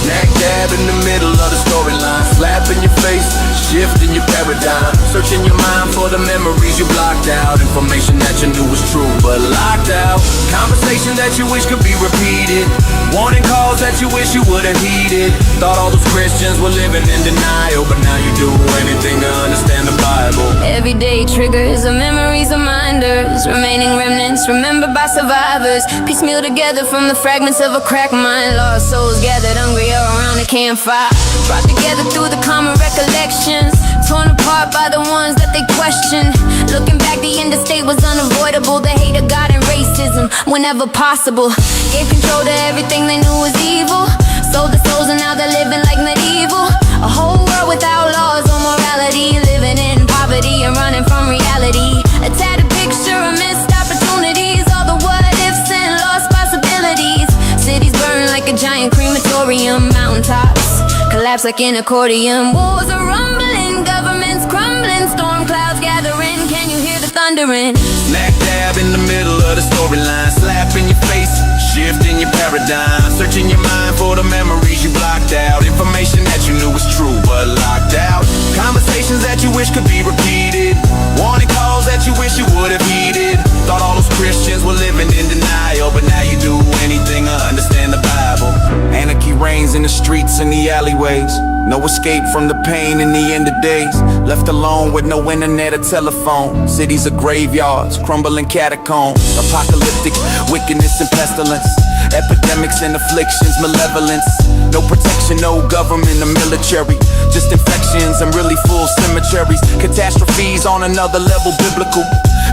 Smack dab in the middle of the storyline. Slap in your face, shift in your paradigm. Searching your mind for the memories you blocked out. Information that you knew was true but locked out. Conversation that you wish could be repeated. Warning calls that you wish you would have heeded. Thought all those Christians were living in denial, but now you do anything to understand the Bible. Everyday triggers of memories, reminders, remaining remnants remembered by survivors, piecemeal together from the fragments of a cracked mind. Lost souls gathered hungry around a campfire, brought together through the common recollections, torn apart by the ones that they questioned. Looking back, the end of state was unavoidable. The hate of God and racism whenever possible gave control to everything they knew was evil. Sold the souls and now they're living like medieval. A whole world without laws or morality, living in poverty and running from reality. A tattered picture of missed opportunities, all the what ifs and lost possibilities. Cities burn like a giant crematorium, mountaintops collapse like an accordion. Wars are rumbling, governments crumbling, storm clouds gathering. Can you hear the thundering? Smack dab in the middle of the storyline. Slap in your face, shift in your paradigm. Searching your mind for the memories you blocked out. Information that you knew was true but locked out. Conversations that you wish could be repeated. Warning calls that you wish you would have heeded. Thought all those Christians were living in denial, but now you do anything to understand the Bible. Anarchy reigns in the streets and the alleyways. No escape from the pain in the end of days. Left alone with no internet or telephone. Cities are graveyards, crumbling catacombs. Apocalyptic wickedness and pestilence. Epidemics and afflictions, malevolence. No protection, no government or military. Just infections and really full cemeteries. Catastrophes on another level, biblical.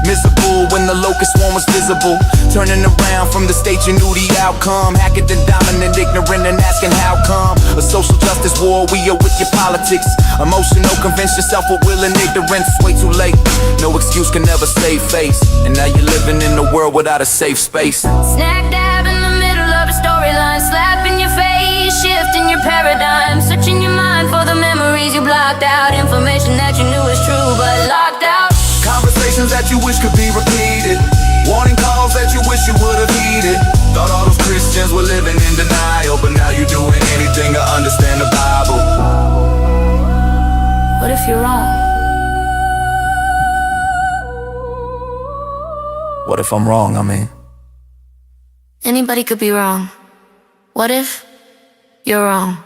Miserable when the locust swarm was visible. Turning around from the state, you knew the outcome. Hacked and dominant, ignorant and asking how come. A social justice war, we are with your politics. Emotional, convince yourself with will and ignorance. Way too late, no excuse can never save face. And now you're living in a world without a safe space. Snack dab in the middle of the storyline. Slap in your face, shift in your paradigm. Searching your mind for the memories you blocked out. Information that you knew was true but locked out. Conversations that you wish could be repeated. Warning calls that you wish you would have heeded. Thought all those Christians were living in denial, but now you're doing anything to understand the Bible. What if you're wrong? What if I'm wrong, I mean? Anybody could be wrong. What if you're wrong?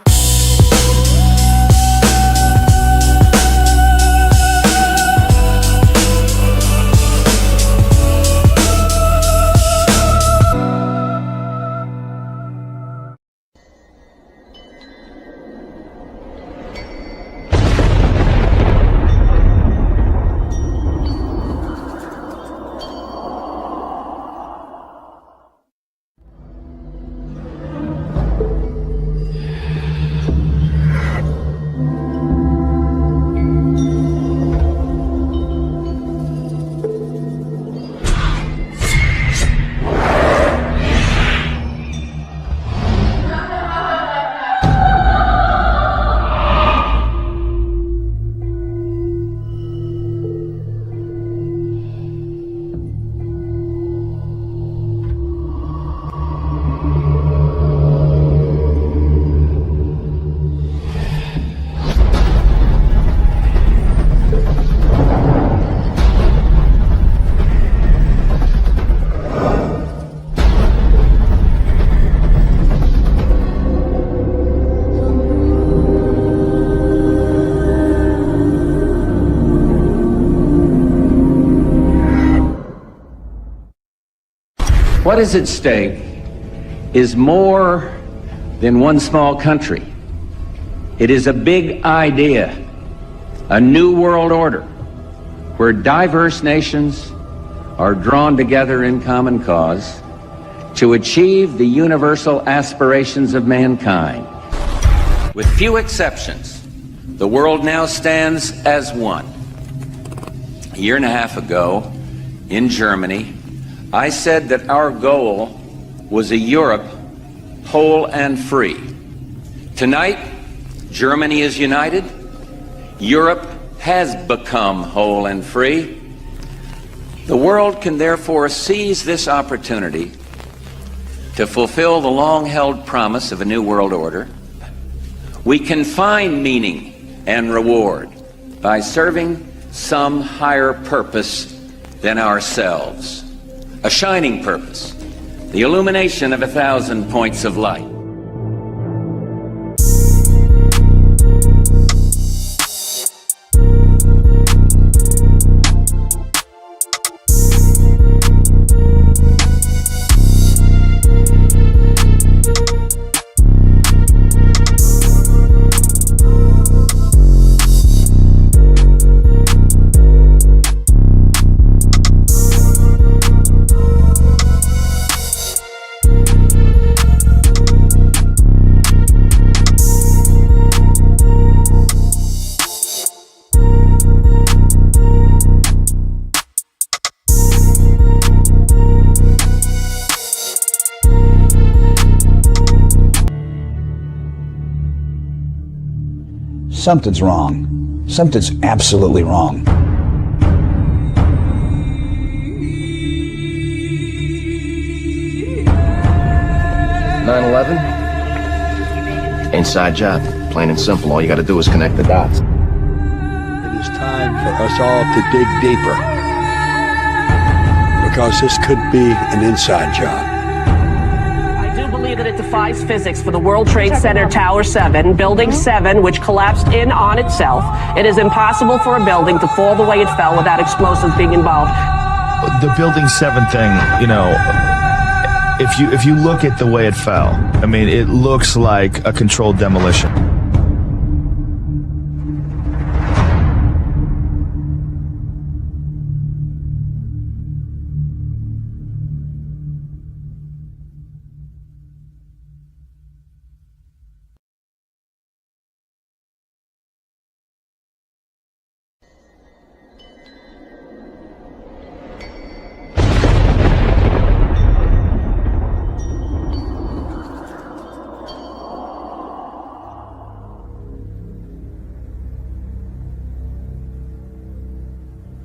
What is at stake is more than one small country. It is a big idea, a new world order, where diverse nations are drawn together in common cause to achieve the universal aspirations of mankind. With few exceptions, the world now stands as one. A year and a half ago, in Germany, I said that our goal was a Europe whole and free. Tonight, Germany is united. Europe has become whole and free. The world can therefore seize this opportunity to fulfill the long-held promise of a new world order We can find meaning and reward by serving some higher purpose than ourselves. A shining purpose, the illumination of 1,000 points of light. Something's wrong. Something's absolutely wrong. 9/11? Inside job. Plain and simple. All you gotta do is connect the dots. It is time for us all to dig deeper, because this could be an inside job. I do believe that it defies physics for the World Trade Center Tower 7, Building 7, which collapsed in on itself. It is impossible for a building to fall the way it fell without explosives being involved. The Building 7 thing, you know, if you look at the way it fell, I mean, it looks like a controlled demolition.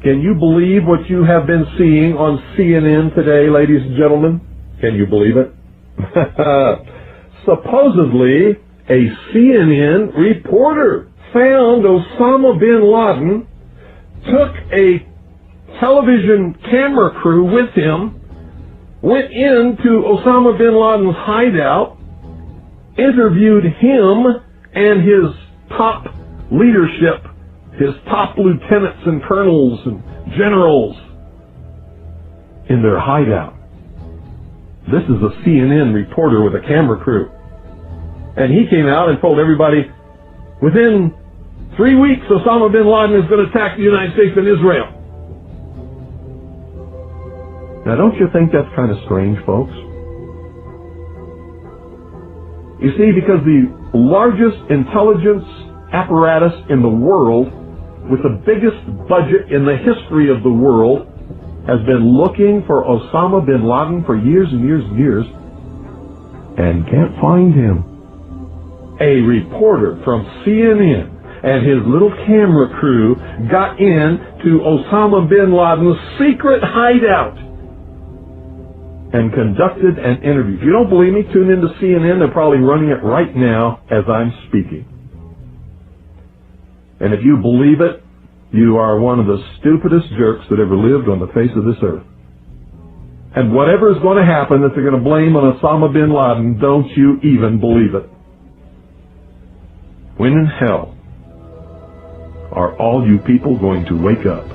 Can you believe what you have been seeing on CNN today, ladies and gentlemen? Can you believe it? Supposedly, a CNN reporter found Osama bin Laden, took a television camera crew with him, went into Osama bin Laden's hideout, interviewed him and his top leadership, his top lieutenants and colonels and generals in their hideout. This is a CNN reporter with a camera crew. And he came out and told everybody, within 3 weeks, Osama bin Laden is going to attack the United States and Israel. Now, don't you think that's kind of strange, folks? You see, because the largest intelligence apparatus in the world, with the biggest budget in the history of the world, has been looking for Osama bin Laden for years and years and years, and can't find him. A reporter from CNN and his little camera crew got in to Osama bin Laden's secret hideout and conducted an interview. If you don't believe me, tune into CNN. They're probably running it right now as I'm speaking. And if you believe it, you are one of the stupidest jerks that ever lived on the face of this earth. And whatever is going to happen that they're going to blame on Osama bin Laden, don't you even believe it. When in hell are all you people going to wake up?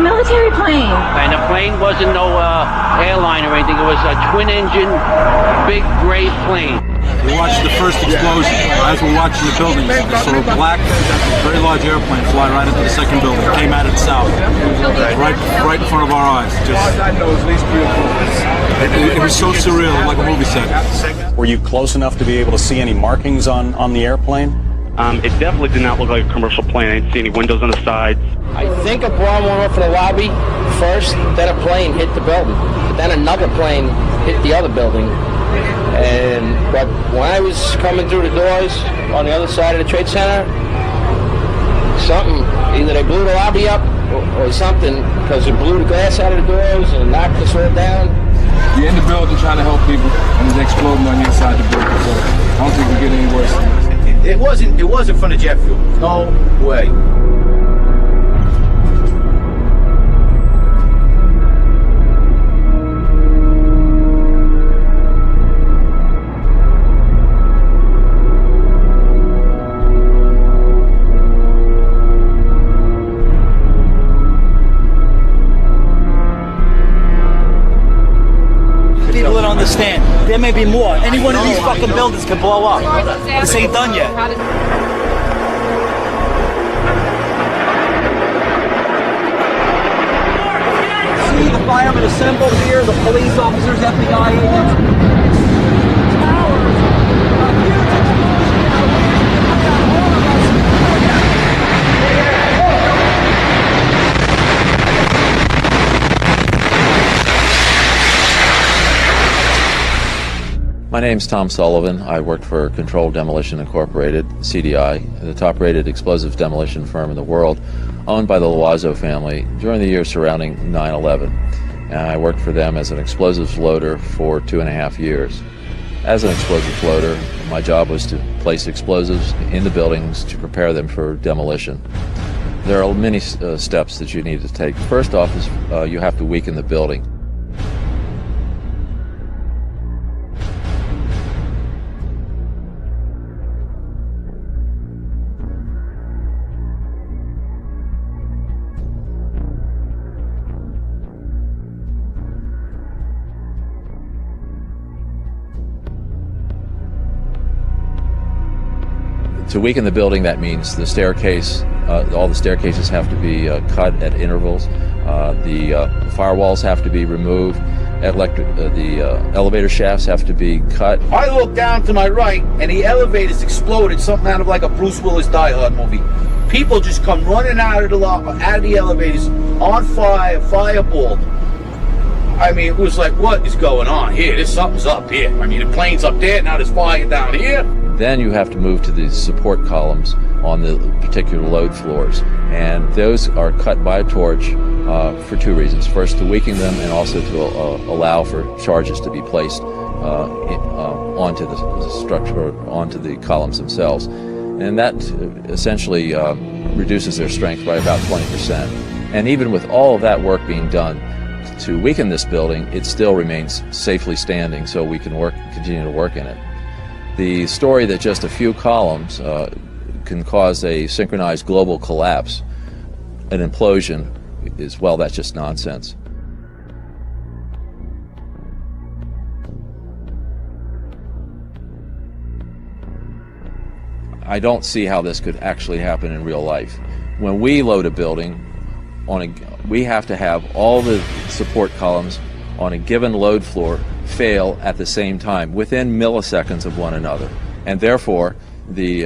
military plane. And the plane wasn't no airline or anything. It was a twin-engine, big gray plane. We watched the first explosion. As we're watching the buildings, we saw a black, very large airplane fly right into the second building. It came out of the south, right in front of our eyes. It was so surreal, like a movie set. Were you close enough to be able to see any markings on the airplane? It definitely did not look like a commercial plane. I didn't see any windows on the sides. I think a bomb went off in the lobby first, then a plane hit the building. But then another plane hit the other building. But when I was coming through the doors on the other side of the Trade Center, either they blew the lobby up or something, because it blew the glass out of the doors and knocked us all down. You're in the building trying to help people, and it's exploding on the inside the building. So I don't think we get any worse than this. It wasn't from the jet fuel. No way. People don't understand. There may be more. Any one of these fucking buildings can blow up. This ain't done yet. See the firemen assembled here, the police officers, FBI agents. My name's Tom Sullivan. I worked for Controlled Demolition Incorporated, CDI, the top-rated explosive demolition firm in the world, owned by the Loiseau family during the years surrounding 9/11. And I worked for them as an explosives loader for 2.5 years. As an explosives loader, my job was to place explosives in the buildings to prepare them for demolition. There are many steps that you need to take. First off is you have to weaken the building. To weaken the building, that means the staircase, all the staircases have to be cut at intervals. The firewalls have to be removed. The elevator shafts have to be cut. I looked down to my right, and the elevators exploded, something out of like a Bruce Willis Die Hard movie. People just come running out of the elevators, on fire, fireballed. I mean, it was like, what is going on here? Something's up here. I mean, the plane's up there, now there's fire down here. Then you have to move to the support columns on the particular load floors, and those are cut by a torch for two reasons. First, to weaken them, and also to allow for charges to be placed onto the structure, onto the columns themselves. And that essentially reduces their strength by about 20%. And even with all of that work being done to weaken this building, it still remains safely standing, so we can continue to work in it. The story that just a few columns can cause a synchronized global collapse, an implosion, is, well, that's just nonsense. I don't see how this could actually happen in real life. When we load a building, we have to have all the support columns on a given load floor fail at the same time, within milliseconds of one another, and therefore the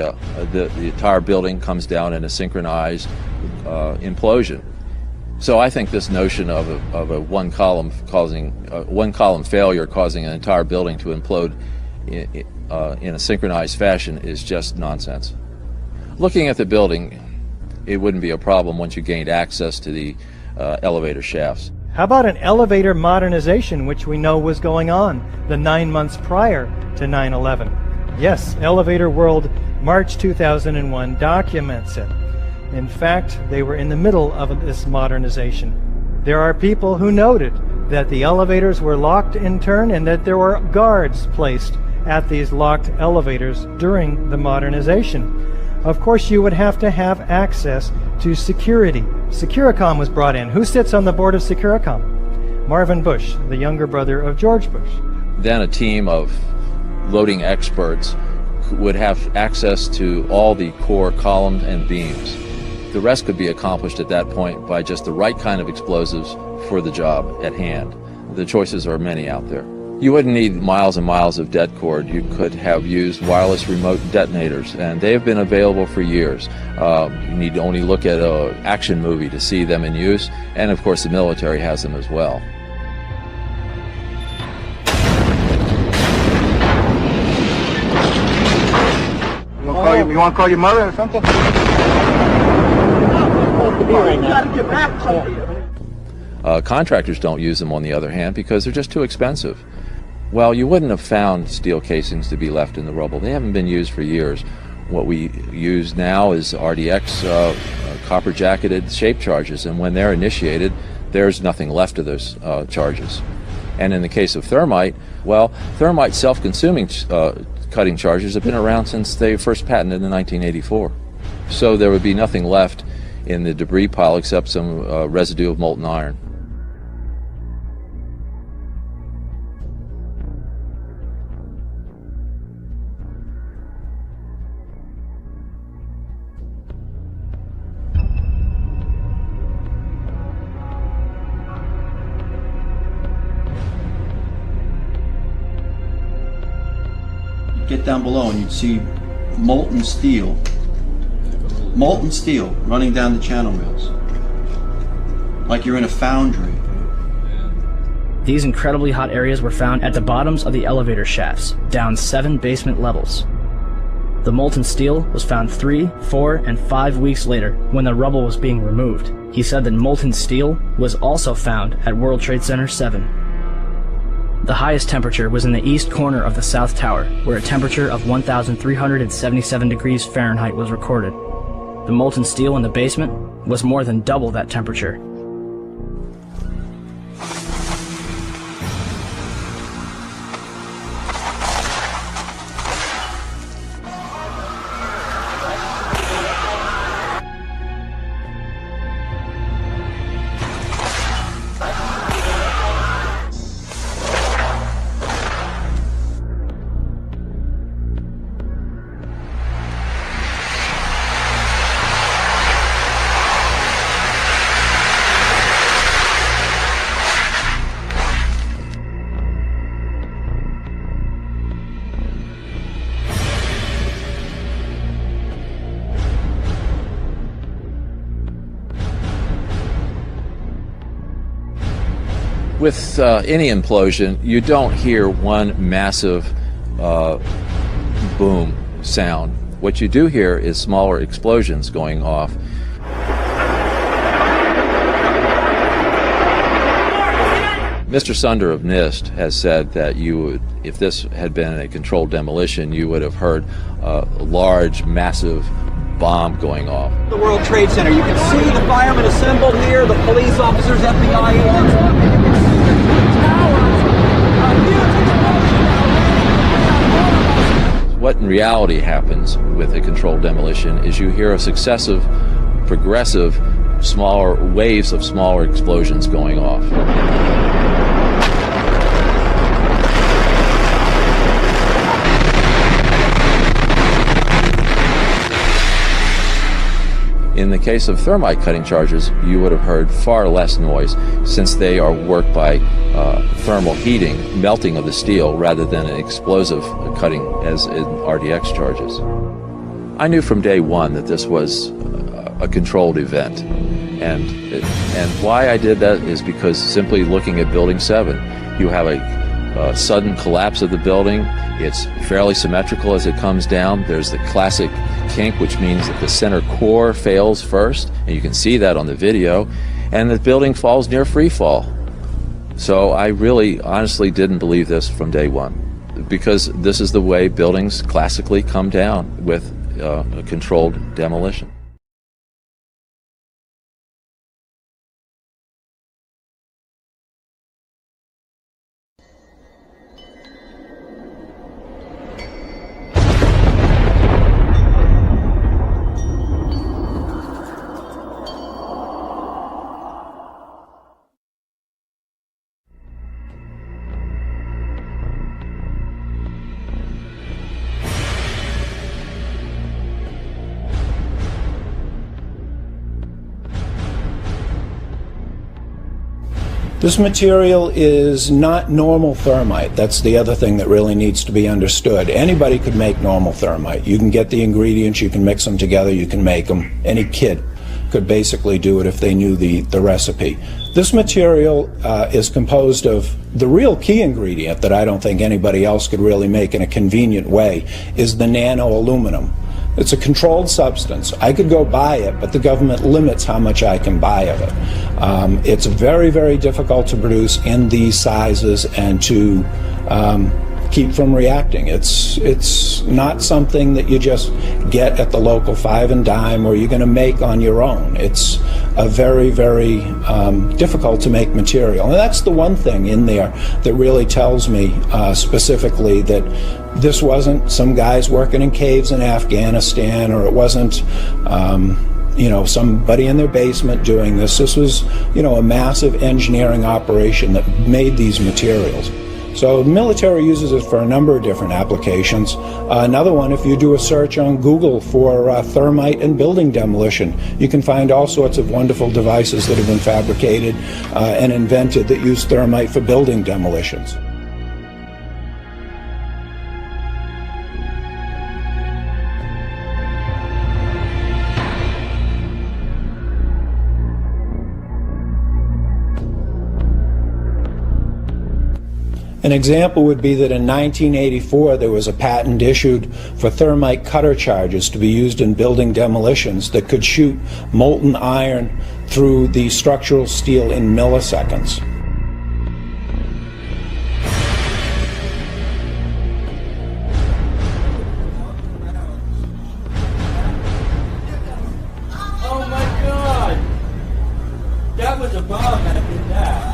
entire building comes down in a synchronized implosion. So I think this notion of a one column failure causing an entire building to implode in a synchronized fashion is just nonsense. Looking at the building, it wouldn't be a problem once you gained access to the elevator shafts. How about an elevator modernization, which we know was going on the 9 months prior to 9/11? Yes, Elevator World, March 2001 documents it. In fact, they were in the middle of this modernization. There are people who noted that the elevators were locked in turn and that there were guards placed at these locked elevators during the modernization. Of course, you would have to have access to security Securicom was brought in. Who sits on the board of Securicom? Marvin Bush, the younger brother of George Bush. Then a team of loading experts would have access to all the core columns and beams. The rest could be accomplished at that point by just the right kind of explosives for the job at hand. The choices are many out there. You wouldn't need miles and miles of det cord. You could have used wireless remote detonators, and they have been available for years. You need to only look at an action movie to see them in use, and of course the military has them as well. You want to call your mother or something? Contractors don't use them, on the other hand, because they're just too expensive. Well, you wouldn't have found steel casings to be left in the rubble. They haven't been used for years. What we use now is RDX copper-jacketed shape charges, and when they're initiated, there's nothing left of those charges. And in the case of thermite, well, thermite self-consuming cutting charges have been around since they first patented in 1984. So there would be nothing left in the debris pile except some residue of molten iron. Get down below and you'd see molten steel running down the channel rails, like you're in a foundry. These incredibly hot areas were found at the bottoms of the elevator shafts, down 7 basement levels. The molten steel was found 3, 4, and 5 weeks later when the rubble was being removed. He said that molten steel was also found at World Trade Center 7. The highest temperature was in the east corner of the South Tower, where a temperature of 1,377 degrees Fahrenheit was recorded. The molten steel in the basement was more than double that temperature. With any implosion, you don't hear one massive boom sound. What you do hear is smaller explosions going off. Mr. Sunder of NIST has said that you would, if this had been a controlled demolition, you would have heard a large, massive bomb going off. The World Trade Center. You can see the firemen assembled here, the police officers, FBI agents. What in reality happens with a controlled demolition is you hear a successive, progressive, smaller waves of smaller explosions going off. In the case of thermite cutting charges, you would have heard far less noise, since they are worked by thermal heating, melting of the steel, rather than an explosive cutting as in RDX charges. I knew from day one that this was a controlled event, and why I did that is because simply looking at Building 7, you have a sudden collapse of the building. It's fairly symmetrical as it comes down. There's the classic kink, which means that the center core fails first, and you can see that on the video, and the building falls near free fall. So I really honestly didn't believe this from day one, because this is the way buildings classically come down with a controlled demolition. This material is not normal thermite. That's the other thing that really needs to be understood. Anybody could make normal thermite. You can get the ingredients, you can mix them together, you can make them. Any kid could basically do it if they knew the recipe. This material is composed of the real key ingredient that I don't think anybody else could really make in a convenient way is the nano aluminum. It's a controlled substance. I could go buy it, but the government limits how much I can buy of it. It's very, very difficult to produce in these sizes and to keep from reacting. It's not something that you just get at the local 5 and dime or you're going to make on your own. It's a very, very difficult to make material. And that's the one thing in there that really tells me specifically that this wasn't some guys working in caves in Afghanistan, or it wasn't you know, somebody in their basement doing this. This was, you know, a massive engineering operation that made these materials. So the military uses it for a number of different applications. Another one, if you do a search on Google for thermite and building demolition, you can find all sorts of wonderful devices that have been fabricated and invented that use thermite for building demolitions. An example would be that in 1984 there was a patent issued for thermite cutter charges to be used in building demolitions that could shoot molten iron through the structural steel in milliseconds. Oh my God! That was a bomb that did that.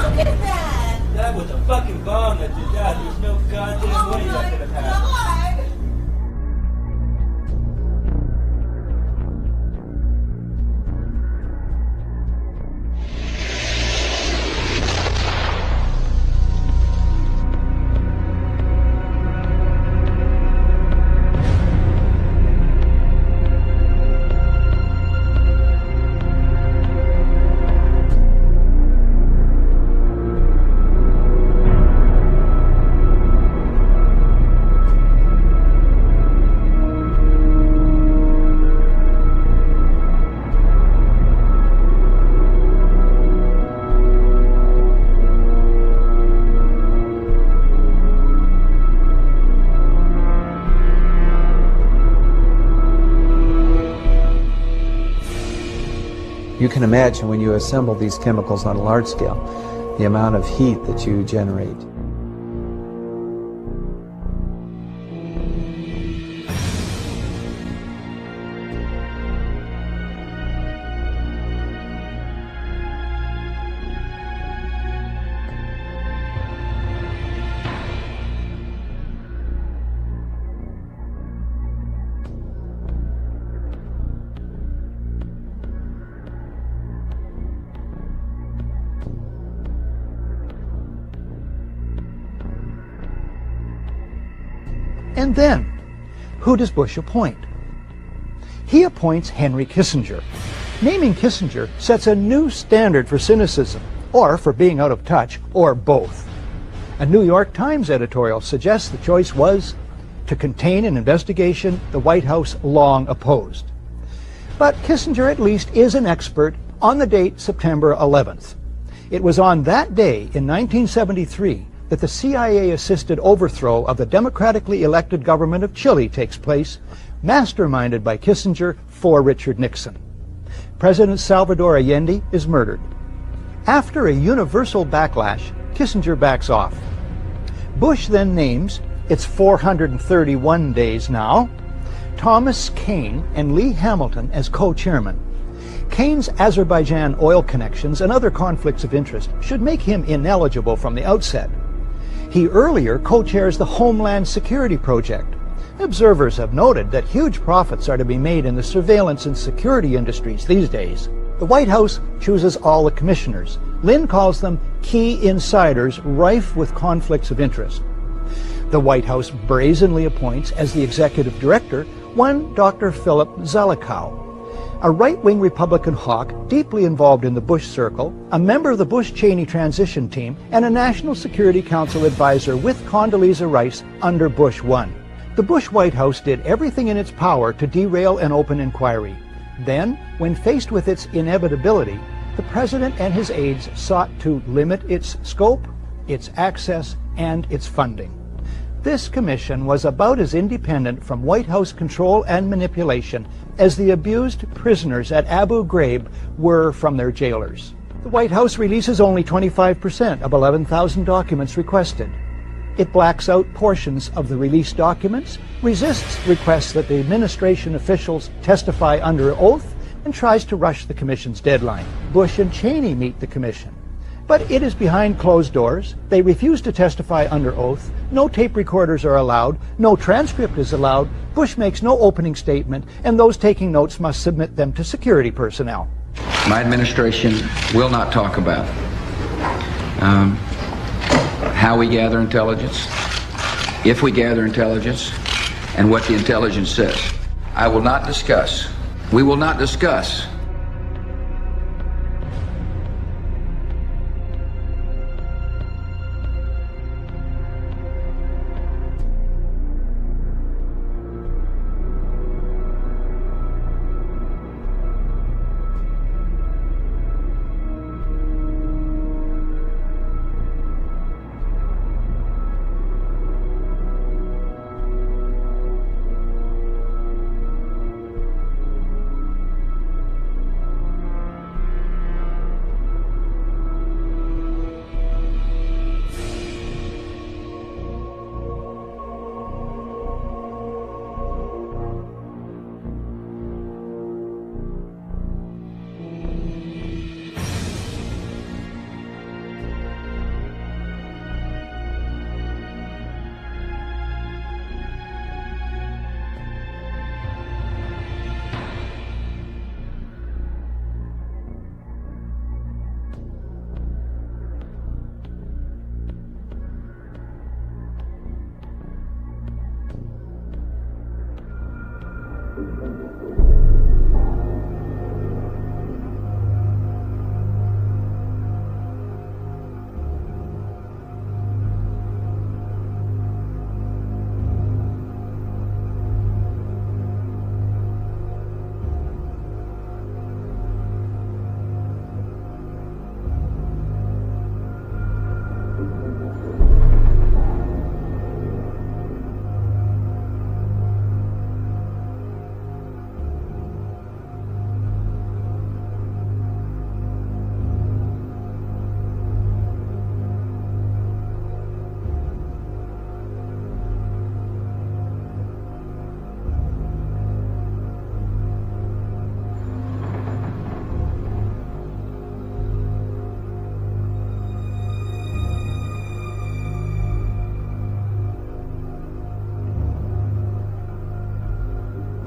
Look at that! That was a fucking bomb that did that. There's no goddamn way that could have happened. You can imagine when you assemble these chemicals on a large scale, the amount of heat that you generate. And then, who does Bush appoint? He appoints Henry Kissinger. Naming Kissinger sets a new standard for cynicism, or for being out of touch, or both. A New York Times editorial suggests the choice was to contain an investigation the White House long opposed. But Kissinger at least is an expert on the date September 11th. It was on that day in 1973 that the CIA-assisted overthrow of the democratically elected government of Chile takes place, masterminded by Kissinger for Richard Nixon. President Salvador Allende is murdered. After a universal backlash, Kissinger backs off. Bush then names, it's 431 days now, Thomas Kean and Lee Hamilton as co-chairman. Kean's Azerbaijan oil connections and other conflicts of interest should make him ineligible from the outset. He earlier co-chairs the Homeland Security Project. Observers have noted that huge profits are to be made in the surveillance and security industries these days. The White House chooses all the commissioners. Lynn calls them key insiders rife with conflicts of interest. The White House brazenly appoints as the executive director one Dr. Philip Zelikow. a right-wing Republican hawk deeply involved in the Bush circle, a member of the Bush-Cheney transition team, and a National Security Council advisor with Condoleezza Rice under Bush 1. The Bush White House did everything in its power to derail an open inquiry. Then, when faced with its inevitability, the president and his aides sought to limit its scope, its access, and its funding. This commission was about as independent from White House control and manipulation as the abused prisoners at Abu Ghraib were from their jailers. The White House releases only 25% of 11,000 documents requested. It blacks out portions of the released documents, resists requests that the administration officials testify under oath, and tries to rush the commission's deadline. Bush and Cheney meet the commission. But it is behind closed doors. They refuse to testify under oath. No tape recorders are allowed. No transcript is allowed. Bush makes no opening statement, and those taking notes must submit them to security personnel. My administration will not talk about how we gather intelligence, if we gather intelligence, and what the intelligence says. I will not discuss. We will not discuss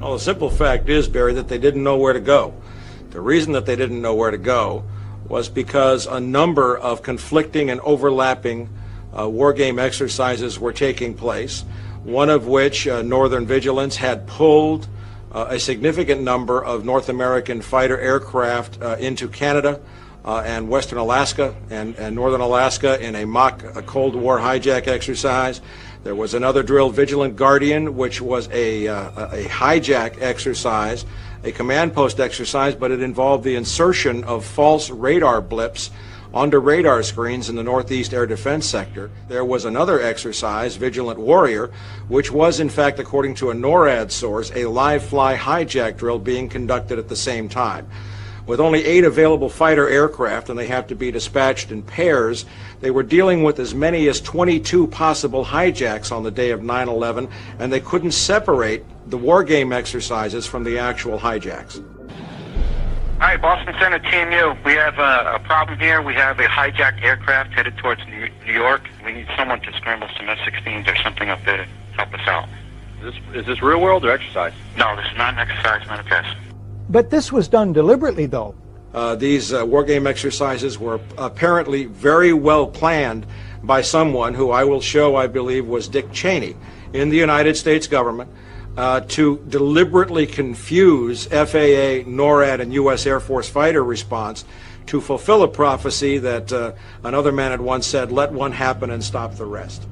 Well, the simple fact is, Barry, that they didn't know where to go. The reason that they didn't know where to go was because a number of conflicting and overlapping war game exercises were taking place, one of which, Northern Vigilance, had pulled a significant number of North American fighter aircraft into Canada and Western Alaska and Northern Alaska in a mock Cold War hijack exercise. There was another drill, Vigilant Guardian, which was a hijack exercise, a command post exercise, but it involved the insertion of false radar blips onto radar screens in the Northeast Air Defense Sector. There was another exercise, Vigilant Warrior, which was, in fact, according to a NORAD source, a live-fly hijack drill being conducted at the same time. With only 8 available fighter aircraft, and they have to be dispatched in pairs, they were dealing with as many as 22 possible hijacks on the day of 9/11, and they couldn't separate the war game exercises from the actual hijacks. All right, Boston Center, Team U. We have a problem here. We have a hijacked aircraft headed towards New York. We need someone to scramble some F-16s or something up there to help us out. Is this real world or exercise? No, this is not an exercise, not a test. But this was done deliberately, though. These war game exercises were apparently very well planned by someone who I will show, I believe, was Dick Cheney in the United States government. to deliberately confuse FAA, NORAD, and U.S. Air Force fighter response to fulfill a prophecy that another man had once said, let one happen and stop the rest.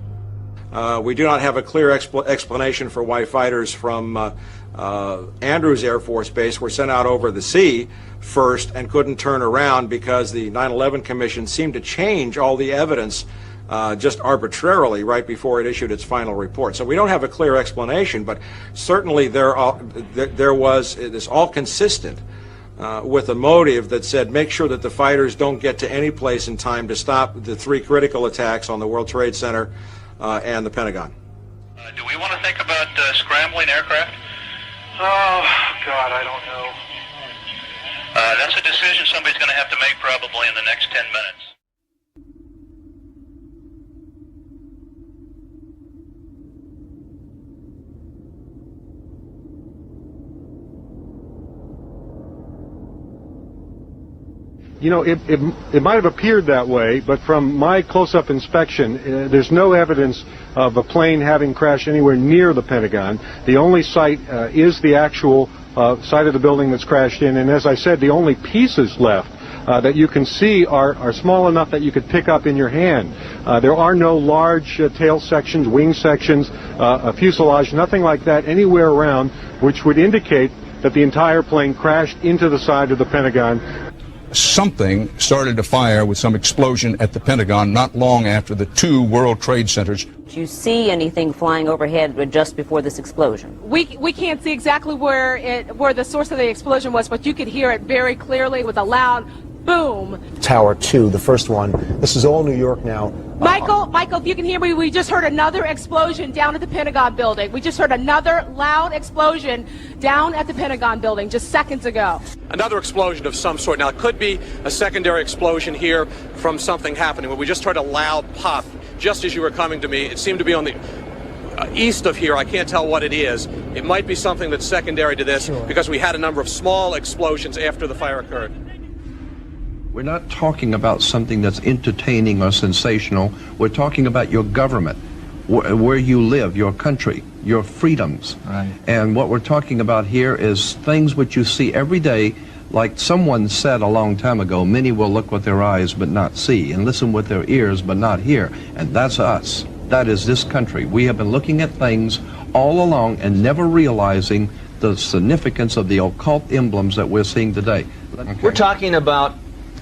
We do not have a clear explanation for why fighters from Andrews Air Force Base were sent out over the sea first and couldn't turn around because the 9/11 Commission seemed to change all the evidence just arbitrarily right before it issued its final report. So we don't have a clear explanation, but certainly there was, it is all consistent with a motive that said make sure that the fighters don't get to any place in time to stop the 3 critical attacks on the World Trade Center and the Pentagon. Do we want to think about scrambling aircraft? Oh, God, I don't know. That's a decision somebody's going to have to make probably in the next 10 minutes. You know, it might have appeared that way, but from my close-up inspection, there's no evidence of a plane having crashed anywhere near the Pentagon. The only site is the actual site of the building that's crashed in, and as I said, the only pieces left that you can see are small enough that you could pick up in your hand. There are no large tail sections, wing sections, a fuselage, nothing like that anywhere around, which would indicate that the entire plane crashed into the side of the Pentagon. Something started to fire with some explosion at the Pentagon not long after the 2 World Trade Centers. Do you see anything flying overhead just before this explosion? We can't see exactly where the source of the explosion was, but you could hear it very clearly with a loud boom. Tower 2, the first one. This is all New York now. Michael, if you can hear me, we just heard another explosion down at the Pentagon building. We just heard another loud explosion down at the Pentagon building just seconds ago. Another explosion of some sort. Now, it could be a secondary explosion here from something happening, but we just heard a loud pop just as you were coming to me. It seemed to be on the east of here. I can't tell what it is. It might be something that's secondary to this because we had a number of small explosions after the fire occurred. We're not talking about something that's entertaining or sensational. We're talking about your government, where you live, your country, your freedoms. Right. And what we're talking about here is things which you see every day. Like someone said a long time ago, many will look with their eyes but not see, and listen with their ears but not hear. And that's us. That is this country. We have been looking at things all along and never realizing the significance of the occult emblems that we're seeing today. Okay. We're talking about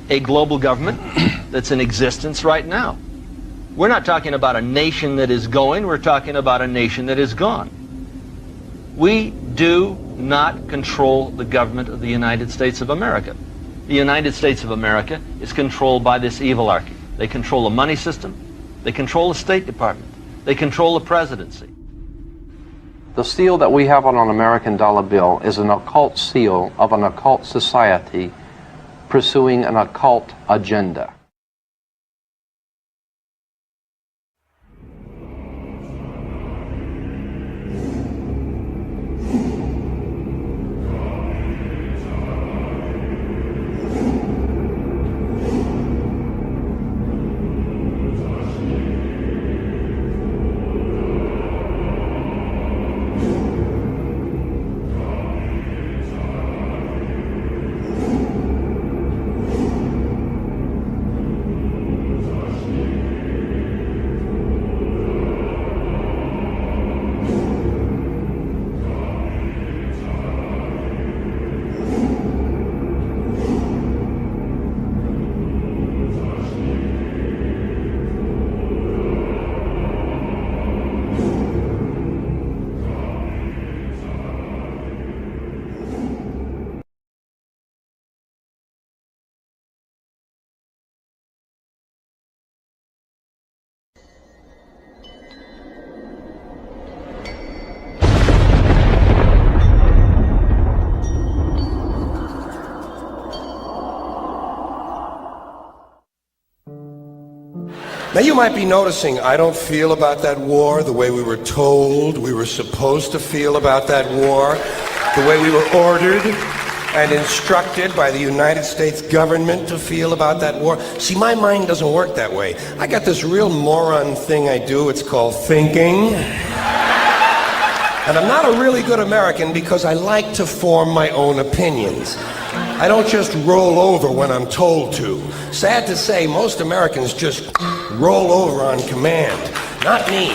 a global government that's in existence right now. We're not talking about a nation that is going, we're talking about a nation that is gone. We do not control the government of the United States of America. The United States of America is controlled by this evilarchy. They control the money system, they control the State Department, they control the presidency. The seal that we have on an American dollar bill is an occult seal of an occult society pursuing an occult agenda. Now you might be noticing I don't feel about that war the way we were told we were supposed to feel about that war, the way we were ordered and instructed by the United States government to feel about that war. See, my mind doesn't work that way. I got this real moron thing I do, it's called thinking. And I'm not a really good American because I like to form my own opinions. I don't just roll over when I'm told to. Sad to say, most Americans just roll over on command. Not me.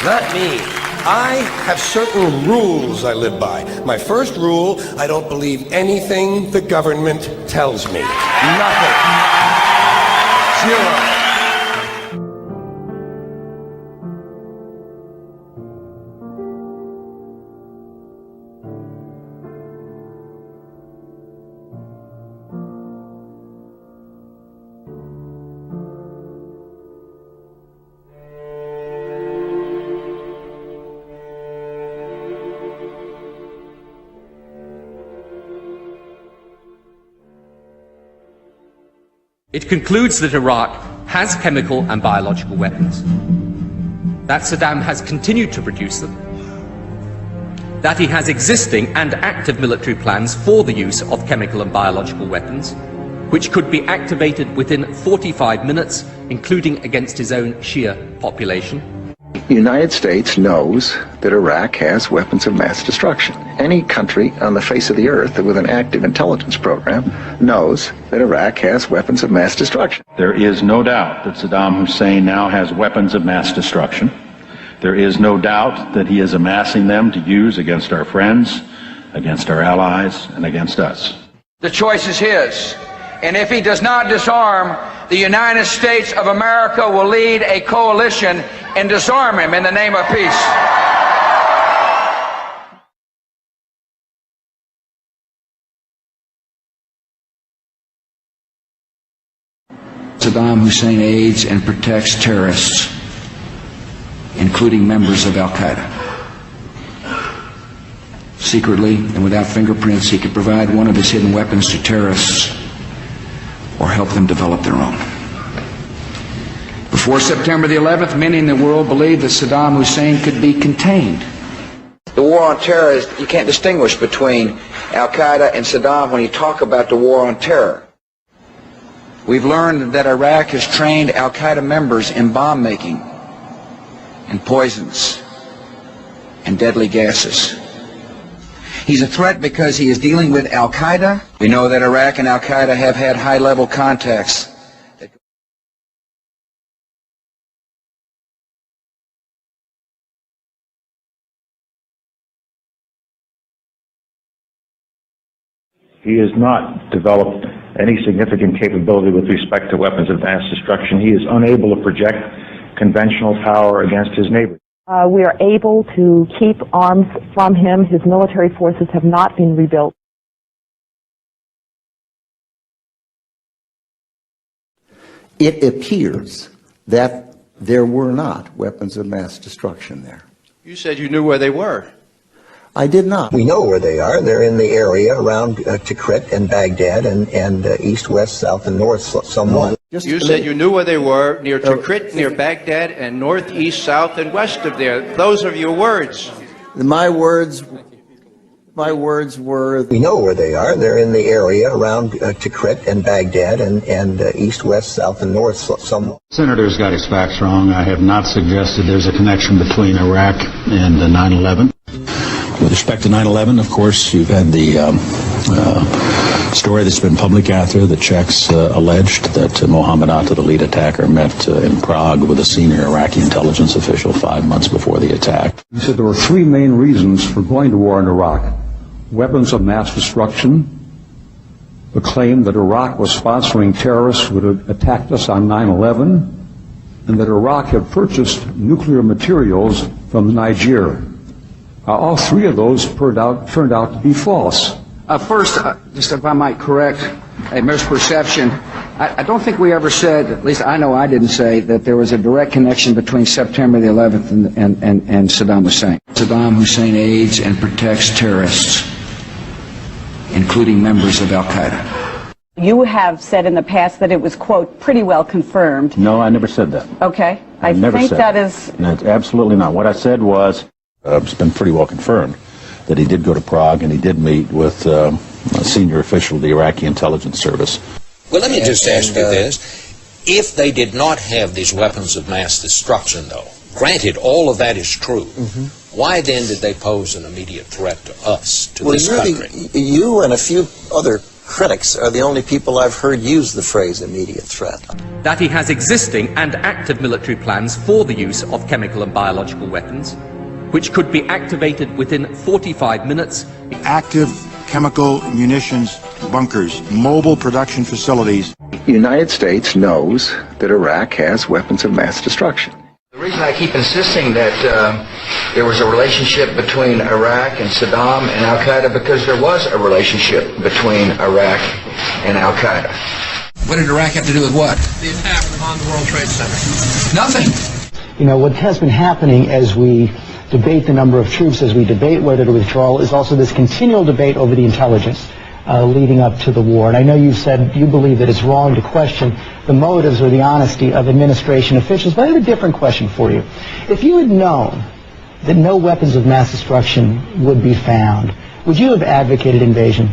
Not me. I have certain rules I live by. My first rule, I don't believe anything the government tells me. Nothing. Zero. It concludes that Iraq has chemical and biological weapons, that Saddam has continued to produce them, that he has existing and active military plans for the use of chemical and biological weapons, which could be activated within 45 minutes, including against his own Shia population. The United States knows that Iraq has weapons of mass destruction. Any country on the face of the earth with an active intelligence program knows that Iraq has weapons of mass destruction. There is no doubt that Saddam Hussein now has weapons of mass destruction. There is no doubt that he is amassing them to use against our friends, against our allies, and against us. The choice is his. And if he does not disarm, the United States of America will lead a coalition and disarm him in the name of peace. Saddam Hussein aids and protects terrorists, including members of Al-Qaeda. Secretly and without fingerprints, he could provide one of his hidden weapons to terrorists or help them develop their own. Before September the 11th, many in the world believed that Saddam Hussein could be contained. The war on terror, you can't distinguish between Al-Qaeda and Saddam when you talk about the war on terror. We've learned that Iraq has trained Al-Qaeda members in bomb making and poisons and deadly gases. He's a threat because he is dealing with Al-Qaeda. We know that Iraq and Al-Qaeda have had high-level contacts. He has not developed any significant capability with respect to weapons of mass destruction. He is unable to project conventional power against his neighbors. We are able to keep arms from him. His military forces have not been rebuilt. It appears that there were not weapons of mass destruction there. You said you knew where they were. I did not. We know where they are. They're in the area around Tikrit and Baghdad and east, west, south, and north somewhat. You said you knew where they were, near Tikrit, near Baghdad, and north, east, south, and west of there. Those are your words. My words were... We know where they are. They're in the area around Tikrit and Baghdad and east, west, south, and north somewhat. Senator's got his facts wrong. I have not suggested there's a connection between Iraq and 9/11. With respect to 9/11, of course, you've had the story that's been public out there. The Czechs alleged that Mohammed Atta, the lead attacker, met in Prague with a senior Iraqi intelligence official 5 months before the attack. He said there were three main reasons for going to war in Iraq: weapons of mass destruction, the claim that Iraq was sponsoring terrorists who had attacked us on 9/11, and that Iraq had purchased nuclear materials from Niger. All three of those turned out to be false. First, just if I might correct a misperception, I don't think we ever said, at least I know I didn't say, that there was a direct connection between September the 11th and Saddam Hussein. Saddam Hussein aids and protects terrorists, including members of Al-Qaeda. You have said in the past that it was, quote, pretty well confirmed. No, I never said that. Okay. I never think said that is... No, absolutely not. What I said was... It's been pretty well confirmed that he did go to Prague and he did meet with a senior official of the Iraqi intelligence service. Well, let me just ask you this. If they did not have these weapons of mass destruction, though, granted all of that is true, Why then did they pose an immediate threat to us, to Well, this country? You and a few other critics are the only people I've heard use the phrase immediate threat. That he has existing and active military plans for the use of chemical and biological weapons, which could be activated within 45 minutes. Active chemical munitions bunkers, mobile production facilities. The United States knows that Iraq has weapons of mass destruction. The reason I keep insisting that there was a relationship between Iraq and Saddam and Al-Qaeda, because there was a relationship between Iraq and Al-Qaeda. What did Iraq have to do with what? The attack on the World Trade Center. Nothing. You know, what has been happening as we debate the number of troops, as we debate whether to withdraw, is also this continual debate over the intelligence leading up to the war. And I know you've said you believe that it's wrong to question the motives or the honesty of administration officials, but I have a different question for you. If you had known that no weapons of mass destruction would be found, would you have advocated invasion?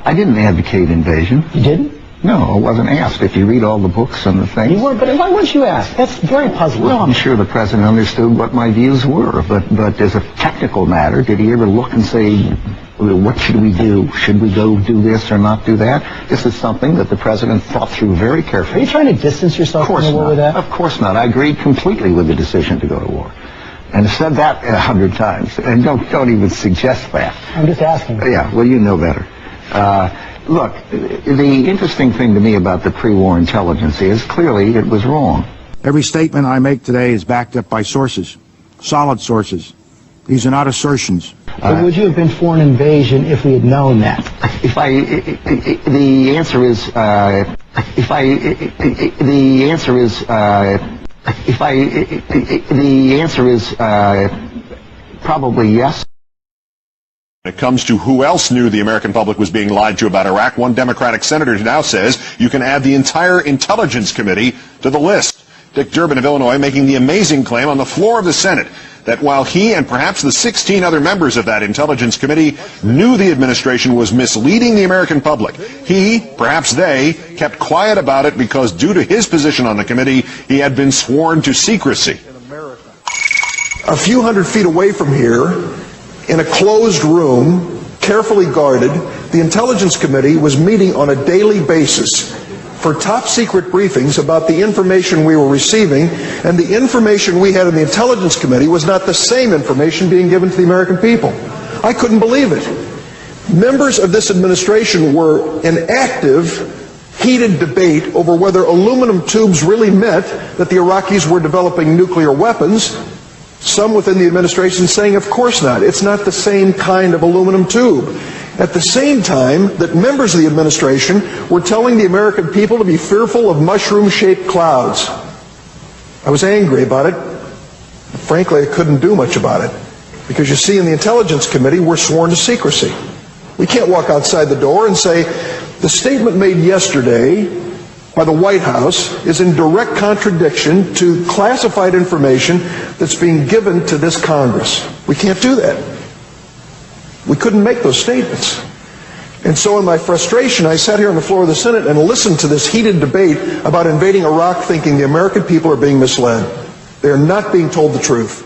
I didn't advocate invasion. You didn't? No, I wasn't asked. If you read all the books and the things... You weren't, but why weren't you asked? That's very puzzling. Well, I'm sure the president understood what my views were, but as a technical matter, did he ever look and say, what should we do? Should we go do this or not do that? This is something that the president thought through very carefully. Are you trying to distance yourself from the war with that? Of course not. I agreed completely with the decision to go to war. And said that 100 times. And don't even suggest that. I'm just asking. Yeah, well, you know better. Look, the interesting thing to me about the pre-war intelligence is clearly it was wrong. Every statement I make today is backed up by sources, solid sources. These are not assertions. But would you have been for an invasion if we had known that? The answer is probably yes. When it comes to who else knew the American public was being lied to about Iraq, one Democratic senator now says you can add the entire Intelligence Committee to the list. Dick Durbin of Illinois making the amazing claim on the floor of the Senate that while he and perhaps the 16 other members of that Intelligence Committee knew the administration was misleading the American public, he, perhaps they, kept quiet about it because due to his position on the committee, he had been sworn to secrecy. A few hundred feet away from here, in a closed room, carefully guarded, the Intelligence Committee was meeting on a daily basis for top secret briefings about the information we were receiving, and the information we had in the Intelligence Committee was not the same information being given to the American people. I couldn't believe it. Members of this administration were in active, heated debate over whether aluminum tubes really meant that the Iraqis were developing nuclear weapons. Some within the administration saying, of course not. It's not the same kind of aluminum tube. At the same time that members of the administration were telling the American people to be fearful of mushroom-shaped clouds. I was angry about it. Frankly, I couldn't do much about it. Because you see, in the Intelligence Committee, we're sworn to secrecy. We can't walk outside the door and say, the statement made yesterday by the White House is in direct contradiction to classified information that's being given to this Congress. We can't do that. We couldn't make those statements. And so in my frustration, I sat here on the floor of the Senate and listened to this heated debate about invading Iraq, thinking the American people are being misled. They are not being told the truth.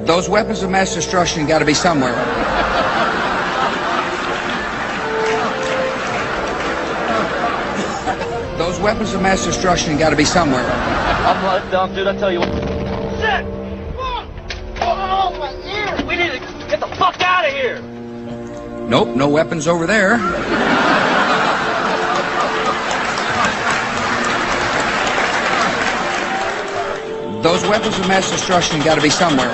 Those weapons of mass destruction got to be somewhere. Those weapons of mass destruction got to be somewhere. I'm not dumb, dude. I tell you what. Shit! Oh, my ear! We need to get the fuck out of here! Nope, no weapons over there. Those weapons of mass destruction got to be somewhere.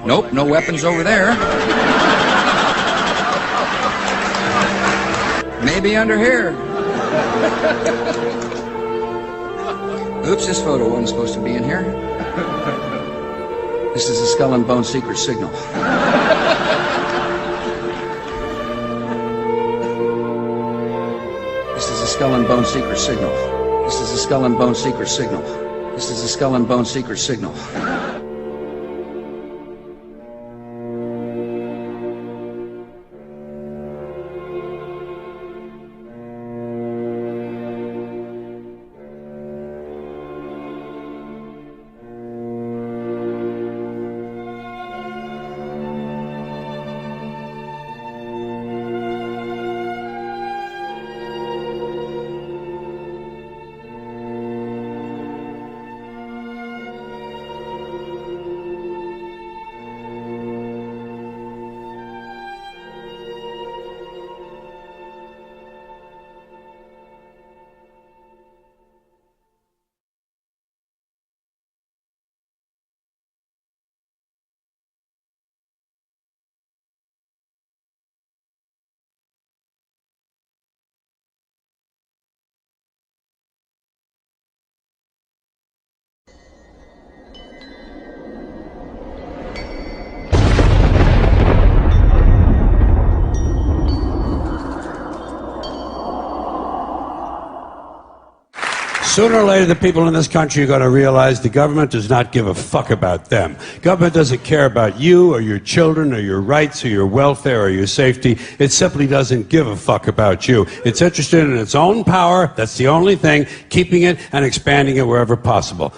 Nope, no weapons over there. Maybe under here. Oops, this photo wasn't supposed to be in here. This is a Skull and Bone secret signal. This is a Skull and Bone secret signal. This is a Skull and Bone secret signal. This is a Skull and Bone secret signal. Sooner or later, the people in this country are going to realize the government does not give a fuck about them. Government doesn't care about you or your children or your rights or your welfare or your safety. It simply doesn't give a fuck about you. It's interested in its own power. That's the only thing, keeping it and expanding it wherever possible.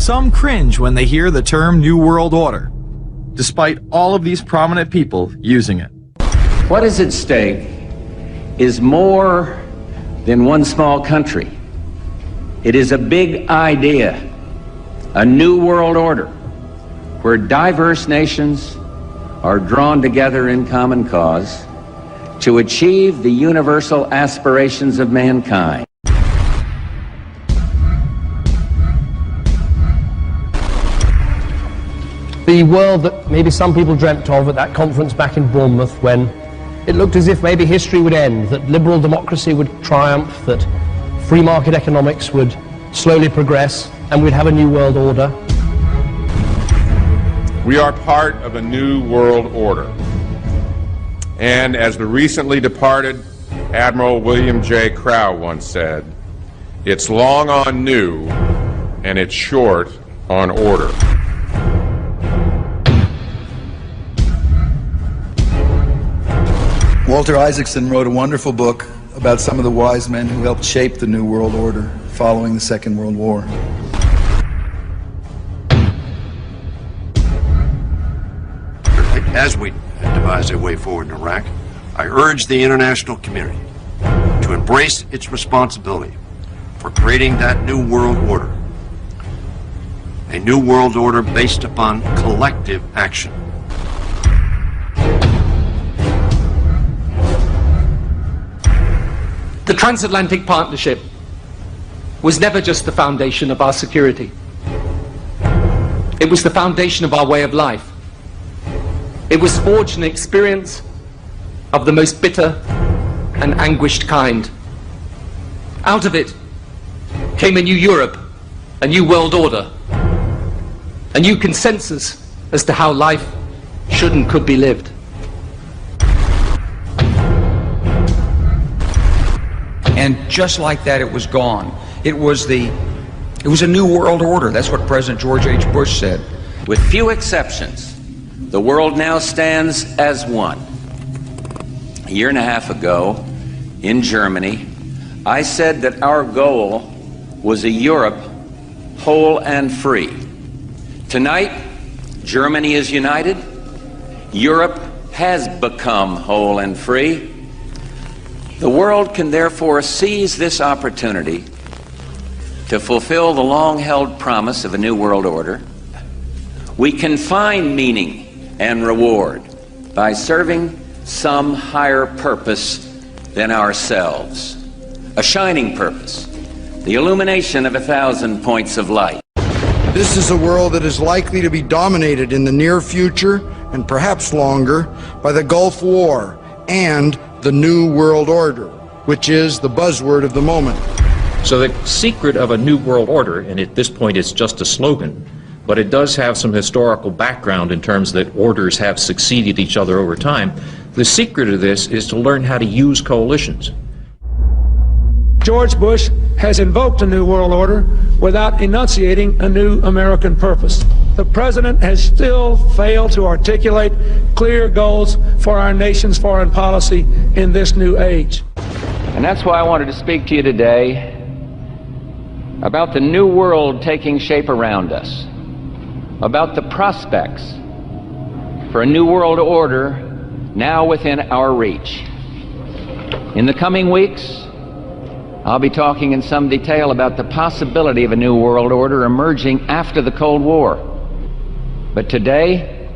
Some cringe when they hear the term New World Order, despite all of these prominent people using it. What is at stake is more than one small country. It is a big idea, a new world order, where diverse nations are drawn together in common cause to achieve the universal aspirations of mankind. The world that maybe some people dreamt of at that conference back in Bournemouth, when it looked as if maybe history would end, that liberal democracy would triumph, that free market economics would slowly progress, and we'd have a new world order. We are part of a new world order. And as the recently departed Admiral William J. Crowe once said, it's long on new and it's short on order. Walter Isaacson wrote a wonderful book about some of the wise men who helped shape the New World Order following the Second World War. As we devise a way forward in Iraq, I urge the international community to embrace its responsibility for creating that new world order. A new world order based upon collective action. The transatlantic partnership was never just the foundation of our security. It was the foundation of our way of life. It was forged an experience of the most bitter and anguished kind. Out of it came a new Europe, a new world order, a new consensus as to how life should and could be lived. And just like that, it was gone. It was a new world order. That's what President George H. Bush said. With few exceptions, the world now stands as one. A year and a half ago, in Germany, I said that our goal was a Europe whole and free. Tonight, Germany is united. Europe has become whole and free. The world can therefore seize this opportunity to fulfill the long-held promise of a new world order. We can find meaning and reward by serving some higher purpose than ourselves. A shining purpose, the illumination of 1,000 points of light. This is a world that is likely to be dominated in the near future, and perhaps longer, by the Gulf War and the New World Order, which is the buzzword of the moment. So the secret of a New World Order, and at this point it's just a slogan, but it does have some historical background in terms that orders have succeeded each other over time. The secret of this is to learn how to use coalitions. George Bush has invoked a new world order without enunciating a new American purpose. The president has still failed to articulate clear goals for our nation's foreign policy in this new age. And that's why I wanted to speak to you today about the new world taking shape around us, about the prospects for a new world order now within our reach. In the coming weeks, I'll be talking in some detail about the possibility of a new world order emerging after the Cold War. But today,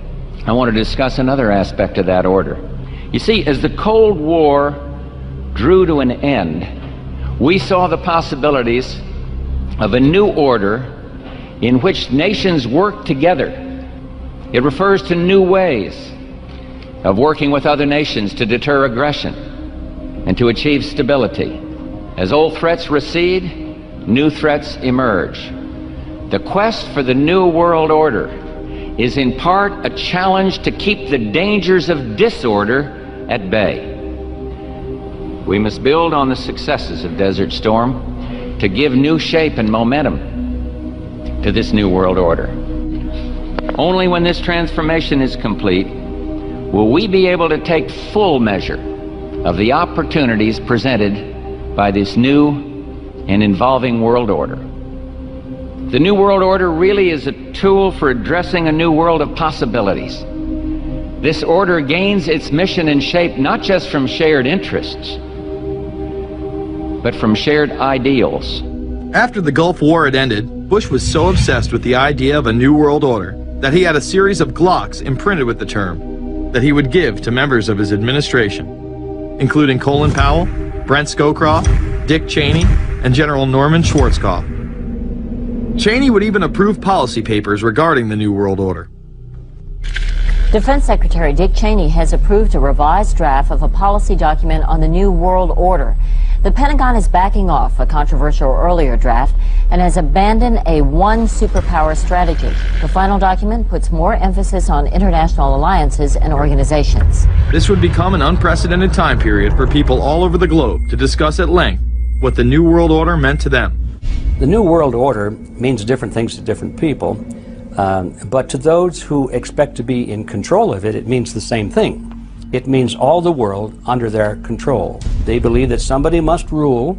I want to discuss another aspect of that order. You see, as the Cold War drew to an end, we saw the possibilities of a new order in which nations work together. It refers to new ways of working with other nations to deter aggression and to achieve stability. As old threats recede, new threats emerge. The quest for the new world order is in part a challenge to keep the dangers of disorder at bay. We must build on the successes of Desert Storm to give new shape and momentum to this new world order. Only when this transformation is complete will we be able to take full measure of the opportunities presented by this new and evolving world order. The New World Order really is a tool for addressing a new world of possibilities. This order gains its mission and shape not just from shared interests, but from shared ideals. After the Gulf War had ended, Bush was so obsessed with the idea of a new world order that he had a series of Glocks imprinted with the term that he would give to members of his administration, including Colin Powell, Brent Scowcroft, Dick Cheney, and General Norman Schwarzkopf. Cheney would even approve policy papers regarding the New World Order. Defense Secretary Dick Cheney has approved a revised draft of a policy document on the New World Order. The Pentagon is backing off a controversial earlier draft and has abandoned a one superpower strategy. The final document puts more emphasis on international alliances and organizations. This would become an unprecedented time period for people all over the globe to discuss at length what the New World Order meant to them. The New World Order means different things to different people, but to those who expect to be in control of it, it means the same thing. It means all the world under their control. They believe that somebody must rule.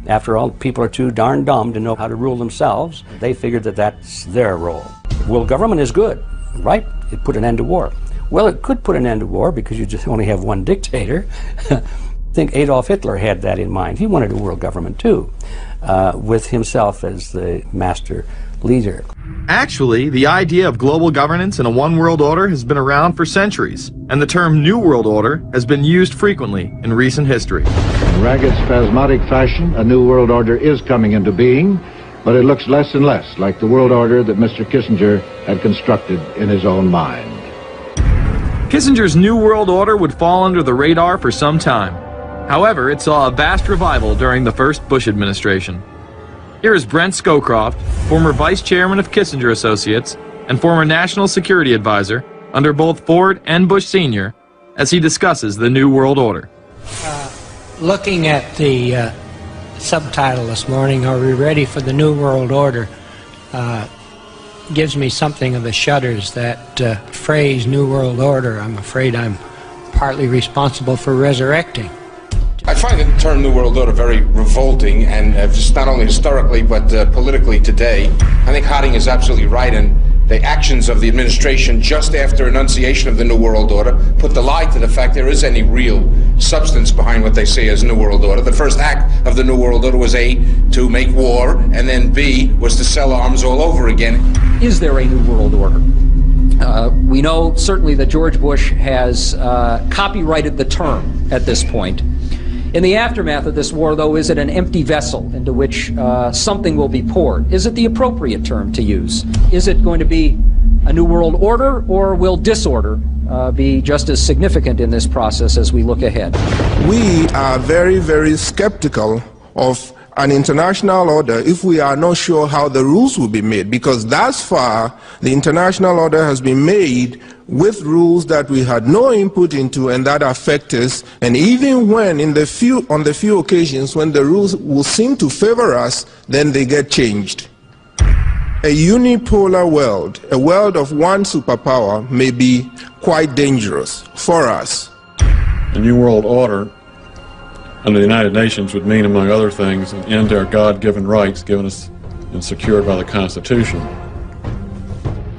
After all, people are too darn dumb to know how to rule themselves. They figured that that's their role. World government is good, right? It put an end to war. Well, it could put an end to war because you just only have one dictator. I think Adolf Hitler had that in mind. He wanted a world government too, with himself as the master leader. Actually, the idea of global governance and a one world order has been around for centuries, and the term New World Order has been used frequently in recent history. In ragged, spasmodic fashion, a new world order is coming into being, but it looks less and less like the world order that Mr. Kissinger had constructed in his own mind. Kissinger's New World Order would fall under the radar for some time. However, it saw a vast revival during the first Bush administration. Here is Brent Scowcroft, former vice chairman of Kissinger Associates and former national security advisor under both Ford and Bush Sr., as he discusses the New World Order. Looking at the subtitle this morning, "Are we ready for the New World Order?" gives me something of the shudders. That phrase, New World Order, I'm afraid I'm partly responsible for resurrecting. I find the term New World Order very revolting, and just not only historically but politically today. I think Harding is absolutely right, and the actions of the administration just after enunciation of the New World Order put the lie to the fact there is any real substance behind what they say as New World Order. The first act of the New World Order was A, to make war, and then B, was to sell arms all over again. Is there a New World Order? We know certainly that George Bush has copyrighted the term at this point. In the aftermath of this war, though, is it an empty vessel into which something will be poured? Is it the appropriate term to use? Is it going to be a new world order, or will disorder be just as significant in this process as we look ahead? We are very, very skeptical of an international order if we are not sure how the rules will be made, because thus far the international order has been made with rules that we had no input into and that affect us, and even when on the few occasions when the rules will seem to favor us, then they get changed. A unipolar world, a world of one superpower, may be quite dangerous for us. A New World Order under the United Nations would mean, among other things, an end to our God-given rights given us and secured by the Constitution.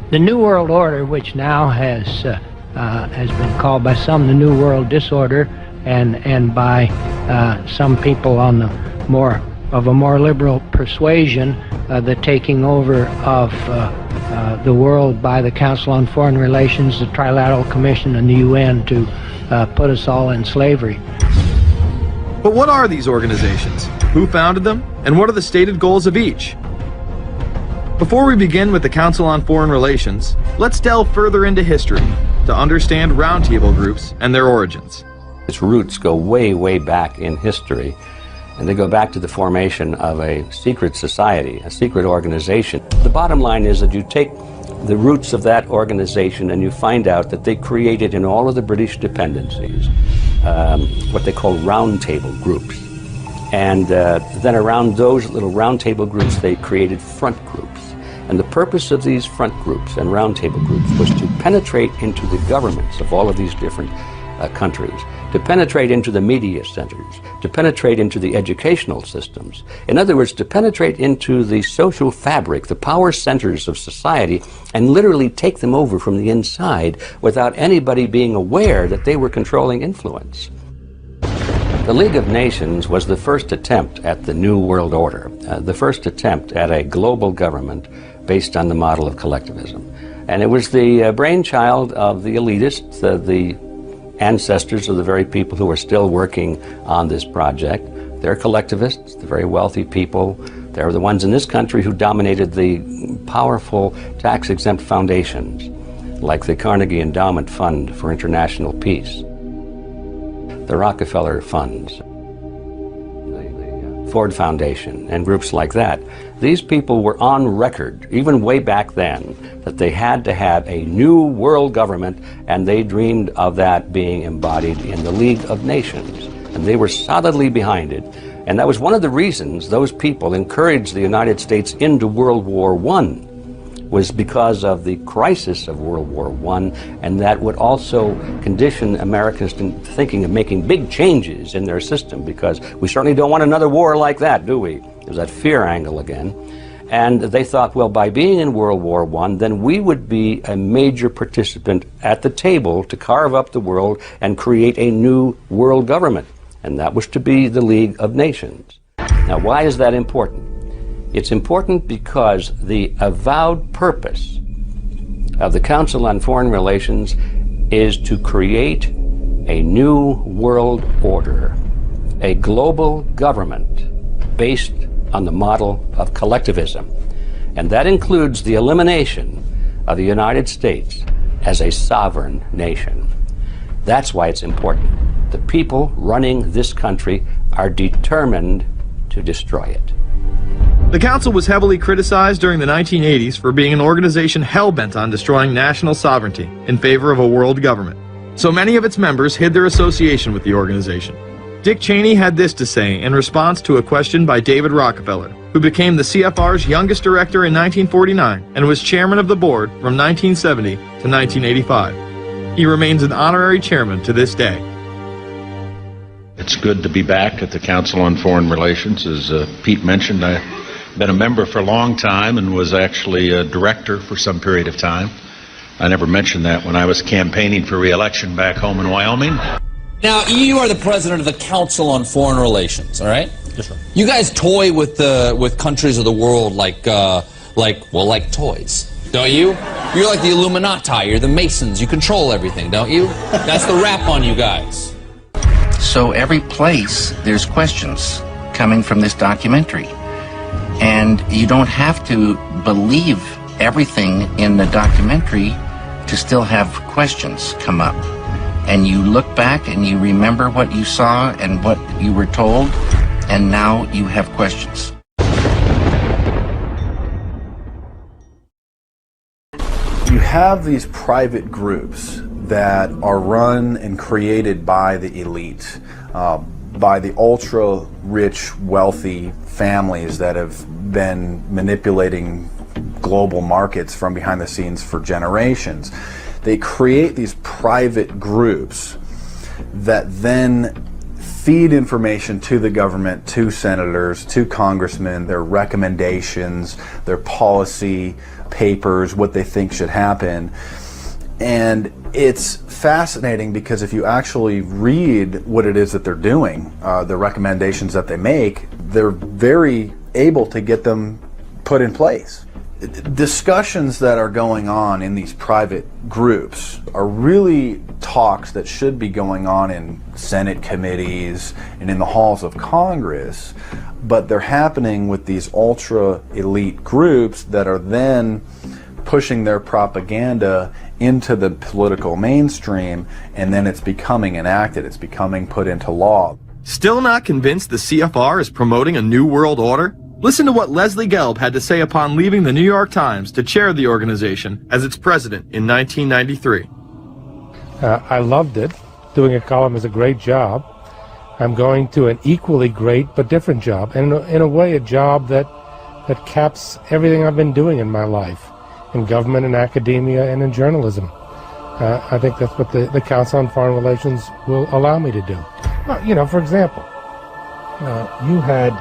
The New World Order, which now has been called by some the New World Disorder, and by some people on the more liberal persuasion, the taking over of the world by the Council on Foreign Relations, the Trilateral Commission, and the UN to put us all in slavery. But what are these organizations? Who founded them? And what are the stated goals of each? Before we begin with the Council on Foreign Relations, let's delve further into history to understand roundtable groups and their origins. Its roots go way, way back in history, and they go back to the formation of a secret society, a secret organization. The bottom line is that you take the roots of that organization and you find out that they created in all of the British dependencies what they call roundtable groups. And then around those little roundtable groups, they created front groups. And the purpose of these front groups and roundtable groups was to penetrate into the governments of all of these different countries, to penetrate into the media centers, to penetrate into the educational systems. In other words, to penetrate into the social fabric, the power centers of society, and literally take them over from the inside without anybody being aware that they were controlling influence. The League of Nations was the first attempt at the New World Order, the first attempt at a global government based on the model of collectivism. And it was the brainchild of the elitists, the ancestors of the very people who are still working on this project. They're collectivists, the very wealthy people. They're the ones in this country who dominated the powerful tax-exempt foundations, like the Carnegie Endowment Fund for International Peace, the Rockefeller Funds, the Ford Foundation, and groups like that. These people were on record, even way back then, that they had to have a new world government, and they dreamed of that being embodied in the League of Nations. And they were solidly behind it. And that was one of the reasons those people encouraged the United States into World War I, was because of the crisis of World War I, and that would also condition Americans to thinking of making big changes in their system, because we certainly don't want another war like that, do we? There's that fear angle again. And they thought, well, by being in World War I, then we would be a major participant at the table to carve up the world and create a new world government. And that was to be the League of Nations. Now, why is that important? It's important because the avowed purpose of the Council on Foreign Relations is to create a new world order, a global government based on the model of collectivism. And that includes the elimination of the United States as a sovereign nation. That's why it's important. The people running this country are determined to destroy it. The Council was heavily criticized during the 1980s for being an organization hell-bent on destroying national sovereignty in favor of a world government. So many of its members hid their association with the organization. Dick Cheney had this to say in response to a question by David Rockefeller, who became the CFR's youngest director in 1949 and was chairman of the board from 1970 to 1985. He remains an honorary chairman to this day. It's good to be back at the Council on Foreign Relations. As Pete mentioned, I've been a member for a long time and was actually a director for some period of time. I never mentioned that when I was campaigning for re-election back home in Wyoming. Now, you are the president of the Council on Foreign Relations, all right? Yes, sir. You guys toy with countries of the world like toys, don't you? You're like the Illuminati, you're the Masons, you control everything, don't you? That's the rap on you guys. So every place, there's questions coming from this documentary. And you don't have to believe everything in the documentary to still have questions come up. And you look back and you remember what you saw and what you were told, and now you have questions. You have these private groups that are run and created by the elite, by the ultra-rich, wealthy families that have been manipulating global markets from behind the scenes for generations. They create these private groups that then feed information to the government, to senators, to congressmen, their recommendations, their policy papers, what they think should happen. And it's fascinating because if you actually read what it is that they're doing, the recommendations that they make, they're very able to get them put in place. Discussions that are going on in these private groups are really talks that should be going on in Senate committees and in the halls of Congress, but they're happening with these ultra-elite groups that are then pushing their propaganda into the political mainstream, and then it's becoming enacted, it's becoming put into law. Still not convinced the CFR is promoting a new world order? Listen to what Leslie Gelb had to say upon leaving the New York Times to chair the organization as its president in 1993. I loved it. Doing a column is a great job. I'm going to an equally great but different job, and in a way a job that caps everything I've been doing in my life, in government and academia and in journalism. I think that's what the Council on Foreign Relations will allow me to do. For example, you had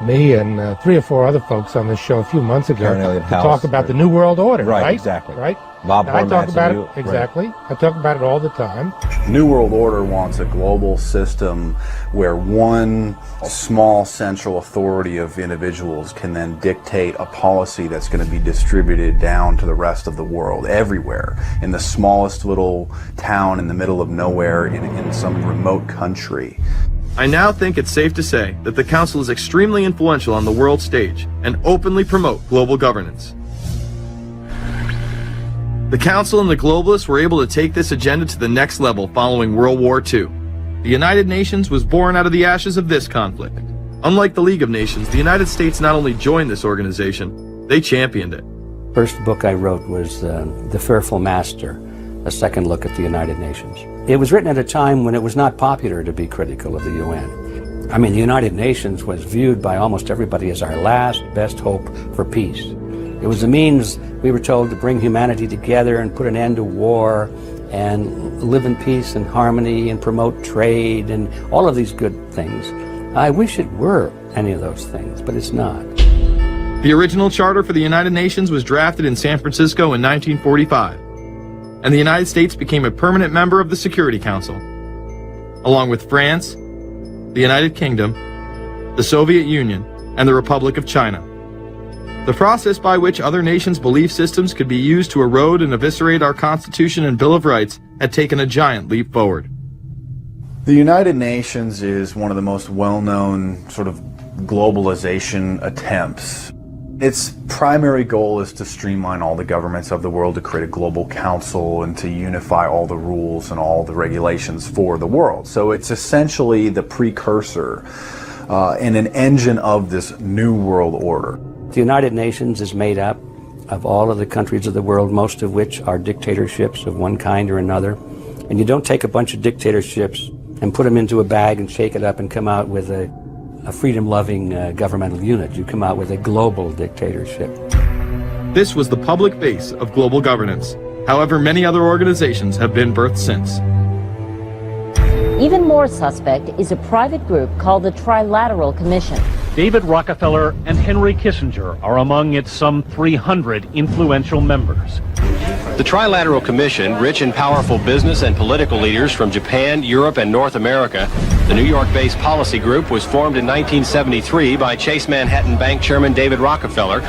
me and 3 or 4 other folks on this show a few months ago to talk about the New World Order, right? Exactly. Right? Bob I talk Hormats about and it, you, exactly. Right. I talk about it all the time. New World Order wants a global system where one small central authority of individuals can then dictate a policy that's going to be distributed down to the rest of the world, everywhere, in the smallest little town in the middle of nowhere in some remote country. I now think it's safe to say that the Council is extremely influential on the world stage and openly promote global governance. The Council and the globalists were able to take this agenda to the next level following World War II. The United Nations was born out of the ashes of this conflict. Unlike the League of Nations, the United States not only joined this organization, they championed it. First book I wrote was The Fearful Master, a second look at the United Nations. It was written at a time when it was not popular to be critical of the UN. I mean, the United Nations was viewed by almost everybody as our last best hope for peace. It was a means, we were told, to bring humanity together and put an end to war and live in peace and harmony and promote trade and all of these good things. I wish it were any of those things, but it's not. The original charter for the United Nations was drafted in San Francisco in 1945, and the United States became a permanent member of the Security Council, along with France, the United Kingdom, the Soviet Union, and the Republic of China. The process by which other nations' belief systems could be used to erode and eviscerate our Constitution and Bill of Rights had taken a giant leap forward. The United Nations is one of the most well-known sort of globalization attempts. Its primary goal is to streamline all the governments of the world, to create a global council and to unify all the rules and all the regulations for the world. So it's essentially the precursor and an engine of this new world order. The United Nations is made up of all of the countries of the world, most of which are dictatorships of one kind or another. And you don't take a bunch of dictatorships and put them into a bag and shake it up and come out with a freedom-loving governmental unit. You come out with a global dictatorship. This was the public base of global governance. However, many other organizations have been birthed since. Even more suspect is a private group called the Trilateral Commission. David Rockefeller and Henry Kissinger are among its some 300 influential members. The Trilateral Commission, rich and powerful business and political leaders from Japan, Europe, and North America, the New York-based policy group was formed in 1973 by Chase Manhattan Bank Chairman David Rockefeller.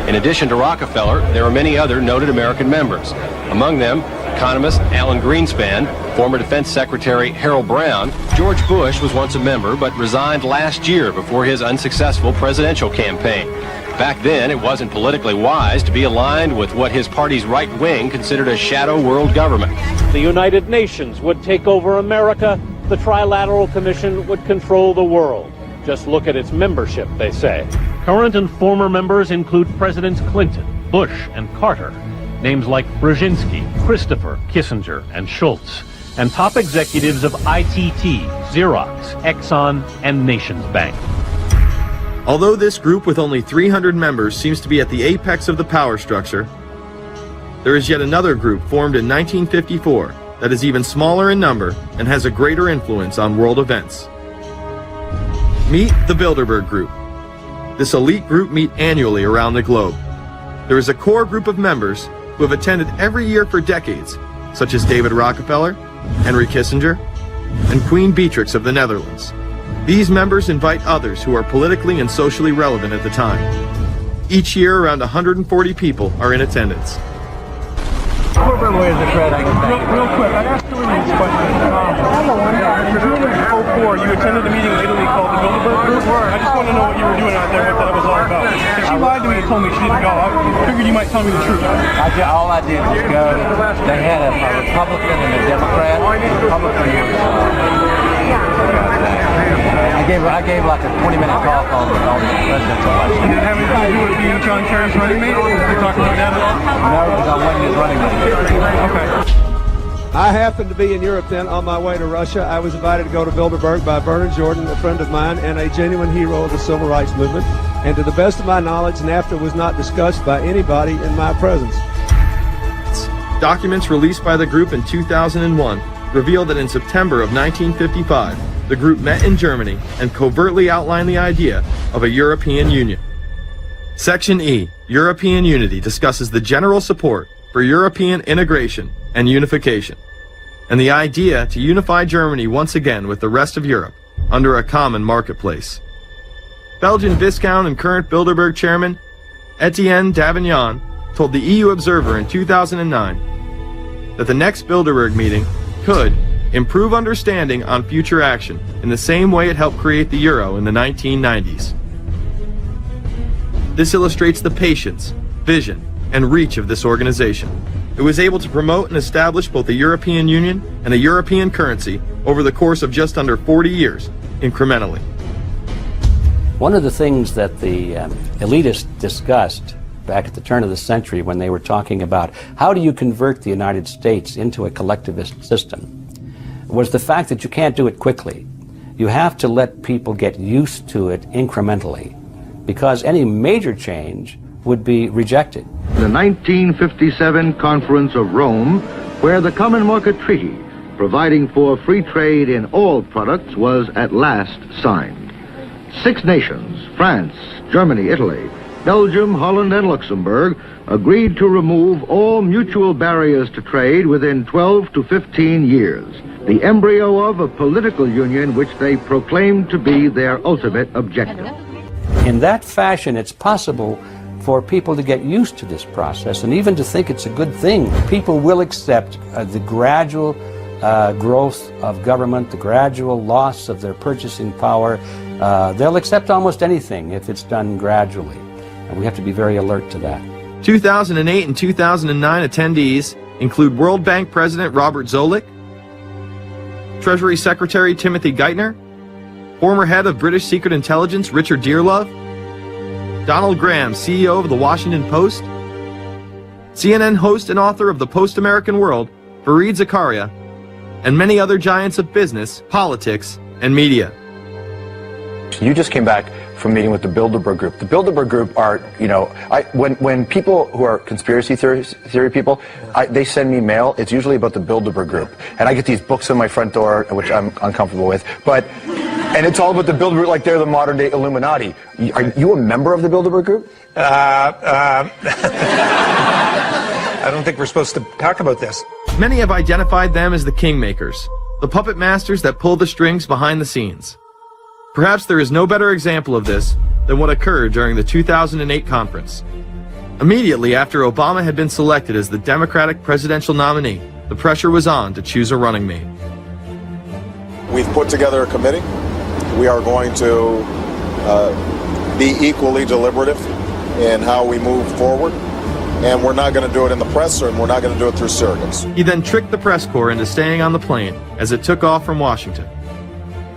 In addition to Rockefeller, there are many other noted American members. Among them, economist Alan Greenspan, former Defense Secretary Harold Brown. George Bush was once a member but resigned last year before his unsuccessful presidential campaign. Back then, it wasn't politically wise to be aligned with what his party's right wing considered a shadow world government. The United Nations would take over America. The Trilateral Commission would control the world. Just look at its membership, they say. Current and former members include Presidents Clinton, Bush, and Carter. Names like Brzezinski, Christopher, Kissinger, and Schultz. And top executives of ITT, Xerox, Exxon, and Nations Bank. Although this group with only 300 members seems to be at the apex of the power structure, there is yet another group formed in 1954 that is even smaller in number and has a greater influence on world events. Meet the Bilderberg Group. This elite group meet annually around the globe. There is a core group of members who have attended every year for decades, such as David Rockefeller, Henry Kissinger, and Queen Beatrix of the Netherlands. These members invite others who are politically and socially relevant at the time. Each year, around 140 people are in attendance. Real quick, I asked two of these questions. Presumably in 04, you attended a meeting in Italy called the Bilderberg Group. I just want to know what you were doing out there, what that was all about. If she lied to me and told me she didn't go, I figured you might tell me the truth. All I did was go. They had a Republican and a Democrat. Republican was... I gave like a 20-minute talk on the presidential election. Did it have anything to do with being John Kerry's running mate? Did you talk about that at all? No, because I wasn't his running mate. Okay. I happened to be in Europe then on my way to Russia. I was invited to go to Bilderberg by Bernard Jordan, a friend of mine and a genuine hero of the civil rights movement. And to the best of my knowledge, NAFTA was not discussed by anybody in my presence. Documents released by the group in 2001 reveal that in September of 1955, the group met in Germany and covertly outlined the idea of a European Union. Section E, European Unity, discusses the general support for European integration and unification, and the idea to unify Germany once again with the rest of Europe under a common marketplace. Belgian Viscount and current Bilderberg chairman Etienne Davignon told the EU Observer in 2009 that the next Bilderberg meeting could improve understanding on future action in the same way it helped create the euro in the 1990s. This illustrates the patience, vision, and reach of this organization. It was able to promote and establish both the European Union and a European currency over the course of just under 40 years, incrementally. One of the things that the elitists discussed back at the turn of the century when they were talking about how do you convert the United States into a collectivist system was the fact that you can't do it quickly. You have to let people get used to it incrementally, because any major change would be rejected. The 1957 Conference of Rome, where the Common Market Treaty, providing for free trade in all products, was at last signed. 6 nations, France, Germany, Italy, Belgium, Holland, and Luxembourg, agreed to remove all mutual barriers to trade within 12 to 15 years, the embryo of a political union which they proclaimed to be their ultimate objective. In that fashion, it's possible for people to get used to this process and even to think it's a good thing. People will accept the gradual growth of government, the gradual loss of their purchasing power. They'll accept almost anything if it's done gradually. And we have to be very alert to that. 2008 and 2009 attendees include World Bank President Robert Zoellick, Treasury Secretary Timothy Geithner, former head of British Secret Intelligence Richard Dearlove, Donald Graham, CEO of the Washington Post, CNN host and author of The Post-American World, Fareed Zakaria, and many other giants of business, politics, and media. You just came back from meeting with the Bilderberg Group. The Bilderberg Group are, when people who are conspiracy theory people, they send me mail, it's usually about the Bilderberg Group. And I get these books on my front door, which I'm uncomfortable with. And it's all about the Bilderberg, like they're the modern day Illuminati. Are you a member of the Bilderberg Group? I don't think we're supposed to talk about this. Many have identified them as the kingmakers, the puppet masters that pull the strings behind the scenes. Perhaps there is no better example of this than what occurred during the 2008 conference. Immediately after Obama had been selected as the Democratic presidential nominee, the pressure was on to choose a running mate. We've put together a committee. We are going to be equally deliberative in how we move forward. And we're not going to do it in the press, and we're not going to do it through surrogates. He then tricked the press corps into staying on the plane as it took off from Washington.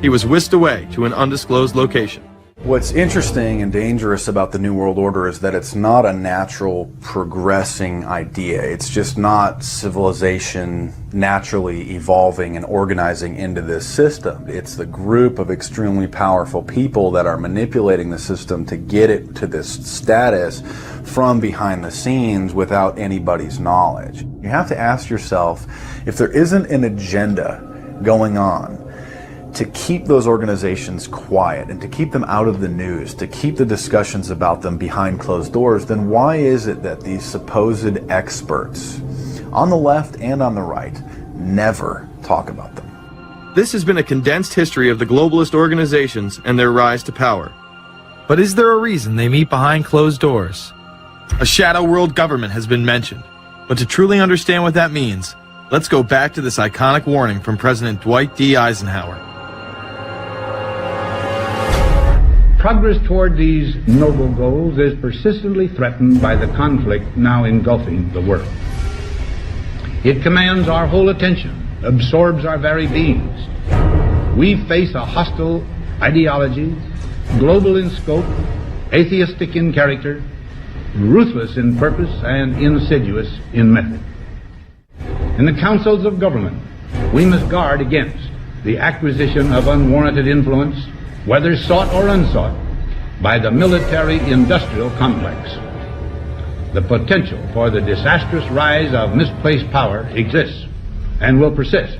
He was whisked away to an undisclosed location. What's interesting and dangerous about the New World Order is that it's not a natural progressing idea. It's just not civilization naturally evolving and organizing into this system. It's the group of extremely powerful people that are manipulating the system to get it to this status from behind the scenes without anybody's knowledge. You have to ask yourself, if there isn't an agenda going on to keep those organizations quiet and to keep them out of the news, to keep the discussions about them behind closed doors, then why is it that these supposed experts on the left and on the right never talk about them? This has been a condensed history of the globalist organizations and their rise to power. But is there a reason they meet behind closed doors? A shadow world government has been mentioned, but to truly understand what that means, let's go back to this iconic warning from President Dwight D. Eisenhower. Progress toward these noble goals is persistently threatened by the conflict now engulfing the world. It commands our whole attention, absorbs our very beings. We face a hostile ideology, global in scope, atheistic in character, ruthless in purpose, and insidious in method. In the councils of government, we must guard against the acquisition of unwarranted influence, whether sought or unsought, by the military-industrial complex. The potential for the disastrous rise of misplaced power exists and will persist.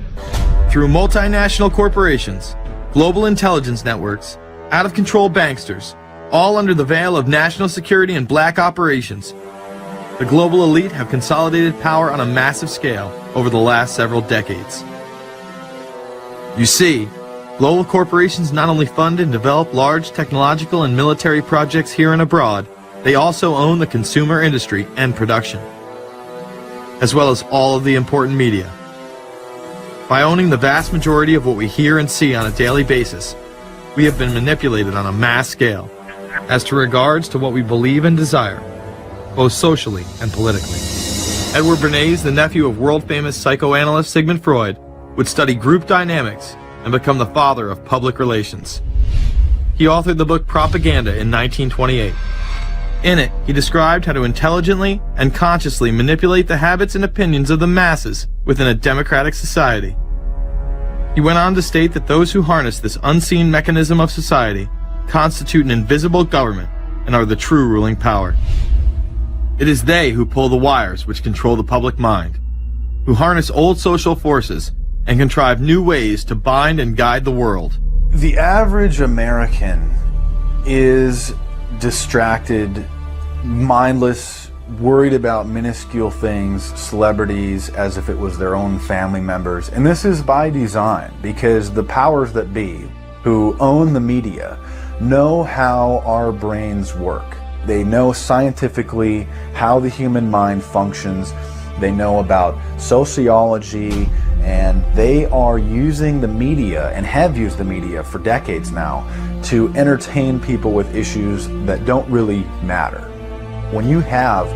Through multinational corporations, global intelligence networks, out-of-control banksters, all under the veil of national security and black operations, the global elite have consolidated power on a massive scale over the last several decades. You see, global corporations not only fund and develop large technological and military projects here and abroad, they also own the consumer industry and production, as well as all of the important media. By owning the vast majority of what we hear and see on a daily basis, we have been manipulated on a mass scale as to regards to what we believe and desire, both socially and politically. Edward Bernays, the nephew of world-famous psychoanalyst Sigmund Freud, would study group dynamics and become the father of public relations. He authored the book Propaganda in 1928. In it, he described how to intelligently and consciously manipulate the habits and opinions of the masses within a democratic society. He went on to state that those who harness this unseen mechanism of society constitute an invisible government and are the true ruling power. It is they who pull the wires which control the public mind, who harness old social forces and contrive new ways to bind and guide the world. The average American is distracted, mindless, worried about minuscule things, celebrities, as if it was their own family members. And this is by design, because the powers that be, who own the media, know how our brains work. They know scientifically how the human mind functions. They know about sociology, and they are using the media, and have used the media for decades now, to entertain people with issues that don't really matter. When you have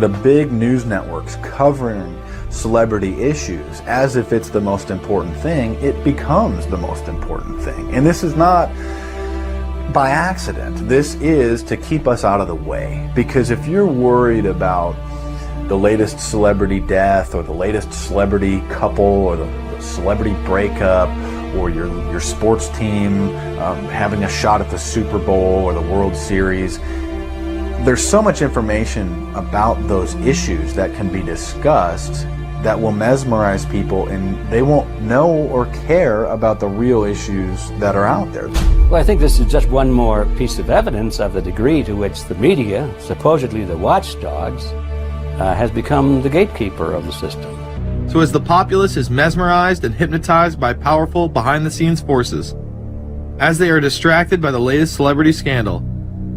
the big news networks covering celebrity issues as if it's the most important thing, it becomes the most important thing. And this is not by accident. This is to keep us out of the way. Because if you're worried about the latest celebrity death, or the latest celebrity couple, or the celebrity breakup, or your sports team having a shot at the Super Bowl or the World Series, there's so much information about those issues that can be discussed that will mesmerize people, and they won't know or care about the real issues that are out there. Well, I think this is just one more piece of evidence of the degree to which the media, supposedly the watchdogs, has become the gatekeeper of the system. So as the populace is mesmerized and hypnotized by powerful behind-the-scenes forces, as they are distracted by the latest celebrity scandal,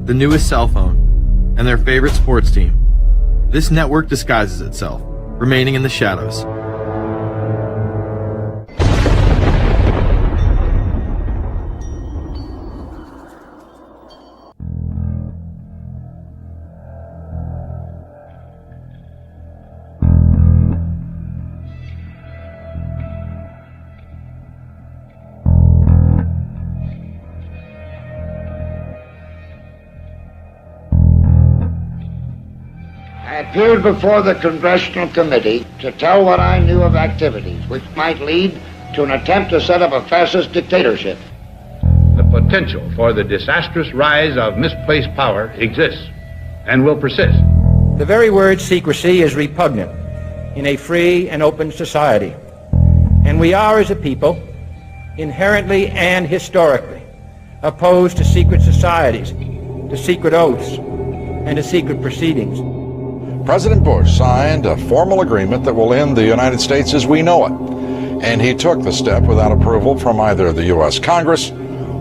the newest cell phone, and their favorite sports team, this network disguises itself, remaining in the shadows. I appeared before the Congressional Committee to tell what I knew of activities which might lead to an attempt to set up a fascist dictatorship. The potential for the disastrous rise of misplaced power exists and will persist. The very word secrecy is repugnant in a free and open society. And we are, as a people, inherently and historically opposed to secret societies, to secret oaths, and to secret proceedings. President Bush signed a formal agreement that will end the United States as we know it. And he took the step without approval from either the U.S. Congress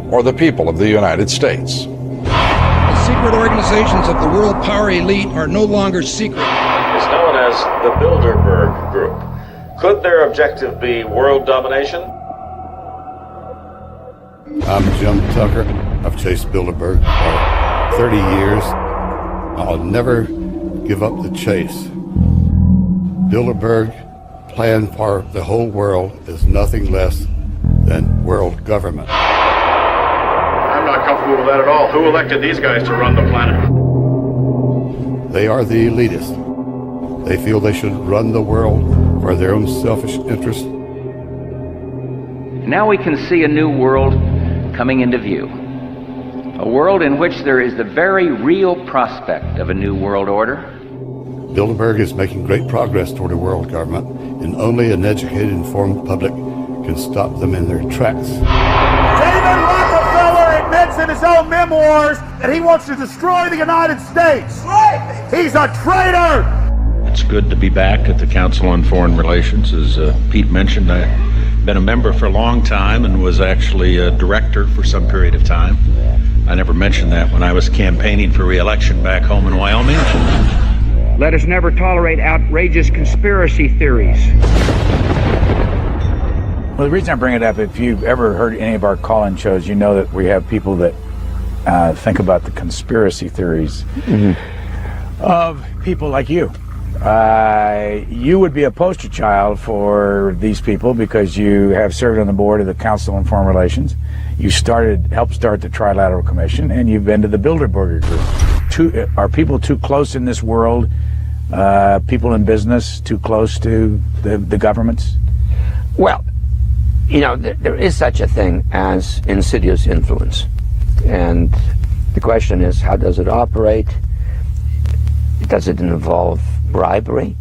or the people of the United States. The secret organizations of the world power elite are no longer secret. It's known as the Bilderberg Group. Could their objective be world domination? I'm Jim Tucker. I've chased Bilderberg for 30 years. I'll never give up the chase. Bilderberg plan for the whole world is nothing less than world government. I'm not comfortable with that at all. Who elected these guys to run the planet? They are the elitists. They feel they should run the world for their own selfish interests. Now we can see a new world coming into view. A world in which there is the very real prospect of a new world order, Bilderberg is making great progress toward a world government, and only an educated, informed public can stop them in their tracks. David Rockefeller admits in his own memoirs that he wants to destroy the United States. Right. He's a traitor. It's good to be back at the Council on Foreign Relations. As Pete mentioned, I've been a member for a long time and was actually a director for some period of time. I never mentioned that when I was campaigning for re-election back home in Wyoming. Let us never tolerate outrageous conspiracy theories. Well, the reason I bring it up, if you've ever heard any of our call-in shows, you know that we have people that think about the conspiracy theories of people like you. You would be a poster child for these people because you have served on the board of the Council on Foreign Relations. You helped start the Trilateral Commission, and you've been to the Bilderberg Group. Are people too close in this world? People in business too close to the governments? Well, you know, there is such a thing as insidious influence. And the question is, how does it operate? Does it involve bribery?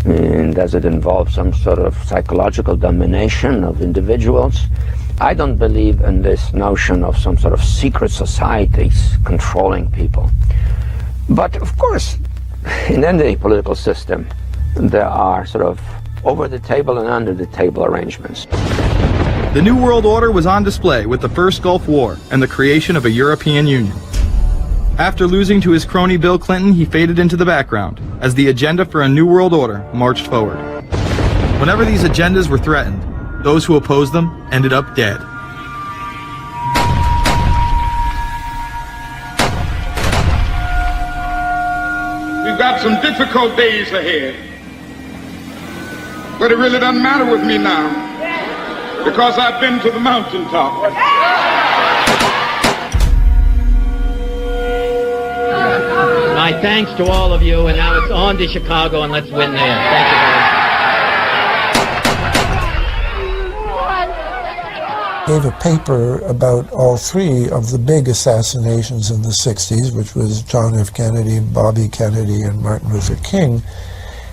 And does it involve some sort of psychological domination of individuals? I don't believe in this notion of some sort of secret societies controlling people. But of course, in any political system, there are sort of over the table and under the table arrangements. The New World Order was on display with the first Gulf War and the creation of a European Union. After losing to his crony Bill Clinton, he faded into the background as the agenda for a New World Order marched forward. Whenever these agendas were threatened, those who opposed them ended up dead. We've got some difficult days ahead, but it really doesn't matter with me now because I've been to the mountaintop. My thanks to all of you, and now it's on to Chicago, and let's win there. Thank you very much. Gave a paper about all three of the big assassinations in the 60s, which was John F. Kennedy, Bobby Kennedy, and Martin Luther King.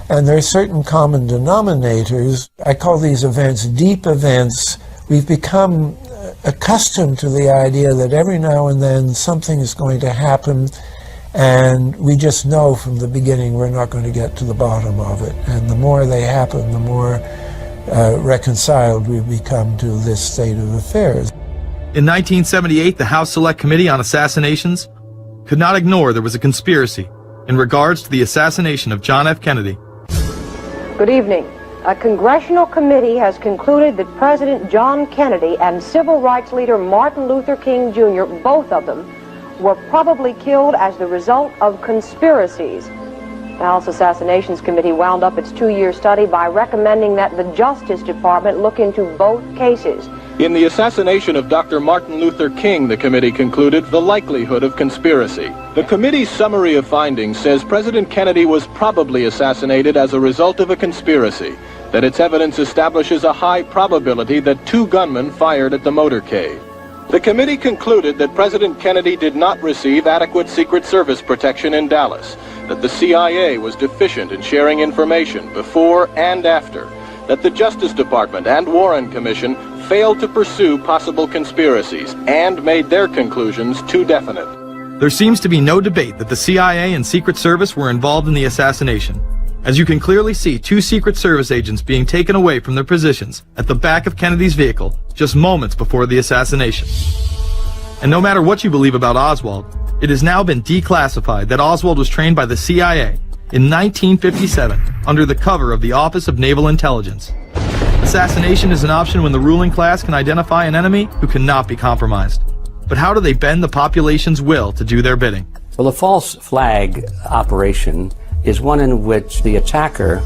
And there are certain common denominators. I call these events deep events. We've become accustomed to the idea that every now and then something is going to happen, and we just know from the beginning we're not going to get to the bottom of it. And the more they happen, the more reconciled we've become to this state of affairs. In 1978, the House Select Committee on Assassinations could not ignore there was a conspiracy in regards to the assassination of John F. Kennedy. Good evening. A congressional committee has concluded that President John Kennedy and civil rights leader Martin Luther King Jr., both of them, were probably killed as the result of conspiracies. The House Assassinations Committee wound up its 2-year study by recommending that the Justice Department look into both cases. In the assassination of Dr. Martin Luther King, the committee concluded the likelihood of conspiracy. The committee's summary of findings says President Kennedy was probably assassinated as a result of a conspiracy, that its evidence establishes a high probability that 2 gunmen fired at the motorcade. The committee concluded that President Kennedy did not receive adequate Secret Service protection in Dallas, that the CIA was deficient in sharing information before and after, that the Justice Department and Warren Commission failed to pursue possible conspiracies and made their conclusions too definite. There seems to be no debate that the CIA and Secret Service were involved in the assassination, as you can clearly see 2 Secret Service agents being taken away from their positions at the back of Kennedy's vehicle just moments before the assassination. And no matter what you believe about Oswald, it has now been declassified that Oswald was trained by the CIA in 1957 under the cover of the Office of Naval Intelligence. Assassination is an option when the ruling class can identify an enemy who cannot be compromised. But how do they bend the population's will to do their bidding? Well, the false flag operation is one in which the attacker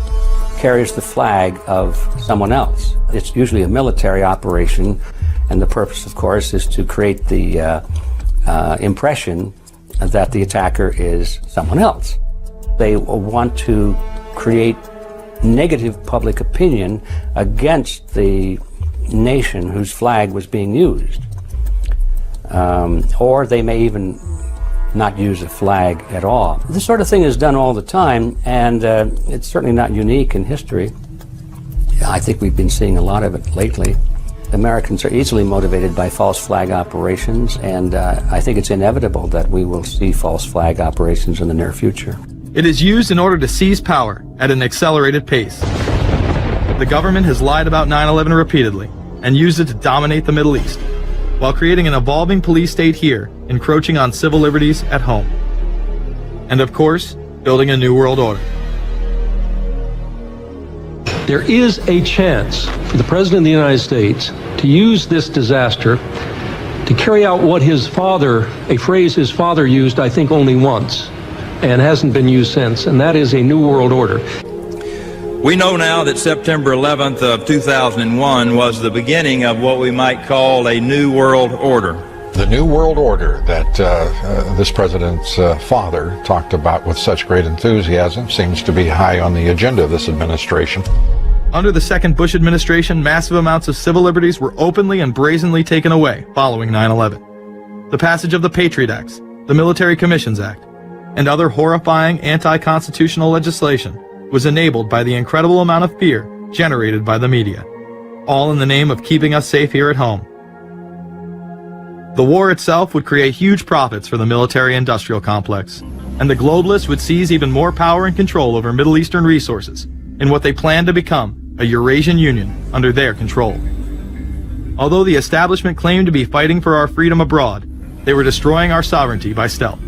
carries the flag of someone else. It's usually a military operation, and the purpose, of course, is to create the impression that the attacker is someone else. They want to create negative public opinion against the nation whose flag was being used. Or they may even not use a flag at all. This sort of thing is done all the time, and it's certainly not unique in history. I think we've been seeing a lot of it lately. Americans are easily motivated by false flag operations, and I think it's inevitable that we will see false flag operations in the near future. It is used in order to seize power at an accelerated pace. The government has lied about 9/11 repeatedly and used it to dominate the Middle East, while creating an evolving police state here, encroaching on civil liberties at home. And of course, building a new world order. There is a chance for the President of the United States to use this disaster to carry out what his father, a phrase his father used, I think, only once, and hasn't been used since, and that is a new world order. We know now that September 11th of 2001 was the beginning of what we might call a new world order. The New World Order that this president's father talked about with such great enthusiasm seems to be high on the agenda of this administration. Under the second Bush administration, massive amounts of civil liberties were openly and brazenly taken away following 9/11. The passage of the Patriot Acts, the Military Commissions Act, and other horrifying anti-constitutional legislation was enabled by the incredible amount of fear generated by the media, all in the name of keeping us safe here at home. The war itself would create huge profits for the military-industrial complex, and the globalists would seize even more power and control over Middle Eastern resources in what they planned to become a Eurasian Union under their control. Although the establishment claimed to be fighting for our freedom abroad, they were destroying our sovereignty by stealth.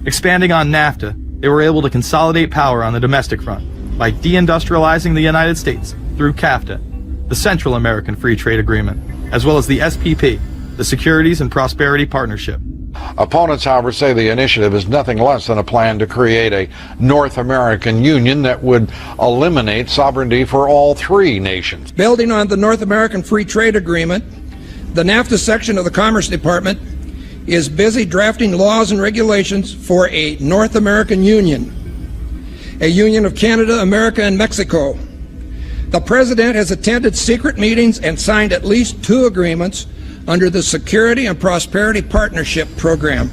Expanding on NAFTA, they were able to consolidate power on the domestic front by deindustrializing the United States through CAFTA, the Central American Free Trade Agreement, as well as the SPP, the Securities and Prosperity Partnership. Opponents, however, say the initiative is nothing less than a plan to create a North American Union that would eliminate sovereignty for all three nations. Building on the North American Free Trade Agreement, the NAFTA section of the Commerce Department is busy drafting laws and regulations for a North American Union, a union of Canada, America, and Mexico. The President has attended secret meetings and signed at least 2 agreements under the Security and Prosperity Partnership Program.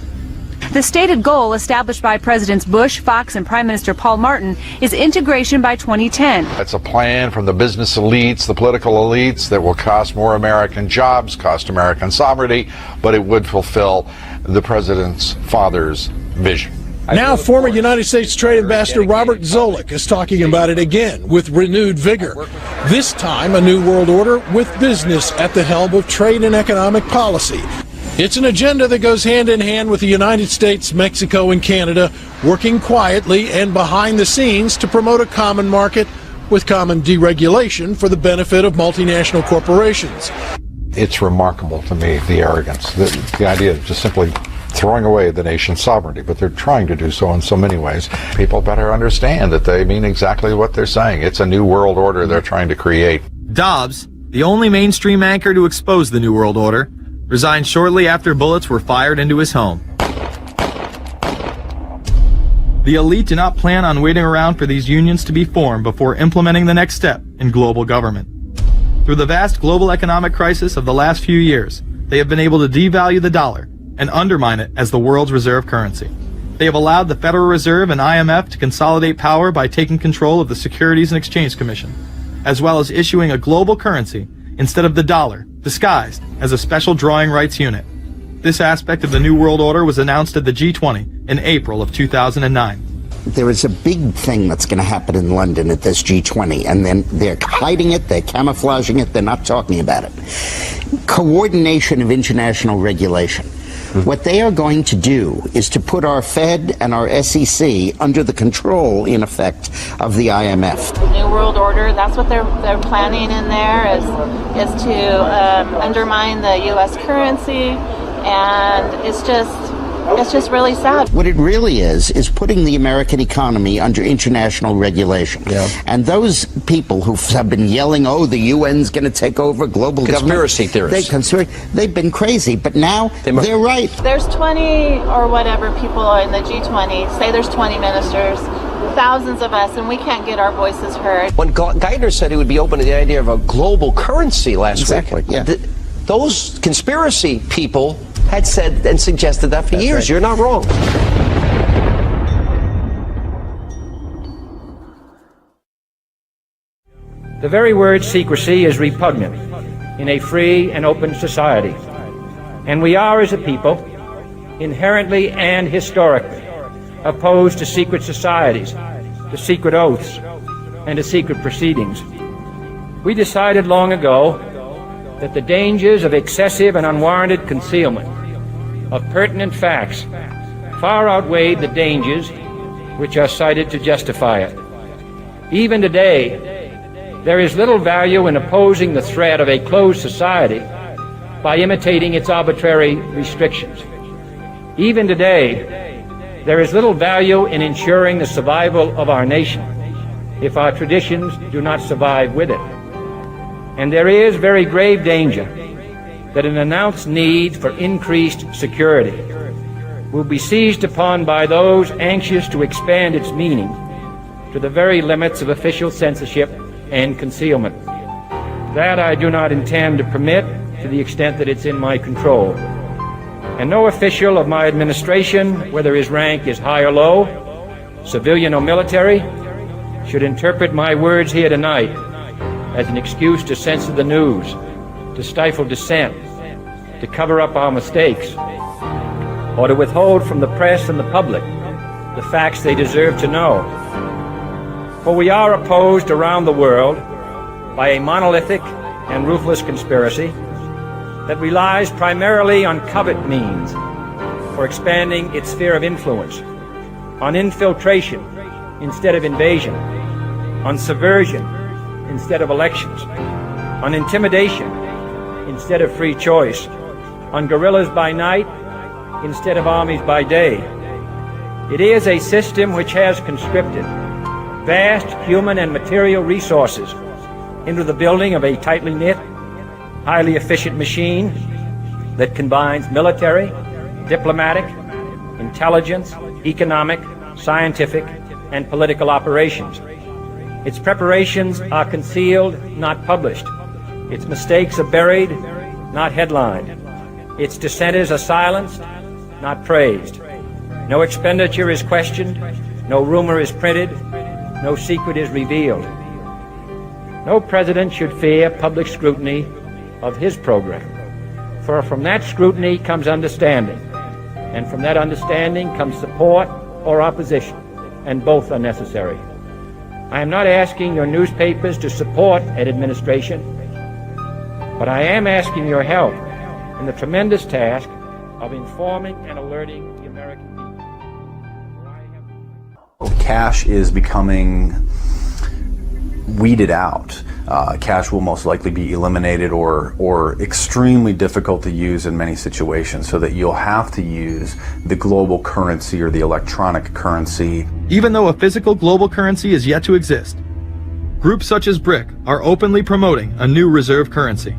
The stated goal established by Presidents Bush, Fox, and Prime Minister Paul Martin is integration by 2010. That's a plan from the business elites, the political elites, that will cost more American jobs, cost American sovereignty, but it would fulfill the president's father's vision. Now, former United States Trade Ambassador Robert Zoellick is talking about it again with renewed vigor. This time, a new world order with business at the helm of trade and economic policy. It's an agenda that goes hand in hand with the United States, Mexico, and Canada, working quietly and behind the scenes to promote a common market with common deregulation for the benefit of multinational corporations. It's remarkable to me, the arrogance, the idea of just simply throwing away the nation's sovereignty, but they're trying to do so in so many ways. People better understand that they mean exactly what they're saying. It's a new world order they're trying to create. Dobbs, the only mainstream anchor to expose the New World Order, resigned shortly after bullets were fired into his home. The elite do not plan on waiting around for these unions to be formed before implementing the next step in global government. Through the vast global economic crisis of the last few years, they have been able to devalue the dollar and undermine it as the world's reserve currency. They have allowed the Federal Reserve and IMF to consolidate power by taking control of the Securities and Exchange Commission, as well as issuing a global currency instead of the dollar, disguised as a special drawing rights unit. This aspect of the New World Order was announced at the G20 in April of 2009. There is a big thing that's going to happen in London at this G20, and then they're hiding it, they're camouflaging it, they're not talking about it. Coordination of international regulation. What they are going to do is to put our Fed and our SEC under the control, in effect, of the IMF. The New World Order, that's what they're planning in there, is to undermine the U.S. currency, and it's just really sad. What it really is putting the American economy under international regulation. Yeah. And those people who have been yelling, oh, the UN's going to take over global conspiracy theorists. They've been crazy, but now they're right. There's 20 or whatever people in the G20, say there's 20 ministers, thousands of us, and we can't get our voices heard. When Geithner said he would be open to the idea of a global currency last week, yeah. Those conspiracy people had said and suggested that for years. Right. You're not wrong. The very word secrecy is repugnant in a free and open society. And we are, as a people, inherently and historically opposed to secret societies, to secret oaths, and to secret proceedings. We decided long ago that the dangers of excessive and unwarranted concealment of pertinent facts far outweighed the dangers which are cited to justify it. Even today, there is little value in opposing the threat of a closed society by imitating its arbitrary restrictions. Even today, there is little value in ensuring the survival of our nation if our traditions do not survive with it. And there is very grave danger that an announced need for increased security will be seized upon by those anxious to expand its meaning to the very limits of official censorship and concealment. That I do not intend to permit to the extent that it's in my control. And no official of my administration, whether his rank is high or low, civilian or military, should interpret my words here tonight as an excuse to censor the news, to stifle dissent, to cover up our mistakes, or to withhold from the press and the public the facts they deserve to know. For we are opposed around the world by a monolithic and ruthless conspiracy that relies primarily on covert means for expanding its sphere of influence, on infiltration instead of invasion, on subversion instead of elections, on intimidation instead of free choice, on guerrillas by night instead of armies by day. It is a system which has conscripted vast human and material resources into the building of a tightly knit, highly efficient machine that combines military, diplomatic, intelligence, economic, scientific, and political operations. Its preparations are concealed, not published. Its mistakes are buried, not headlined. Its dissenters are silenced, not praised. No expenditure is questioned, no rumor is printed, no secret is revealed. No president should fear public scrutiny of his program, for from that scrutiny comes understanding, and from that understanding comes support or opposition, and both are necessary. I am not asking your newspapers to support an administration, but I am asking your help in the tremendous task of informing and alerting the American people. Cash is becoming weeded out. Cash will most likely be eliminated or extremely difficult to use in many situations, so that you'll have to use the global currency or the electronic currency. Even though a physical global currency is yet to exist, groups such as BRIC are openly promoting a new reserve currency,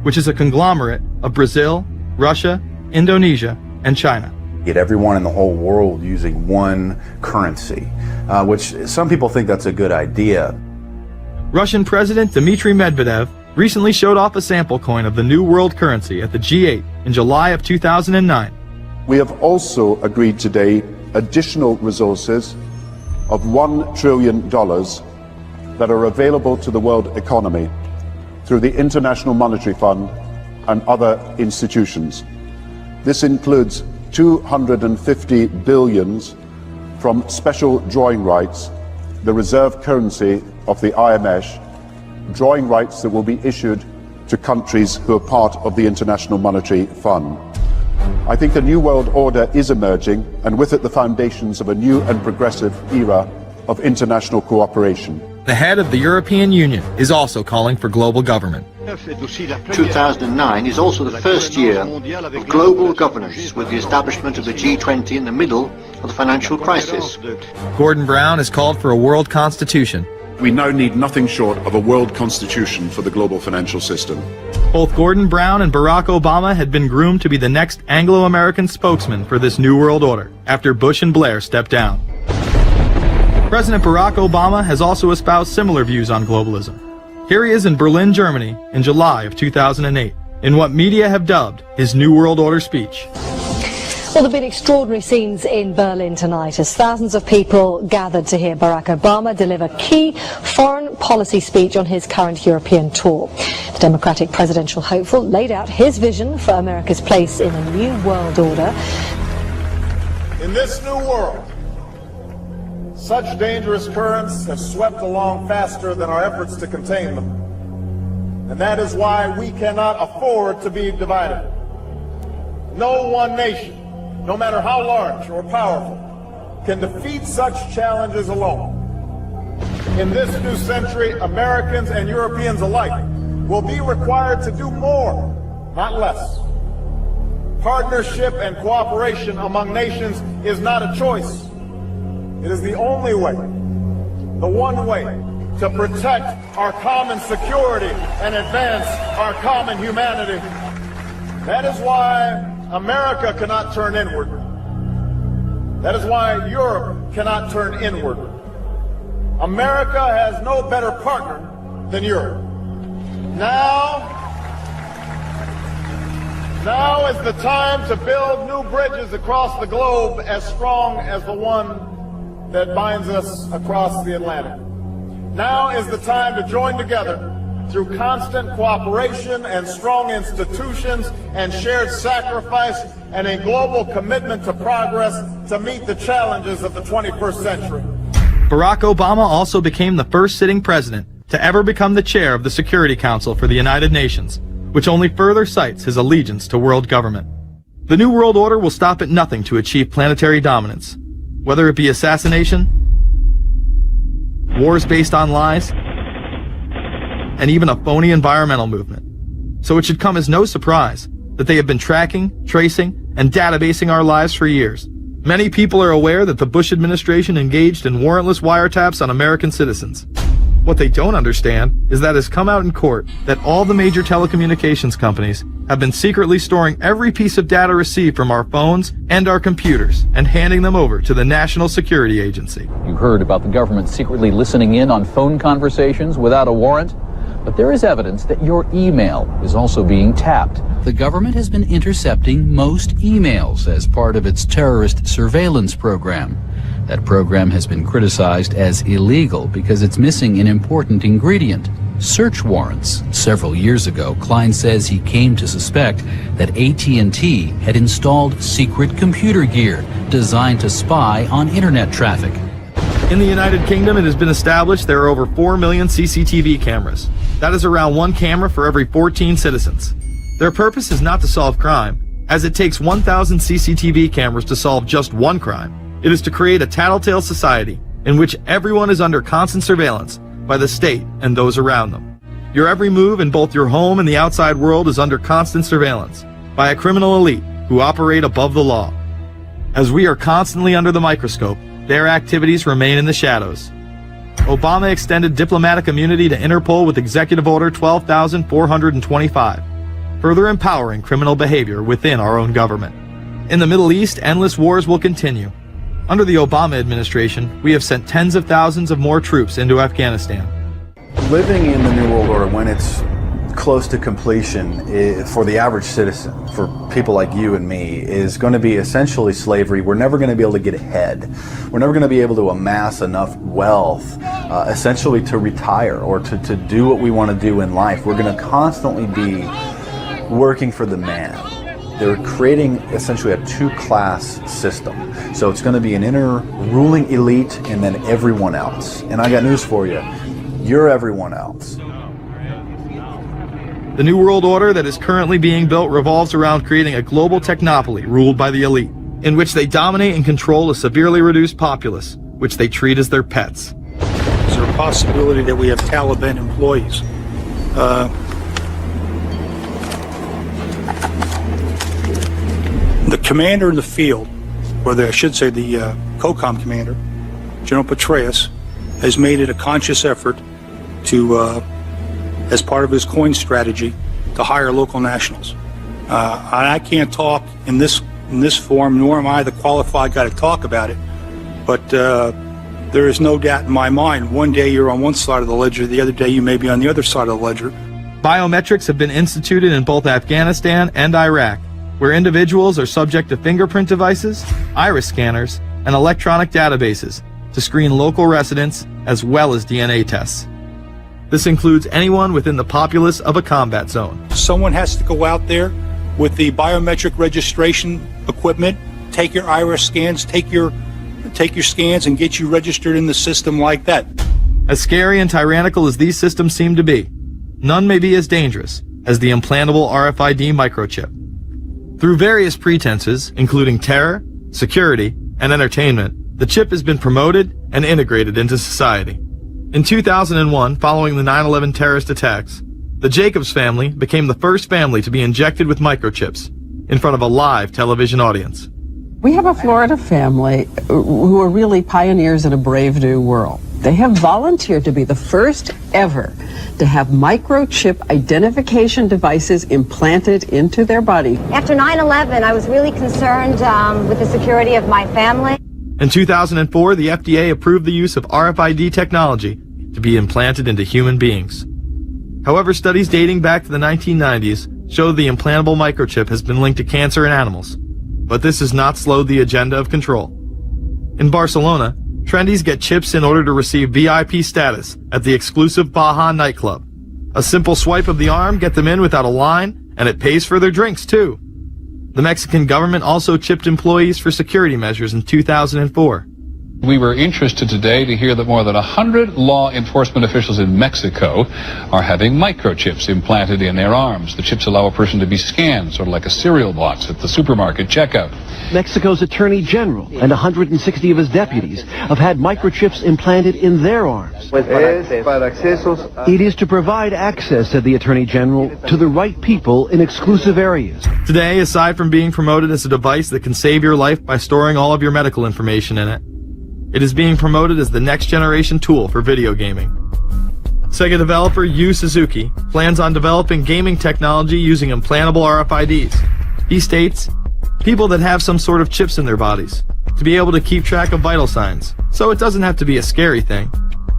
which is a conglomerate of Brazil, Russia, Indonesia, and China. Get everyone in the whole world using one currency, which some people think that's a good idea. Russian President Dmitry Medvedev recently showed off a sample coin of the new world currency at the G8 in July of 2009. We have also agreed today additional resources of $1 trillion that are available to the world economy through the International Monetary Fund and other institutions. This includes 250 billions from special drawing rights, the reserve currency of the IMF, drawing rights that will be issued to countries who are part of the International Monetary Fund. I think a new world order is emerging, and with it the foundations of a new and progressive era of international cooperation. The head of the European Union is also calling for global government. 2009 is also the first year of global governance, with the establishment of the G20 in the middle of the financial crisis. Gordon Brown has called for a world constitution. We now need nothing short of a world constitution for the global financial system. Both Gordon Brown and Barack Obama had been groomed to be the next Anglo-American spokesman for this new world order after Bush and Blair stepped down. President Barack Obama has also espoused similar views on globalism. Here he is in Berlin, Germany in July of 2008. in what media have dubbed his New World Order speech. Well, there have been extraordinary scenes in Berlin tonight as thousands of people gathered to hear Barack Obama deliver key foreign policy speech on his current European tour. The Democratic presidential hopeful laid out his vision for America's place in a new world order. In this new world, such dangerous currents have swept along faster than our efforts to contain them. And that is why we cannot afford to be divided. No one nation, no matter how large or powerful, can defeat such challenges alone. In this new century, Americans and Europeans alike will be required to do more, not less. Partnership and cooperation among nations is not a choice. It is the only way, the one way, to protect our common security and advance our common humanity. That is why America cannot turn inward. That is why Europe cannot turn inward. America has no better partner than Europe. Now is the time to build new bridges across the globe as strong as the one that binds us across the Atlantic. Now is the time to join together through constant cooperation and strong institutions and shared sacrifice and a global commitment to progress to meet the challenges of the 21st century. Barack Obama also became the first sitting president to ever become the chair of the Security Council for the United Nations, which only further cites his allegiance to world government. The New World Order will stop at nothing to achieve planetary dominance, whether it be assassination, wars based on lies, and even a phony environmental movement. So it should come as no surprise that they have been tracking, tracing, and databasing our lives for years. Many people are aware that the Bush administration engaged in warrantless wiretaps on American citizens. What they don't understand is that it's come out in court that all the major telecommunications companies have been secretly storing every piece of data received from our phones and our computers and handing them over to the National Security Agency. You heard about the government secretly listening in on phone conversations without a warrant, but there is evidence that your email is also being tapped. The government has been intercepting most emails as part of its terrorist surveillance program. That program has been criticized as illegal because it's missing an important ingredient: search warrants. Several years ago, Klein says he came to suspect that AT&T had installed secret computer gear designed to spy on internet traffic. In the United Kingdom, it has been established there are over 4 million CCTV cameras. That is around one camera for every 14 citizens. Their purpose is not to solve crime, as it takes 1,000 CCTV cameras to solve just one crime. It is to create a tattletale society in which everyone is under constant surveillance by the state and those around them. Your every move in both your home and the outside world is under constant surveillance by a criminal elite who operate above the law. As we are constantly under the microscope, their activities remain in the shadows. Obama extended diplomatic immunity to Interpol with Executive Order 12,425, further empowering criminal behavior within our own government. In the Middle East, endless wars will continue. Under the Obama administration, we have sent tens of thousands of more troops into Afghanistan. Living in the New World Order, when it's close to completion, for the average citizen, for people like you and me, is going to be essentially slavery. We're never going to be able to get ahead. We're never going to be able to amass enough wealth, essentially to retire or to do what we want to do in life. We're going to constantly be working for the man. They're creating essentially a two-class system. So it's going to be an inner ruling elite and then everyone else. And I got news for you. You're everyone else. The New World Order that is currently being built revolves around creating a global technopoly ruled by the elite, in which they dominate and control a severely reduced populace, which they treat as their pets. Is there a possibility that we have Taliban employees? The commander in the field, or I should say the COCOM commander, General Petraeus, has made it a conscious effort to, as part of his coin strategy, to hire local nationals. I can't talk in this form, nor am I the qualified guy to talk about it, but there is no doubt in my mind, one day you're on one side of the ledger, the other day you may be on the other side of the ledger. Biometrics have been instituted in both Afghanistan and Iraq, where individuals are subject to fingerprint devices, iris scanners, and electronic databases to screen local residents as well as DNA tests. This includes anyone within the populace of a combat zone. Someone has to go out there with the biometric registration equipment, take your iris scans, take your scans and get you registered in the system like that. As scary and tyrannical as these systems seem to be, none may be as dangerous as the implantable RFID microchip. Through various pretenses, including terror, security, and entertainment, the chip has been promoted and integrated into society. In 2001, following the 9/11 terrorist attacks, the Jacobs family became the first family to be injected with microchips in front of a live television audience. We have a Florida family who are really pioneers in a brave new world. They have volunteered to be the first ever to have microchip identification devices implanted into their body. After 9/11, I was really concerned with the security of my family. In 2004, the FDA approved the use of RFID technology to be implanted into human beings. However, studies dating back to the 1990s show the implantable microchip has been linked to cancer in animals, but this has not slowed the agenda of control. In Barcelona, trendies get chips in order to receive VIP status at the exclusive Baja nightclub. A simple swipe of the arm gets them in without a line, and it pays for their drinks too. The Mexican government also chipped employees for security measures in 2004. We were interested today to hear that more than 100 law enforcement officials in Mexico are having microchips implanted in their arms. The chips allow a person to be scanned, sort of like a cereal box at the supermarket checkout. Mexico's Attorney General and 160 of his deputies have had microchips implanted in their arms. It is to provide access, said the Attorney General, to the right people in exclusive areas. Today, aside from being promoted as a device that can save your life by storing all of your medical information in it, it is being promoted as the next generation tool for video gaming. Sega developer Yu Suzuki plans on developing gaming technology using implantable RFIDs. He states, people that have some sort of chips in their bodies, to be able to keep track of vital signs, so it doesn't have to be a scary thing.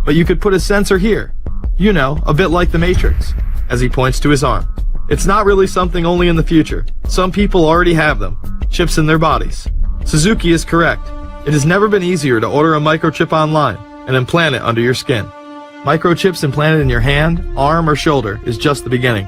But you could put a sensor here, you know, a bit like the Matrix, as he points to his arm. It's not really something only in the future. Some people already have them, chips in their bodies. Suzuki is correct. It has never been easier to order a microchip online and implant it under your skin. Microchips implanted in your hand, arm, or shoulder is just the beginning.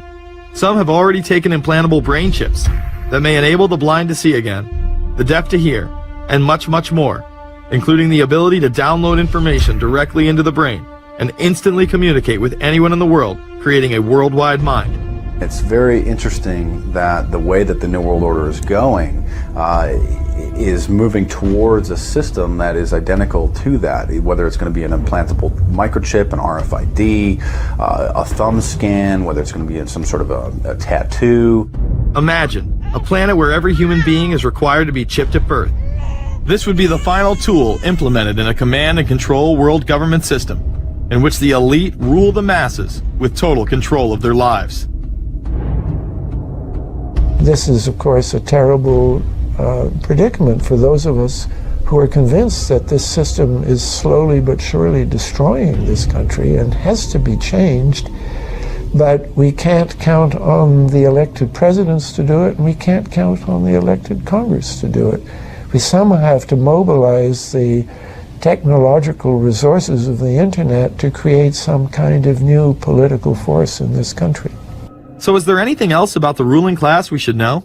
Some have already taken implantable brain chips that may enable the blind to see again, the deaf to hear, and much, much more, including the ability to download information directly into the brain and instantly communicate with anyone in the world, creating a worldwide mind. It's very interesting that the way that the New World Order is going is moving towards a system that is identical to that, whether it's going to be an implantable microchip, an RFID, a thumb scan, whether it's going to be some sort of a tattoo. Imagine a planet where every human being is required to be chipped at birth. This would be the final tool implemented in a command and control world government system in which the elite rule the masses with total control of their lives. This is, of course, a terrible predicament for those of us who are convinced that this system is slowly but surely destroying this country and has to be changed. But we can't count on the elected presidents to do it, and we can't count on the elected Congress to do it. We somehow have to mobilize the technological resources of the internet to create some kind of new political force in this country. So is there anything else about the ruling class we should know?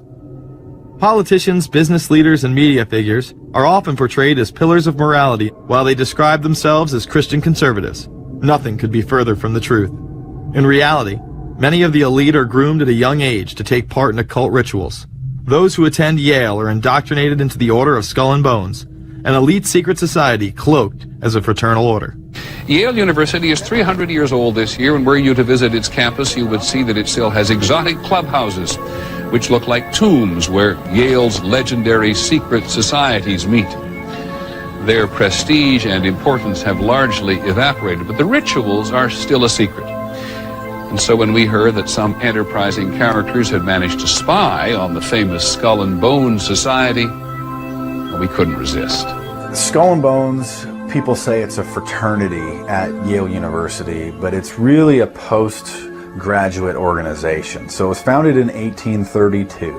Politicians, business leaders, and media figures are often portrayed as pillars of morality while they describe themselves as Christian conservatives. Nothing could be further from the truth. In reality, many of the elite are groomed at a young age to take part in occult rituals. Those who attend Yale are indoctrinated into the Order of Skull and Bones, an elite secret society cloaked as a fraternal order. Yale University is 300 years old this year, and were you to visit its campus, you would see that it still has exotic clubhouses, which look like tombs where Yale's legendary secret societies meet. Their prestige and importance have largely evaporated, but the rituals are still a secret. And so when we heard that some enterprising characters had managed to spy on the famous Skull and Bones Society, we couldn't resist. Skull and Bones, people say it's a fraternity at Yale University, but it's really a post graduate organization. So it was founded in 1832.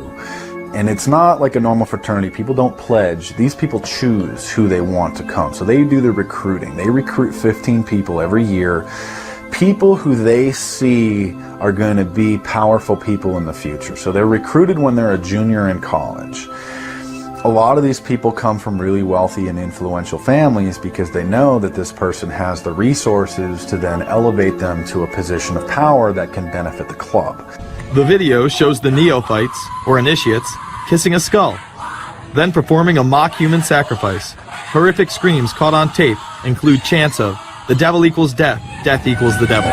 And it's not like a normal fraternity. People don't pledge. These people choose who they want to come. So they do the recruiting. They recruit 15 people every year. People who they see are going to be powerful people in the future. So they're recruited when they're a junior in college. A lot of these people come from really wealthy and influential families because they know that this person has the resources to then elevate them to a position of power that can benefit the club. The video shows the neophytes, or initiates, kissing a skull, then performing a mock human sacrifice. Horrific screams caught on tape include chants of, "The devil equals death, death equals the devil."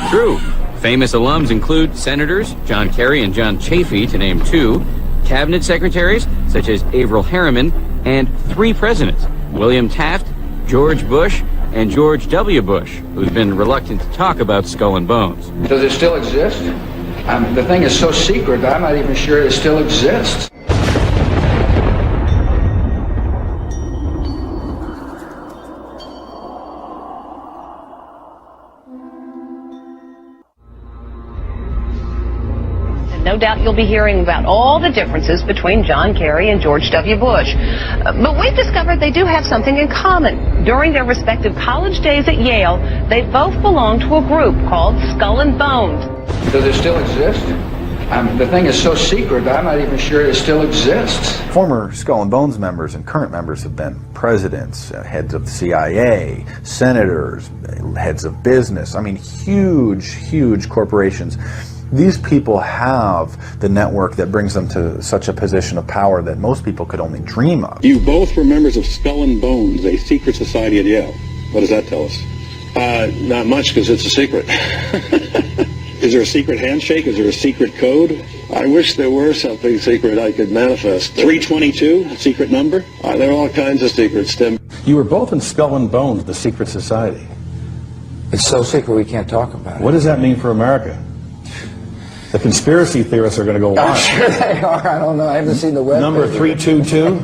True. Famous alums include Senators John Kerry and John Chafee, to name two, cabinet secretaries such as Averell Harriman, and 3 presidents, William Taft, George Bush, and George W. Bush, who's been reluctant to talk about Skull and Bones. Does it still exist? The thing is so secret, I'm not even sure it still exists. No doubt you'll be hearing about all the differences between John Kerry and George W. Bush. But we've discovered they do have something in common. During their respective college days at Yale, they both belonged to a group called Skull and Bones. Does it still exist? The thing is so secret, I'm not even sure it still exists. Former Skull and Bones members and current members have been presidents, heads of the CIA, senators, heads of business. I mean, huge, huge corporations. These people have the network that brings them to such a position of power that most people could only dream of. You both were members of Skull and Bones, a secret society at Yale. What does that tell us? Not much, because it's a secret. Is there a secret handshake? Is there a secret code? I wish there were something secret I could manifest. 322, a secret number? There are all kinds of secrets, Tim. You were both in Skull and Bones, the secret society. It's so secret we can't talk about it. What does that mean for America? The conspiracy theorists are going to go wild. I'm sure they are. I don't know. I haven't seen the web. Number 322?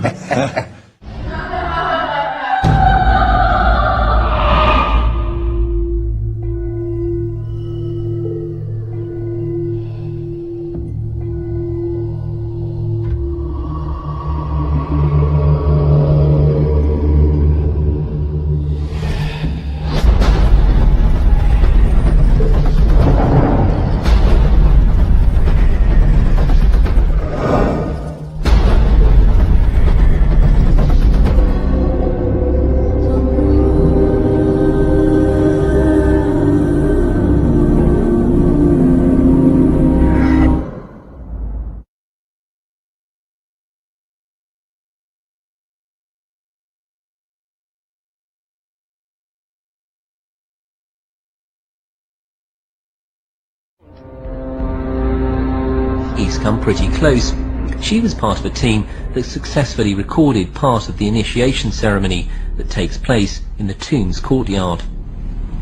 He's come pretty close. She was part of a team that successfully recorded part of the initiation ceremony that takes place in the tomb's courtyard.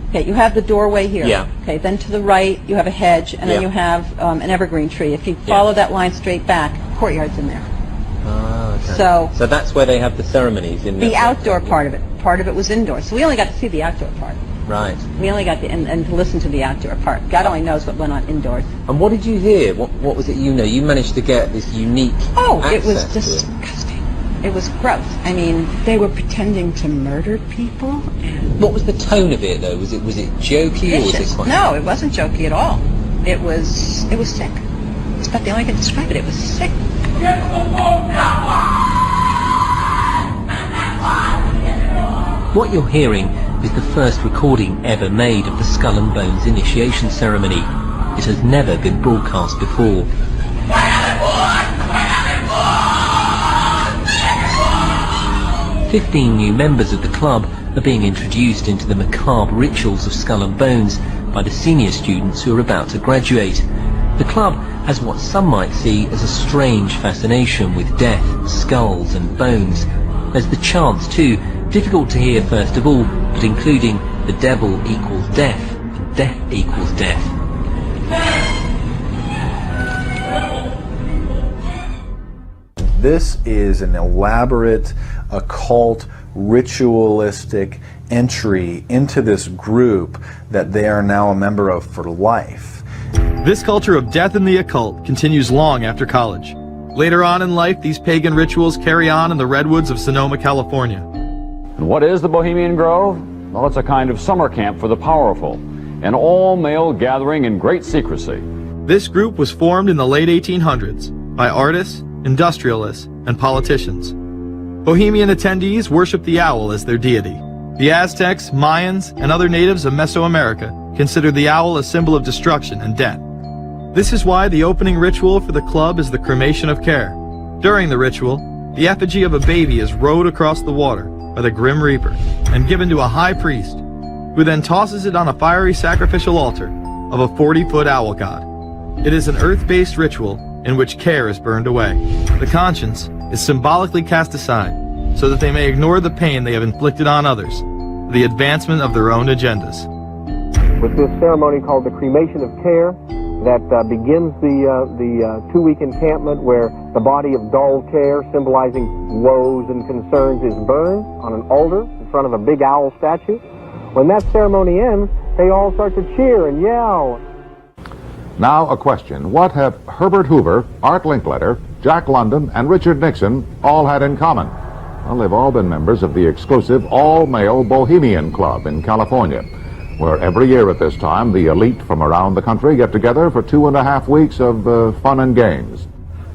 Okay, you have the doorway here. Yeah. Okay, then to the right you have a hedge, and then Yeah. you have an evergreen tree. If you follow that line straight back, courtyard's in there. Ah, okay. So that's where they have the ceremonies in the outdoor part of it. Part of it was indoors. So we only got to see the outdoor part. Right. We only got and to listen to the outdoor part. God only knows what went on indoors. And what did you hear? What was it you know? You managed to get this unique It was access to it. disgusting. It was gross. I mean, they were pretending to murder people. What was the tone of it though? Was it jokey or was it quite... No, it wasn't jokey at all. It was sick. It's about the only way I can describe it. It was sick. What you're hearing is the first recording ever made of the Skull and Bones initiation ceremony. It has never been broadcast before. 15 new members of the club are being introduced into the macabre rituals of Skull and Bones by the senior students who are about to graduate. The club has what some might see as a strange fascination with death, skulls and bones. There's the chants too, difficult to hear first of all, but including the devil equals death, and death equals death. This is an elaborate occult ritualistic entry into this group that they are now a member of for life. This culture of death and the occult continues long after college. Later on in life, these pagan rituals carry on in the redwoods of Sonoma, California. And what is the Bohemian Grove? Well, it's a kind of summer camp for the powerful, an all-male gathering in great secrecy. This group was formed in the late 1800s by artists, industrialists, and politicians. Bohemian attendees worship the owl as their deity. The Aztecs, Mayans, and other natives of Mesoamerica considered the owl a symbol of destruction and death. This is why the opening ritual for the club is the cremation of care. During the ritual, the effigy of a baby is rowed across the water by the Grim Reaper and given to a high priest, who then tosses it on a fiery sacrificial altar of a 40-foot owl god. It is an earth-based ritual in which care is burned away. The conscience is symbolically cast aside so that they may ignore the pain they have inflicted on others for the advancement of their own agendas. With this ceremony called the cremation of care, that begins the 2-week encampment where the body of dull care, symbolizing woes and concerns, is burned on an altar in front of a big owl statue. When that ceremony ends, they all start to cheer and yell. Now a question. What have Herbert Hoover, Art Linkletter, Jack London, and Richard Nixon all had in common? Well, they've all been members of the exclusive all-male Bohemian Club in California, where every year at this time the elite from around the country get together for 2.5 weeks of fun and games.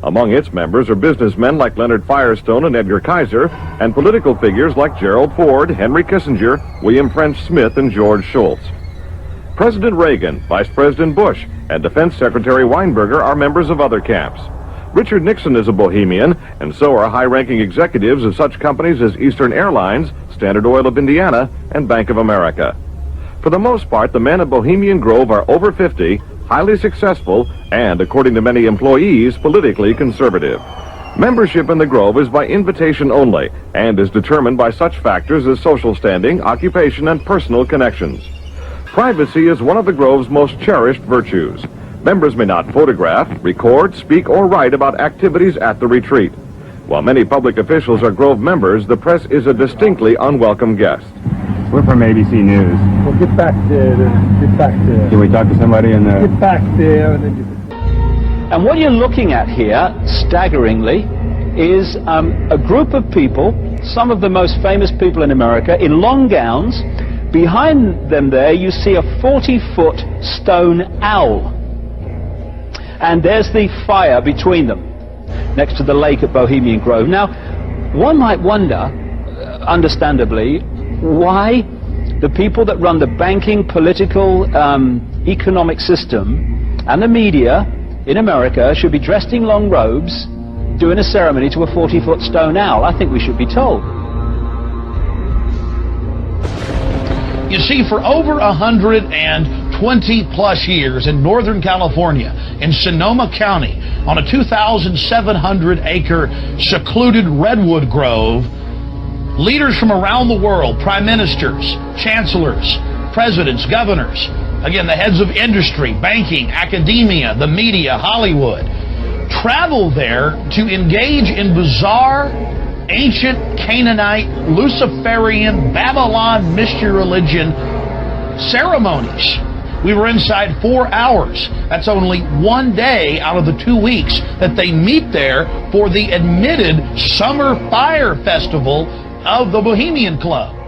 Among its members are businessmen like Leonard Firestone and Edgar Kaiser, and political figures like Gerald Ford, Henry Kissinger, William French Smith, and George Shultz. President Reagan, Vice President Bush, and Defense Secretary Weinberger are members of other camps. Richard Nixon is a Bohemian, and so are high-ranking executives of such companies as Eastern Airlines, Standard Oil of Indiana, and Bank of America. For the most part, the men of Bohemian Grove are over 50, highly successful, and, according to many employees, politically conservative. Membership in the Grove is by invitation only, and is determined by such factors as social standing, occupation, and personal connections. Privacy is one of the Grove's most cherished virtues. Members may not photograph, record, speak, or write about activities at the retreat. While many public officials are Grove members, the press is a distinctly unwelcome guest. We're from ABC News. Well, get back there. Get back there. Can we talk to somebody in the... Get back there. And what you're looking at here, staggeringly, is a group of people, some of the most famous people in America, in long gowns. Behind them there, you see a 40-foot stone owl. And there's the fire between them, next to the lake at Bohemian Grove. Now, one might wonder, understandably, why the people that run the banking, political, economic system and the media in America should be dressed in long robes doing a ceremony to a 40-foot stone owl. I think we should be told. You see, for over 120 plus years in Northern California, in Sonoma County, on a 2,700-acre secluded redwood grove, leaders from around the world, prime ministers, chancellors, presidents, governors, again, the heads of industry, banking, academia, the media, Hollywood, travel there to engage in bizarre, ancient Canaanite, Luciferian, Babylon mystery religion ceremonies. We were inside 4 hours. That's only one day out of the 2 weeks that they meet there for the admitted Summer Fire Festival of the Bohemian Club.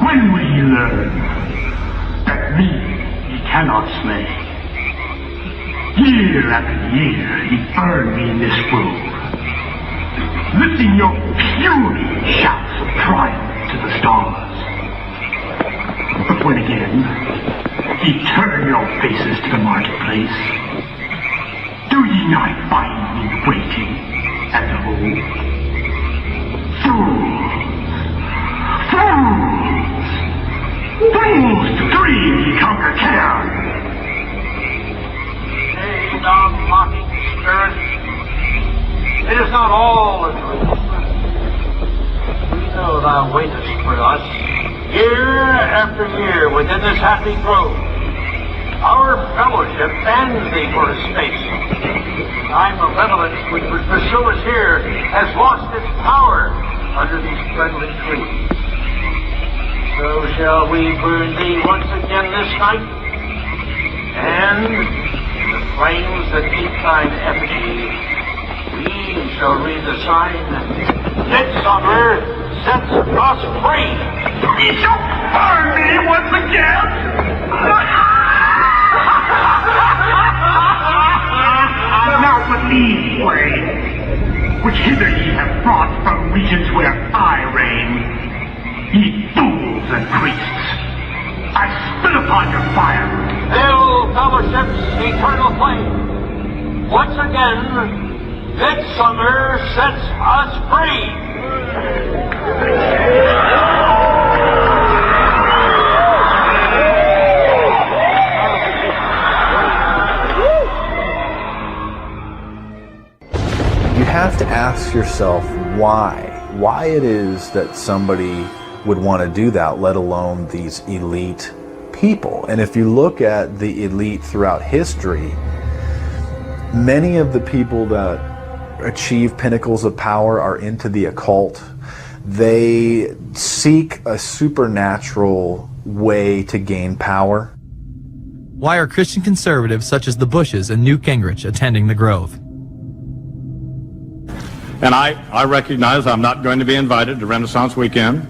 When will you learn that me he cannot slay? Year after year he burned me in this grove, lifting your puny shouts of triumph to the stars. But when again he turned your faces to the marketplace, do ye not find me waiting at the home? Fools! Fools! Fools to dream ye conquer care. Nay, thou mocking spirit, it is not all a dream. We know thou waitest for us, year after year, within this happy grove. Our fellowship bans thee for a space. Thy malevolence which would pursue us here has lost its power under these friendly trees. So shall we burn thee once again this night, and in the flames that meet thine effigy, we shall read the sign, Midsummer sets us free. Ye shall burn me once again. Now but these ways, which hither ye have brought from regions where I reign, ye fools and priests, I spit upon your fire. Hail, fellowship's eternal flame. Once again, Midsummer sets us free. You have to ask yourself why it is that somebody would want to do that, let alone these elite people. And if you look at the elite throughout history, many of the people that achieve pinnacles of power are into the occult. They seek a supernatural way to gain power. Why are Christian conservatives such as the Bushes and Newt Gingrich attending the Grove? And I recognize I'm not going to be invited to Renaissance Weekend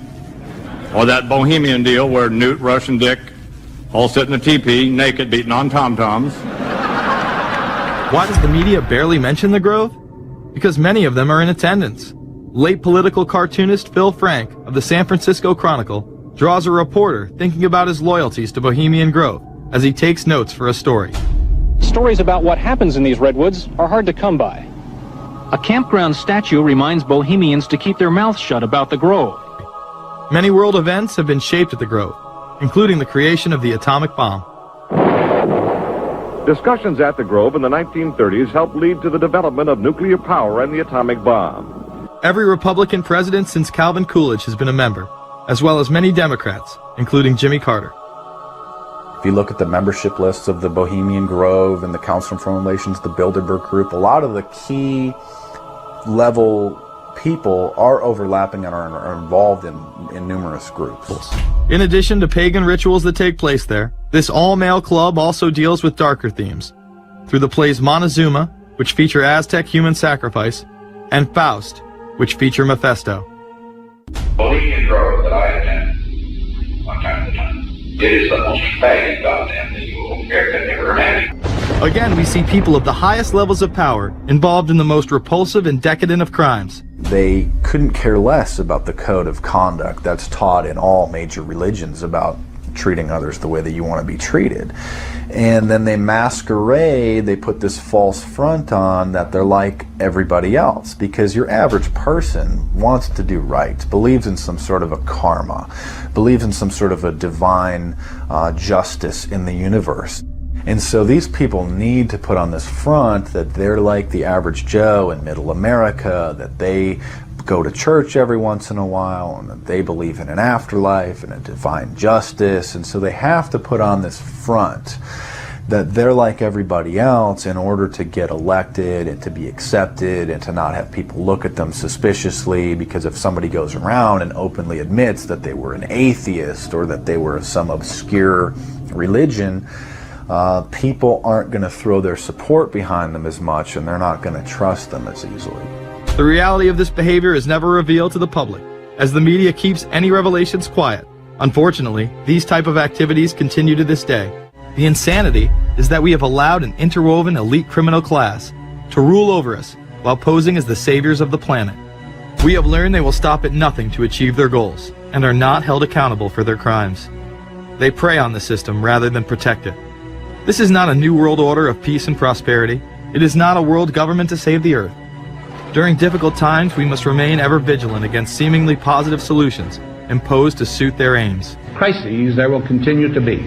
or that Bohemian deal where Newt, Rush, and Dick all sit in a teepee naked beating on tom-toms. Why does the media barely mention the Grove? Because many of them are in attendance. Late political cartoonist Phil Frank of the San Francisco Chronicle draws a reporter thinking about his loyalties to Bohemian Grove as he takes notes for a story. Stories about what happens in these redwoods are hard to come by. A campground statue reminds Bohemians to keep their mouths shut about the Grove. Many world events have been shaped at the Grove, including the creation of the atomic bomb. Discussions at the Grove in the 1930s helped lead to the development of nuclear power and the atomic bomb. Every Republican president since Calvin Coolidge has been a member, as well as many Democrats, including Jimmy Carter. If you look at the membership lists of the Bohemian Grove and the Council on Foreign Relations, the Bilderberg Group, a lot of the key level people are overlapping and are involved in numerous groups. In addition to pagan rituals that take place there, this all-male club also deals with darker themes through the plays Montezuma, which feature Aztec human sacrifice, and Faust, which feature Mephisto. Bohemian Grove that I attend one time at a time. It is the most faggot goddamn thing you will ever imagine. Again, we see people of the highest levels of power involved in the most repulsive and decadent of crimes. They couldn't care less about the code of conduct that's taught in all major religions about treating others the way that you want to be treated. And then they masquerade, they put this false front on that they're like everybody else, because your average person wants to do right, believes in some sort of a karma, believes in some sort of a divine justice in the universe. And so these people need to put on this front that they're like the average Joe in middle America, that they go to church every once in a while, and that they believe in an afterlife and a divine justice. And so they have to put on this front that they're like everybody else in order to get elected and to be accepted and to not have people look at them suspiciously, because if somebody goes around and openly admits that they were an atheist or that they were of some obscure religion, people aren't going to throw their support behind them as much, and they're not going to trust them as easily. The reality of this behavior is never revealed to the public, as the media keeps any revelations quiet. Unfortunately, these type of activities continue to this day. The insanity is that we have allowed an interwoven elite criminal class to rule over us while posing as the saviors of the planet. We have learned they will stop at nothing to achieve their goals and are not held accountable for their crimes. They prey on the system rather than protect it. This is not a new world order of peace and prosperity. It is not a world government to save the earth. During difficult times, we must remain ever vigilant against seemingly positive solutions imposed to suit their aims. Crises there will continue to be.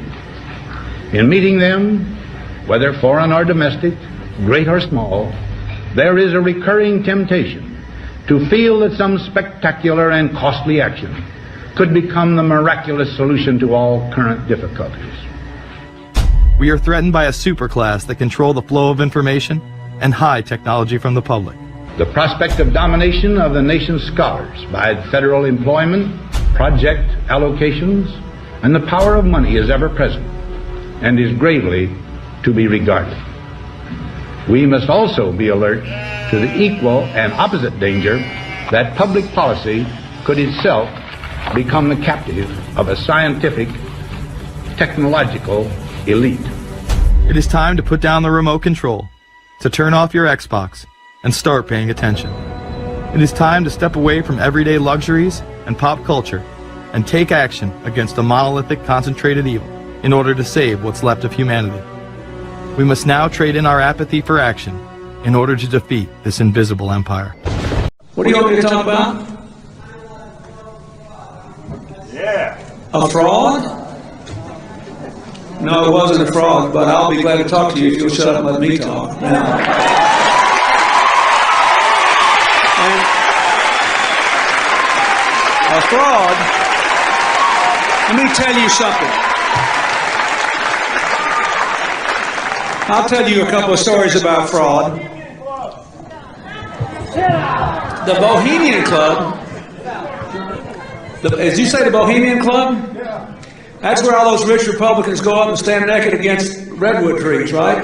In meeting them, whether foreign or domestic, great or small, there is a recurring temptation to feel that some spectacular and costly action could become the miraculous solution to all current difficulties. We are threatened by a superclass that control the flow of information and hide technology from the public. The prospect of domination of the nation's scholars by federal employment, project allocations, and the power of money is ever present and is gravely to be regarded. We must also be alert to the equal and opposite danger that public policy could itself become the captive of a scientific, technological elite. It is time to put down the remote control, to turn off your Xbox, and start paying attention. It is time to step away from everyday luxuries and pop culture and take action against a monolithic, concentrated evil in order to save what's left of humanity. We must now trade in our apathy for action in order to defeat this invisible empire. What do you want me to talk about? Yeah. A fraud? No, it wasn't a fraud, but I'll be glad to talk to you if you'll shut up and let me talk. Now. A fraud, let me tell you something. I'll tell you a couple of stories about fraud. The Bohemian Club, as you say, the Bohemian Club? That's where all those rich Republicans go up and stand naked against redwood trees, right?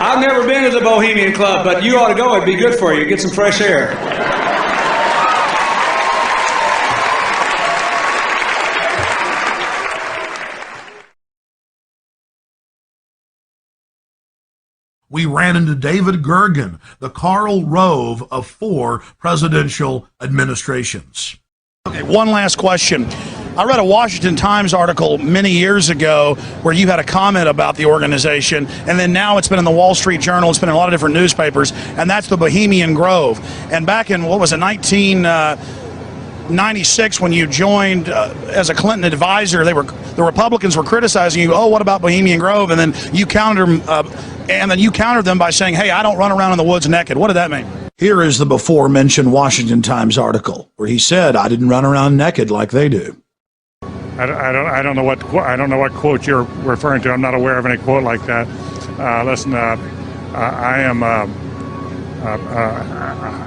I've never been to the Bohemian Club, but you ought to go. It'd be good for you. Get some fresh air. We ran into David Gergen, the Karl Rove of 4 presidential administrations. Okay, one last question. I read a Washington Times article many years ago where you had a comment about the organization, and then now it's been in the Wall Street Journal, it's been in a lot of different newspapers, and that's the Bohemian Grove. And back in, 1996, when you joined as a Clinton advisor, the Republicans were criticizing you. Oh, what about Bohemian Grove? And then you countered them by saying, "Hey, I don't run around in the woods naked." What did that mean? Here is the before-mentioned Washington Times article where he said, "I didn't run around naked like they do." I don't know what quote you're referring to. I'm not aware of any quote like that. Listen, I am a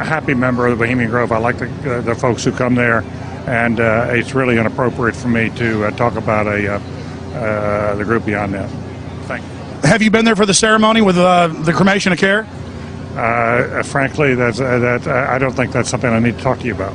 happy member of the Bohemian Grove. I like the folks who come there, and it's really inappropriate for me to talk about the group beyond that. Thank you. Have you been there for the ceremony with the cremation of care? Frankly, I don't think that's something I need to talk to you about.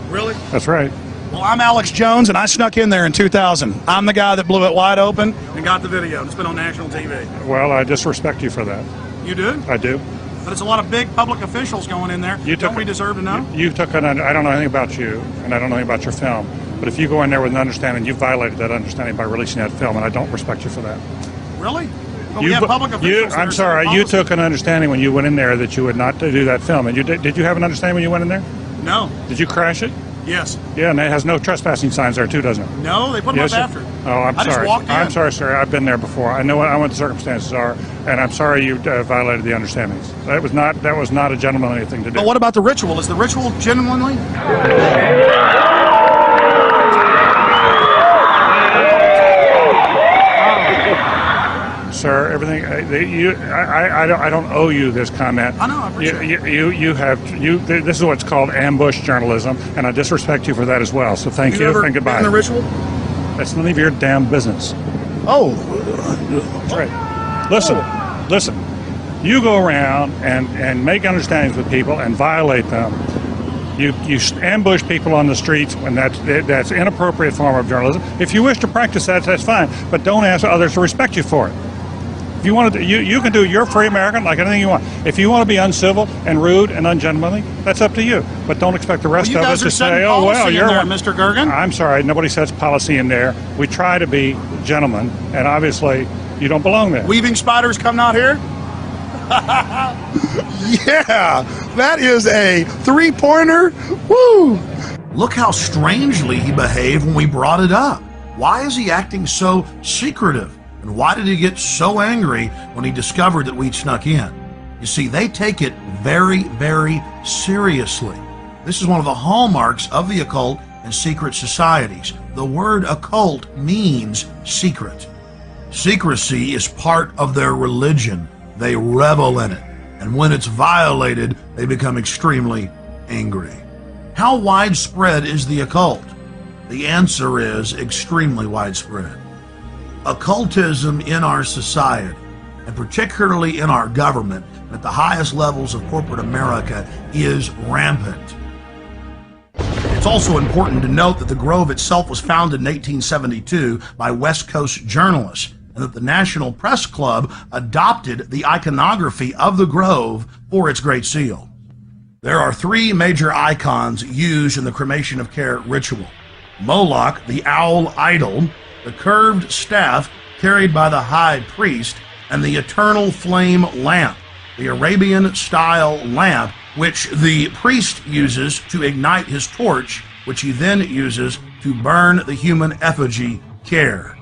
Really? That's right. Well, I'm Alex Jones, and I snuck in there in 2000. I'm the guy that blew it wide open and got the video. It's been on national TV. Well, I disrespect you for that. You do? I do. But it's a lot of big public officials going in there. Don't we deserve to know? I don't know anything about you, and I don't know anything about your film. But if you go in there with an understanding, you violated that understanding by releasing that film, and I don't respect you for that. Really? But we have public officials. I'm sorry. You took an understanding when you went in there that you would not do that film. And did you have an understanding when you went in there? No. Did you crash it? Yes. Yeah, and it has no trespassing signs there too, doesn't it? No, they put them up after. Oh, I'm sorry. I just walked in. I'm sorry, sir. I've been there before. I know what the circumstances are, and I'm sorry you violated the understandings. That was not a gentlemanly thing to do. But what about the ritual? Is the ritual genuinely? Sir, everything I don't owe you this comment. I know. I appreciate it. This is what's called ambush journalism, and I disrespect you for that as well. So thank you and goodbye. Been in the ritual? That's none of your damn business. Oh, that's right. Listen. You go around and make understandings with people and violate them. You ambush people on the streets, and that's inappropriate form of journalism. If you wish to practice that, that's fine, but don't ask others to respect you for it. If you want to, you can do. You're free American, like anything you want. If you want to be uncivil and rude and ungentlemanly, that's up to you. But don't expect the rest of us to say, "Oh well, you're there, Mr. Gergen." I'm sorry, nobody sets policy in there. We try to be gentlemen, and obviously, you don't belong there. Weaving spiders come out here. Yeah, that is a 3-pointer. Woo! Look how strangely he behaved when we brought it up. Why is he acting so secretive? And why did he get so angry when he discovered that we'd snuck in? You see, they take it very, very seriously. This is one of the hallmarks of the occult and secret societies. The word occult means secret. Secrecy is part of their religion. They revel in it. And when it's violated, they become extremely angry. How widespread is the occult? The answer is extremely widespread. Occultism in our society, and particularly in our government, at the highest levels of corporate America, is rampant. It's also important to note that the Grove itself was founded in 1872 by West Coast journalists, and that the National Press Club adopted the iconography of the Grove for its Great Seal. There are three major icons used in the cremation of care ritual: Moloch, the owl idol, the curved staff carried by the high priest, and the eternal flame lamp, the Arabian-style lamp, which the priest uses to ignite his torch, which he then uses to burn the human effigy, Care.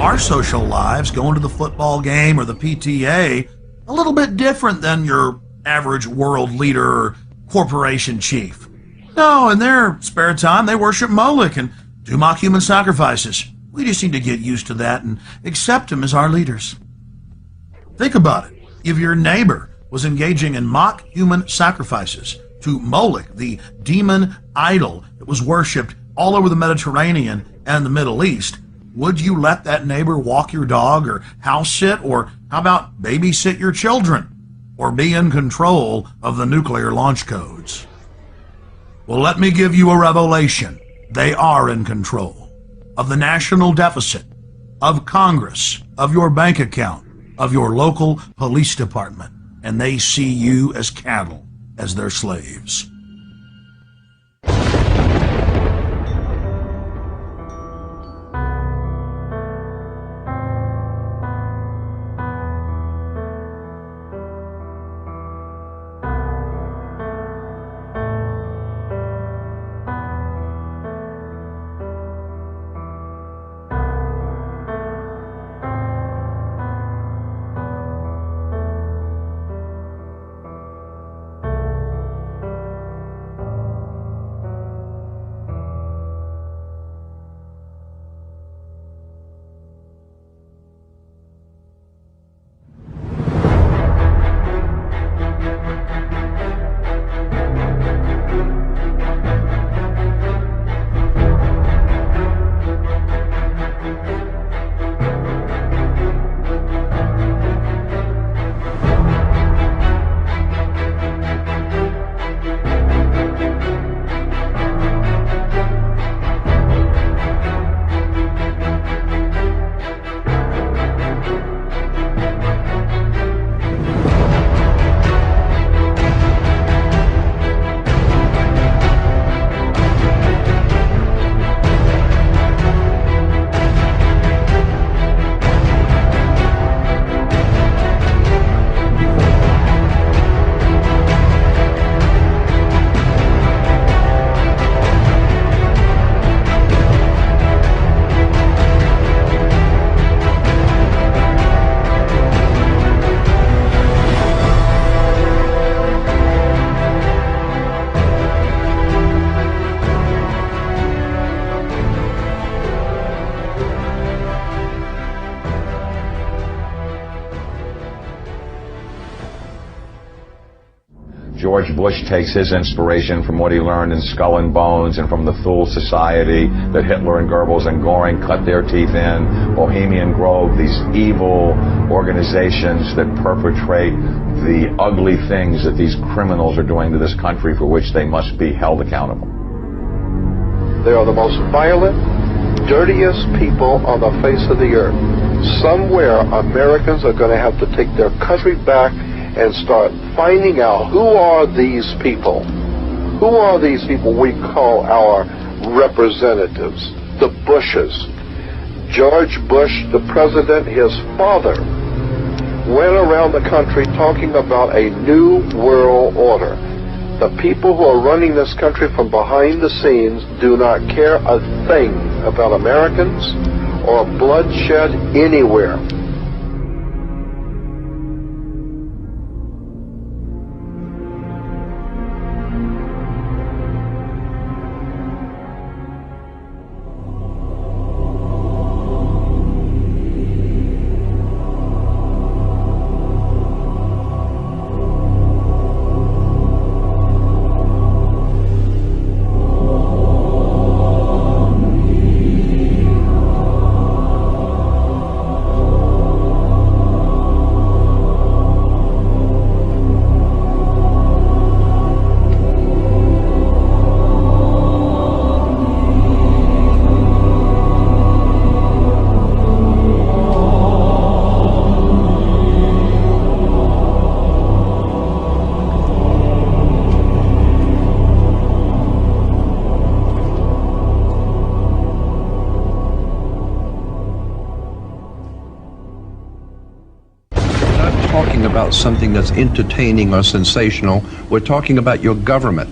Our social lives, going to the football game or the PTA, a little bit different than your average world leader or corporation chief. No, in their spare time, they worship Moloch and do mock human sacrifices. We just need to get used to that and accept them as our leaders. Think about it. If your neighbor was engaging in mock human sacrifices to Moloch, the demon idol that was worshipped all over the Mediterranean and the Middle East, would you let that neighbor walk your dog or house sit, or how about babysit your children, or be in control of the nuclear launch codes? Well, let me give you a revelation. They are in control of the national deficit, of Congress, of your bank account, of your local police department, and they see you as cattle, as their slaves. George Bush takes his inspiration from what he learned in Skull and Bones and from the Thule Society that Hitler and Goebbels and Goring cut their teeth in, Bohemian Grove, these evil organizations that perpetrate the ugly things that these criminals are doing to this country, for which they must be held accountable. They are the most violent, dirtiest people on the face of the earth. Somewhere Americans are going to have to take their country back and start finding out who are these people. Who are these people we call our representatives, the Bushes. George Bush, the president, his father, went around the country talking about a new world order. The people who are running this country from behind the scenes do not care a thing about Americans or bloodshed anywhere. About something that's entertaining or sensational. We're talking about your government,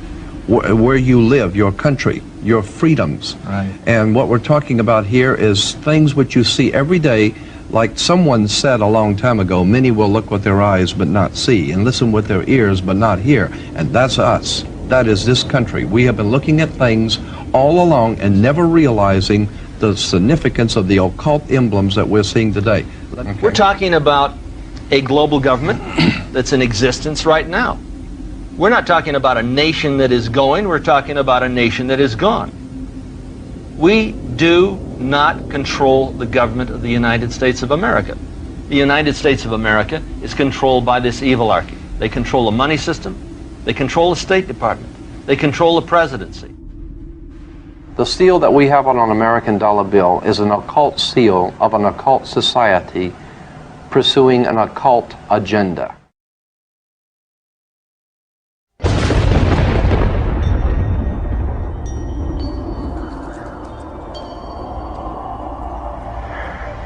where you live, your country, your freedoms. Right. And what we're talking about here is things which you see every day. Like someone said a long time ago, many will look with their eyes but not see, and listen with their ears but not hear. And that's us. That is this country. We have been looking at things all along and never realizing the significance of the occult emblems that we're seeing today. Okay. We're talking about a global government that's in existence right now. We're not talking about a nation that is going, we're talking about a nation that is gone. We do not control the government of the United States of America. The United States of America is controlled by this evilarchy. They control the money system, they control the State Department, they control the presidency. The seal that we have on an American dollar bill is an occult seal of an occult society pursuing an occult agenda.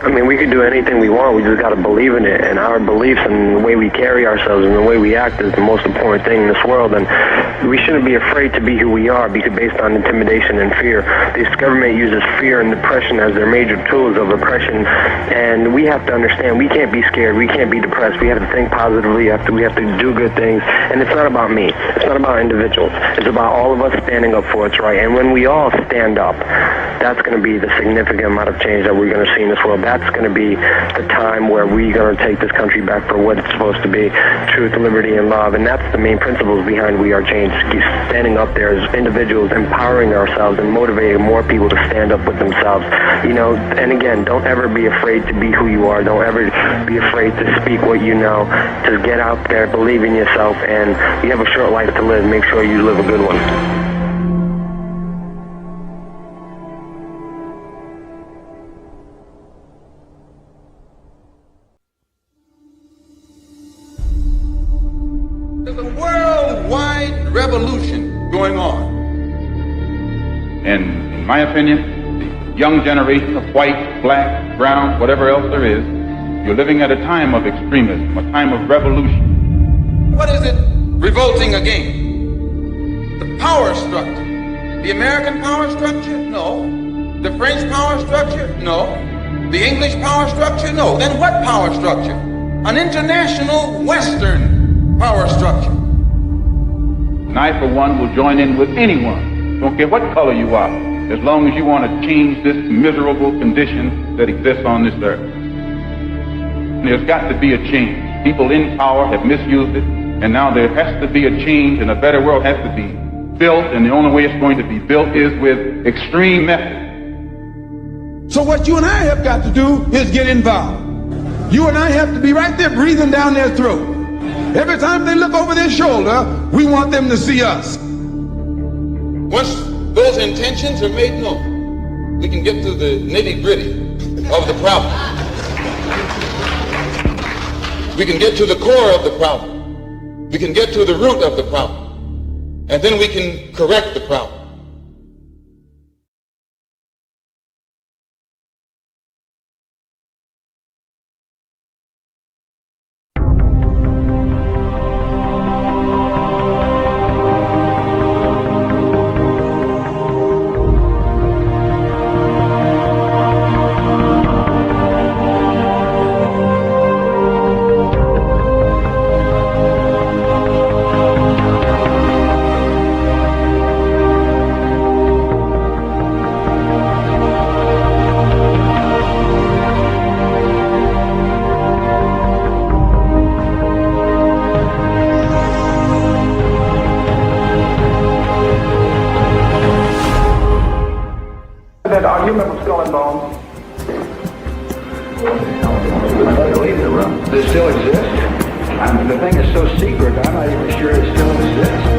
I mean, we could do anything we want. We just got to believe in it. And our beliefs and the way we carry ourselves and the way we act is the most important thing in this world. And we shouldn't be afraid to be who we are because based on intimidation and fear. This government uses fear and depression as their major tools of oppression. And we have to understand we can't be scared. We can't be depressed. We have to think positively. We have to do good things. And it's not about me. It's not about individuals. It's about all of us standing up for what's right. And when we all stand up, that's going to be the significant amount of change that we're going to see in this world. That's going to be the time where we're going to take this country back for what it's supposed to be, truth, liberty, and love. And that's the main principles behind We Are Change. Keep standing up there as individuals, empowering ourselves and motivating more people to stand up with themselves. You know, and again, don't ever be afraid to be who you are. Don't ever be afraid to speak what you know. Just get out there, believe in yourself, and you have a short life to live. Make sure you live a good one. There's a worldwide revolution going on. And in my opinion, the young generation of white, black, brown, whatever else there is, you're living at a time of extremism, a time of revolution. What is it revolting against? The power structure. The American power structure? No. The French power structure? No. The English power structure? No. Then what power structure? An international Western power structure. And I, for one, will join in with anyone, don't care what color you are, as long as you want to change this miserable condition that exists on this earth. And there's got to be a change. People in power have misused it, and now there has to be a change, and a better world has to be built, and the only way it's going to be built is with extreme methods. So what you and I have got to do is get involved. You and I have to be right there breathing down their throat. Every time they look over their shoulder, we want them to see us. Once those intentions are made known, we can get to the nitty-gritty of the problem. We can get to the core of the problem. We can get to the root of the problem. And then we can correct the problem. And the thing is so secret, I'm not even sure it still exists.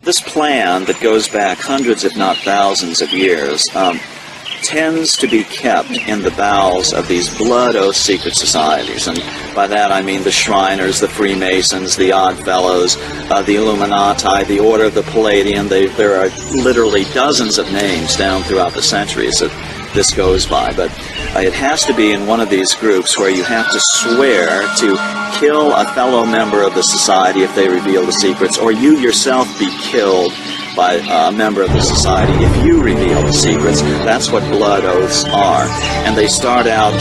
This plan that goes back hundreds, if not thousands of years, tends to be kept in the bowels of these blood oath secret societies. And by that I mean the Shriners, the Freemasons, the Oddfellows, the Illuminati, the Order of the Palladian. There are literally dozens of names down throughout the centuries that this goes by. But it has to be in one of these groups where you have to swear to kill a fellow member of the society if they reveal the secrets, or you yourself be killed by a member of the society if you reveal the secrets. That's what blood oaths are. And they start out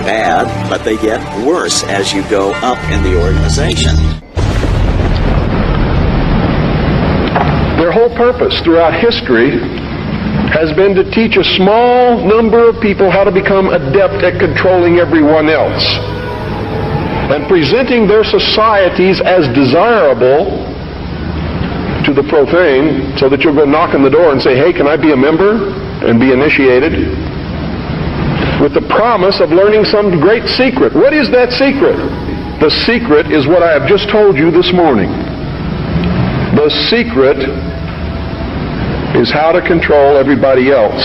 bad, but they get worse as you go up in the organization. Their whole purpose throughout history has been to teach a small number of people how to become adept at controlling everyone else, and presenting their societies as desirable to the profane, so that you'll go knock on the door and say, hey, can I be a member? And be initiated, with the promise of learning some great secret. What is that secret? The secret is what I have just told you this morning. The secret is how to control everybody else.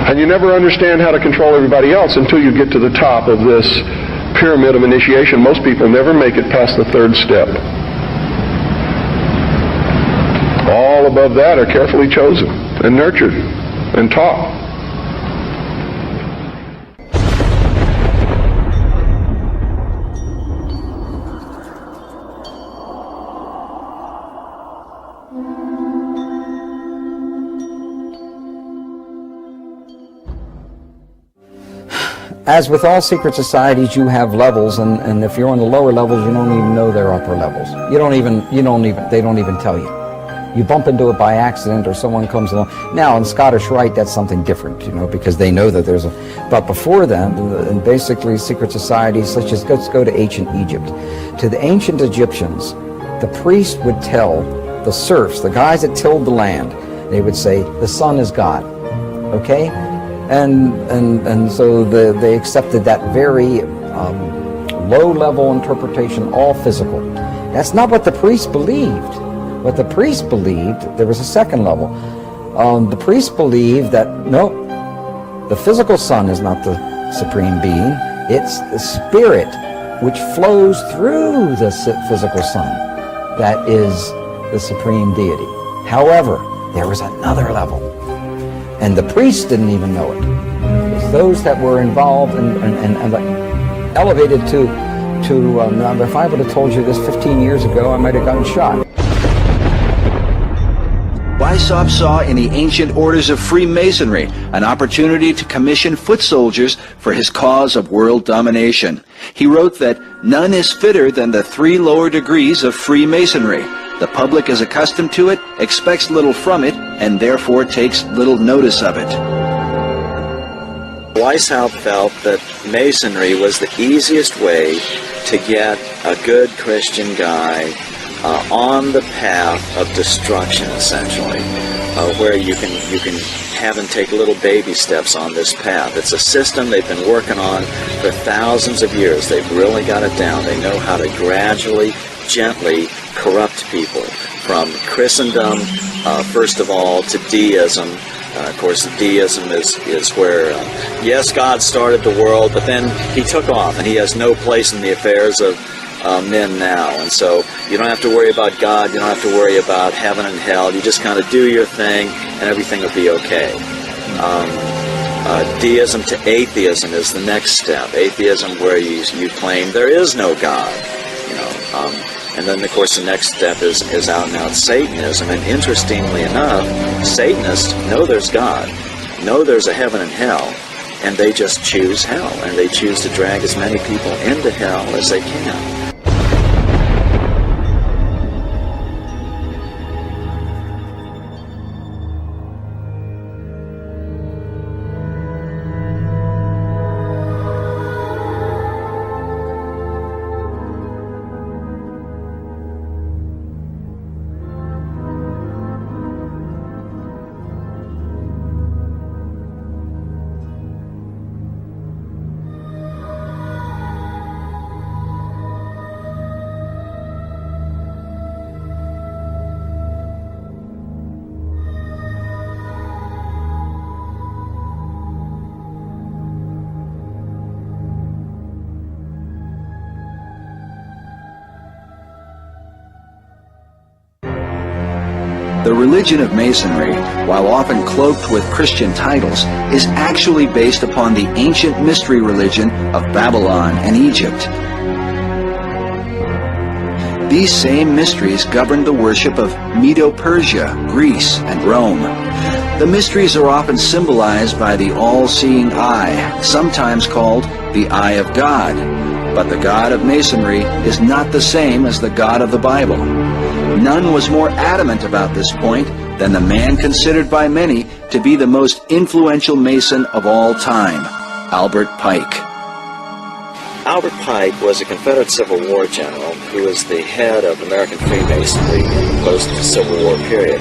And you never understand how to control everybody else until you get to the top of this pyramid of initiation. Most people never make it past the third step. All above that are carefully chosen and nurtured and taught. As with all secret societies, you have levels, and if you're on the lower levels, you don't even know they're upper levels. They don't even tell you. You bump into it by accident, or someone comes along. Now, in Scottish Rite, that's something different, because they know that there's a... But before then, and basically secret societies, let's go to ancient Egypt. To the ancient Egyptians, the priest would tell the serfs, the guys that tilled the land, they would say, the sun is God, okay? And so they accepted that very low-level interpretation, all physical. That's not what the priest believed. What the priest believed, there was a second level. The priest believed that, no, the physical sun is not the supreme being. It's the spirit which flows through the physical sun that is the supreme deity. However, there was another level. And the priests didn't even know it. It was those that were involved and elevated to if I would have told you this 15 years ago, I might have gotten shot. Weishaupt saw in the ancient orders of Freemasonry an opportunity to commission foot soldiers for his cause of world domination. He wrote that none is fitter than the 3 lower degrees of Freemasonry. The public is accustomed to it, expects little from it, and therefore takes little notice of it. Weishaupt felt that Masonry was the easiest way to get a good Christian guy on the path of destruction, essentially, where you can have them take little baby steps on this path. It's a system they've been working on for thousands of years. They've really got it down. They know how to gradually, gently corrupt people from Christendom, first of all, to deism. Of course, deism is where, yes, God started the world, but then he took off, and he has no place in the affairs of men now. And so you don't have to worry about God, you don't have to worry about heaven and hell. You just kind of do your thing, and everything will be okay. Deism to atheism is the next step. Atheism, where you claim there is no God, you know. And then, of course, the next step is out and out Satanism. And interestingly enough, Satanists know there's God, know there's a heaven and hell, and they just choose hell, and they choose to drag as many people into hell as they can. The religion of Masonry, while often cloaked with Christian titles, is actually based upon the ancient mystery religion of Babylon and Egypt. These same mysteries governed the worship of Medo-Persia, Greece, and Rome. The mysteries are often symbolized by the all-seeing eye, sometimes called the Eye of God. But the God of Masonry is not the same as the God of the Bible. None was more adamant about this point than the man considered by many to be the most influential Mason of all time, Albert Pike. Albert Pike was a Confederate Civil War general who was the head of American Freemasonry in the post-Civil War period.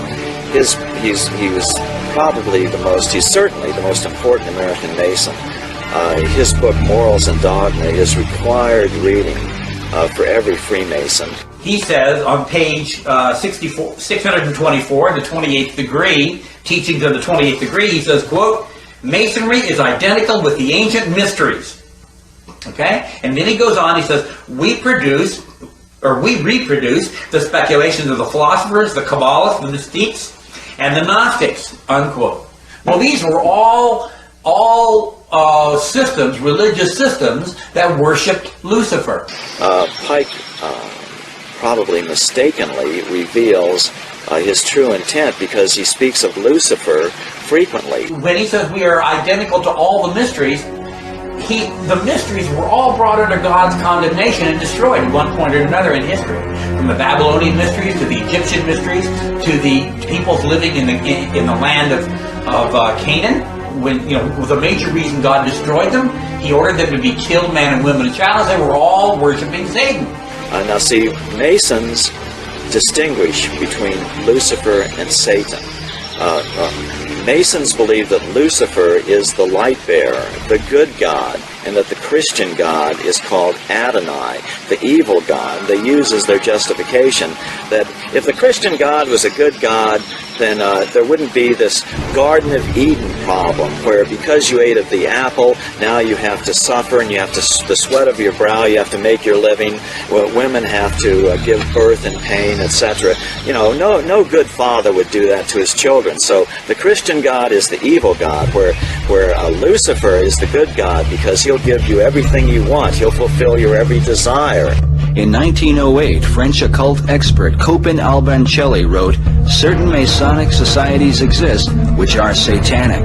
He was probably he's certainly the most important American Mason. His book, Morals and Dogma, is required reading for every Freemason. He says on page 624, the 28th degree, Teachings of the 28th degree, he says, quote, Masonry is identical with the ancient mysteries. Okay? And then he goes on, he says, we reproduce the speculations of the philosophers, the Kabbalists, the mystics, and the Gnostics, unquote. Well, these were all systems, religious systems, that worshipped Lucifer. Pike probably mistakenly reveals his true intent because he speaks of Lucifer frequently. When he says we are identical to all the mysteries, the mysteries were all brought under God's condemnation and destroyed at one point or another in history. From the Babylonian mysteries to the Egyptian mysteries to the peoples living in the land of Canaan. When, the major reason God destroyed them, he ordered them to be killed, man and women and child. They were all worshiping Satan. Now see, Masons distinguish between Lucifer and Satan. Masons believe that Lucifer is the light bearer, the good God, and that the Christian God is called Adonai, the evil God. They use as their justification that if the Christian God was a good God, then there wouldn't be this Garden of Eden problem where because you ate of the apple, now you have to suffer and you have to, the sweat of your brow, you have to make your living. Well, women have to give birth in pain, etc. No good father would do that to his children. So the Christian God is the evil God, where Lucifer is the good God because he'll give you everything you want. He'll fulfill your every desire. In 1908, French occult expert Copin Albancelli wrote, certain Masonic societies exist which are satanic,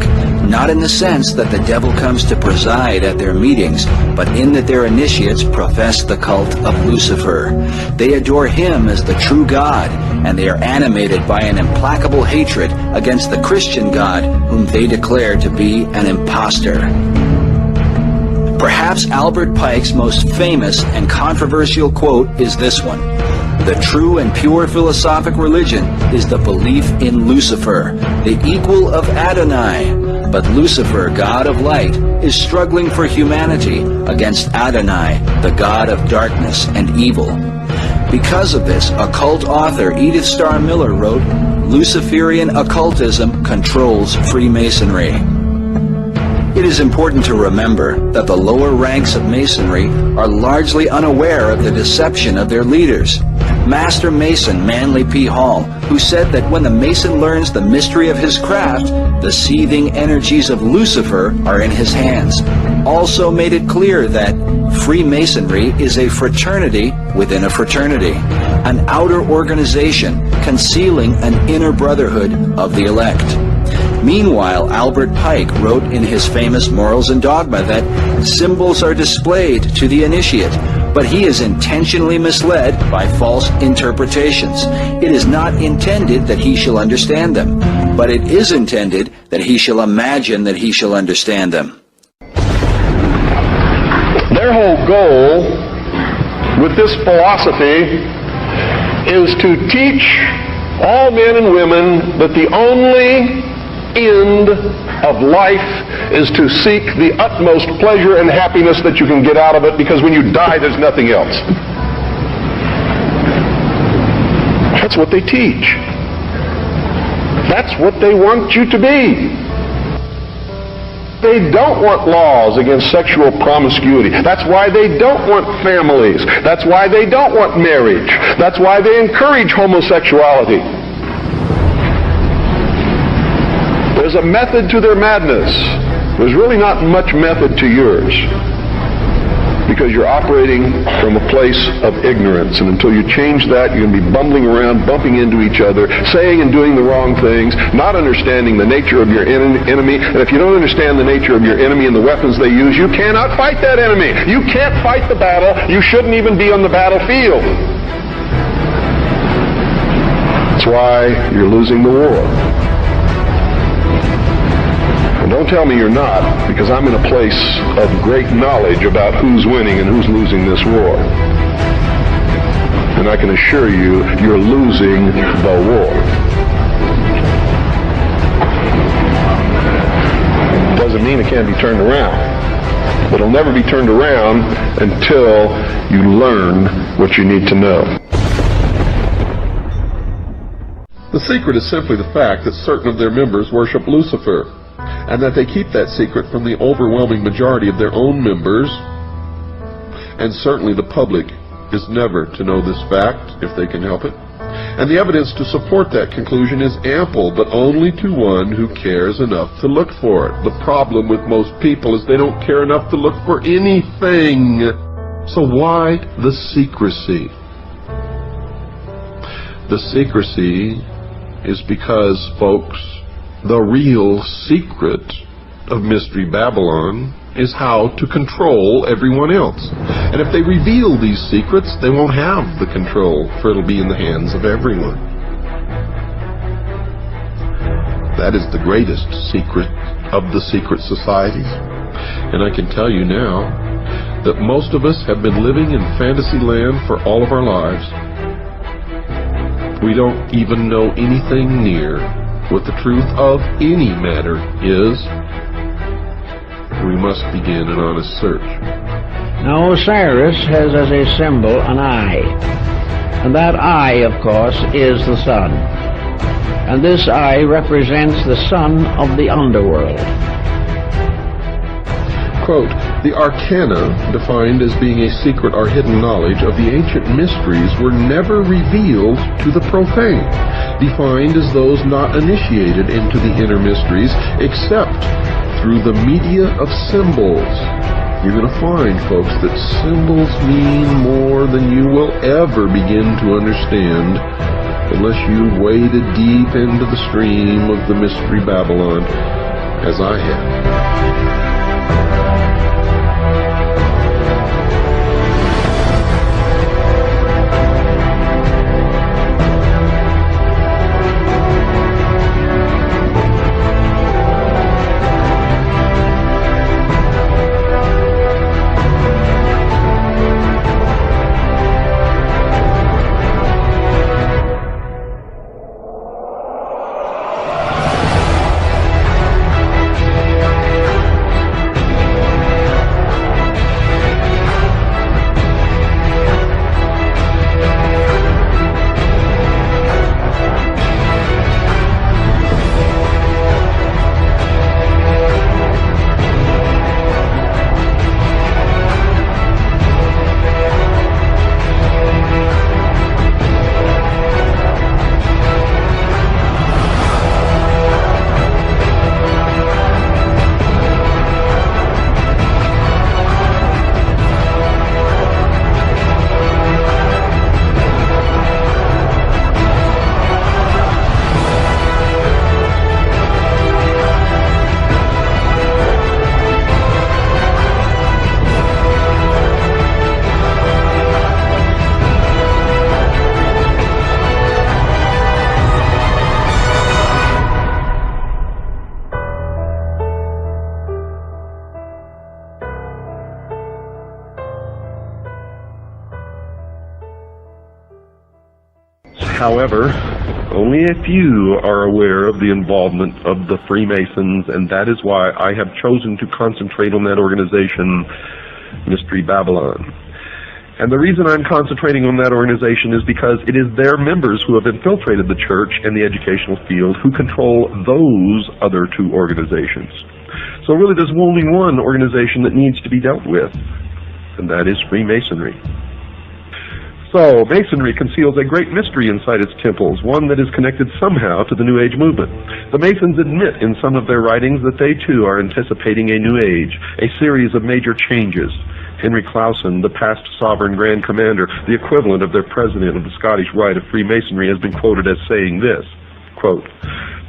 not in the sense that the devil comes to preside at their meetings, but in that their initiates profess the cult of Lucifer. They adore him as the true God, and they are animated by an implacable hatred against the Christian God whom they declare to be an impostor. Perhaps Albert Pike's most famous and controversial quote is this one. the true and pure philosophic religion is the belief in Lucifer, the equal of Adonai. But Lucifer, God of light, is struggling for humanity against Adonai, the God of darkness and evil. Because of this, occult author Edith Starr Miller wrote, "Luciferian occultism controls Freemasonry." It is important to remember that the lower ranks of Masonry are largely unaware of the deception of their leaders. Master Mason Manly P. Hall, who said that when the Mason learns the mystery of his craft, the seething energies of Lucifer are in his hands, also made it clear that Freemasonry is a fraternity within a fraternity, an outer organization concealing an inner brotherhood of the elect. Meanwhile, Albert Pike wrote in his famous Morals and Dogma that symbols are displayed to the initiate, but he is intentionally misled by false interpretations. It is not intended that he shall understand them, but it is intended that he shall imagine that he shall understand them. Their whole goal with this philosophy is to teach all men and women that the only end of life is to seek the utmost pleasure and happiness that you can get out of it, because when you die, there's nothing else. That's what they teach. That's what they want you to be. They don't want laws against sexual promiscuity. That's why they don't want families. That's why they don't want marriage. That's why they encourage homosexuality. There's a method to their madness. There's really not much method to yours, because you're operating from a place of ignorance, and until you change that, you're going to be bumbling around, bumping into each other, saying and doing the wrong things, not understanding the nature of your enemy. And if you don't understand the nature of your enemy and the weapons they use, you cannot fight that enemy. You can't fight the battle. You shouldn't even be on the battlefield. That's why you're losing the war. Don't tell me you're not, because I'm in a place of great knowledge about who's winning and who's losing this war. And I can assure you, you're losing the war. Doesn't mean it can't be turned around, but it'll never be turned around until you learn what you need to know. The secret is simply the fact that certain of their members worship Lucifer, and that they keep that secret from the overwhelming majority of their own members, and certainly the public is never to know this fact if they can help it. And the evidence to support that conclusion is ample, but only to one who cares enough to look for it. The problem with most people is they don't care enough to look for anything. So why the secrecy? The secrecy is because, folks, the real secret of Mystery Babylon is how to control everyone else. And if they reveal these secrets, they won't have the control, for it'll be in the hands of everyone. That is the greatest secret of the secret societies. And I can tell you now that most of us have been living in fantasy land for all of our lives. We don't even know anything near what the truth of any matter is. We must begin an honest search. Now Osiris has as a symbol an eye, and that eye, of course, is the sun. And this eye represents the son of the underworld. Quote, the arcana, defined as being a secret or hidden knowledge of the ancient mysteries, were never revealed to the profane, defined as those not initiated into the inner mysteries except through the media of symbols. You're going to find, folks, that symbols mean more than you will ever begin to understand unless you waded deep into the stream of the Mystery Babylon, as I have. However, only a few are aware of the involvement of the Freemasons, and that is why I have chosen to concentrate on that organization, Mystery Babylon. And the reason I'm concentrating on that organization is because it is their members who have infiltrated the church and the educational field who control those other two organizations. So really there's only one organization that needs to be dealt with, and that is Freemasonry. So, Masonry conceals a great mystery inside its temples, one that is connected somehow to the New Age movement. The Masons admit in some of their writings that they too are anticipating a New Age, a series of major changes. Henry Clausen, the past sovereign grand commander, the equivalent of their president of the Scottish Rite of Freemasonry, has been quoted as saying this, quote,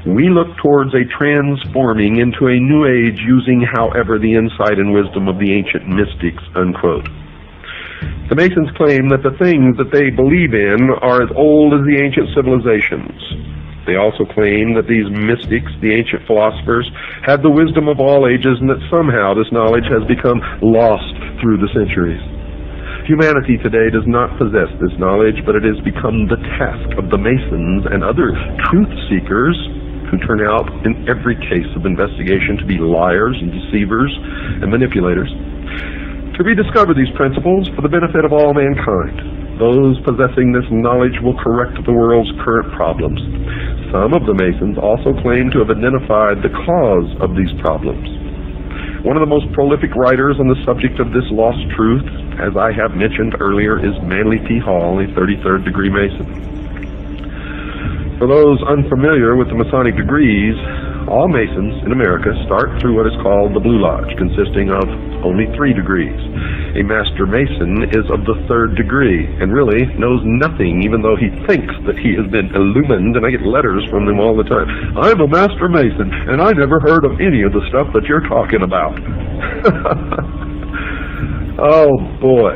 "We look towards a transforming into a New Age using, however, the insight and wisdom of the ancient mystics," unquote. The Masons claim that the things that they believe in are as old as the ancient civilizations. They also claim that these mystics, the ancient philosophers, had the wisdom of all ages and that somehow this knowledge has become lost through the centuries. Humanity today does not possess this knowledge, but it has become the task of the Masons and other truth seekers who turn out in every case of investigation to be liars and deceivers and manipulators, to rediscover these principles for the benefit of all mankind. Those possessing this knowledge will correct the world's current problems. Some of the Masons also claim to have identified the cause of these problems. One of the most prolific writers on the subject of this lost truth, as I have mentioned earlier, is Manly P. Hall, a 33rd degree Mason. For those unfamiliar with the Masonic degrees, all Masons in America start through what is called the Blue Lodge, consisting of only 3 degrees. A Master Mason is of the 3rd degree, and really knows nothing, even though he thinks that he has been illumined, and I get letters from them all the time. "I'm a Master Mason, and I never heard of any of the stuff that you're talking about." Oh, boy.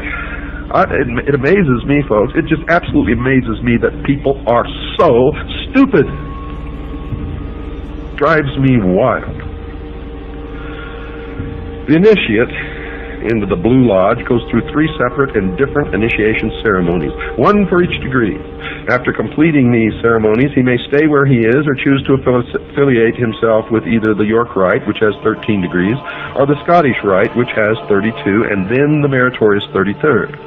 It amazes me, folks. It just absolutely amazes me that people are so stupid. Drives me wild. The initiate into the Blue Lodge goes through 3 separate and different initiation ceremonies, one for each degree. After completing these ceremonies, he may stay where he is or choose to affiliate himself with either the York Rite, which has 13 degrees, or the Scottish Rite, which has 32, and then the meritorious 33rd.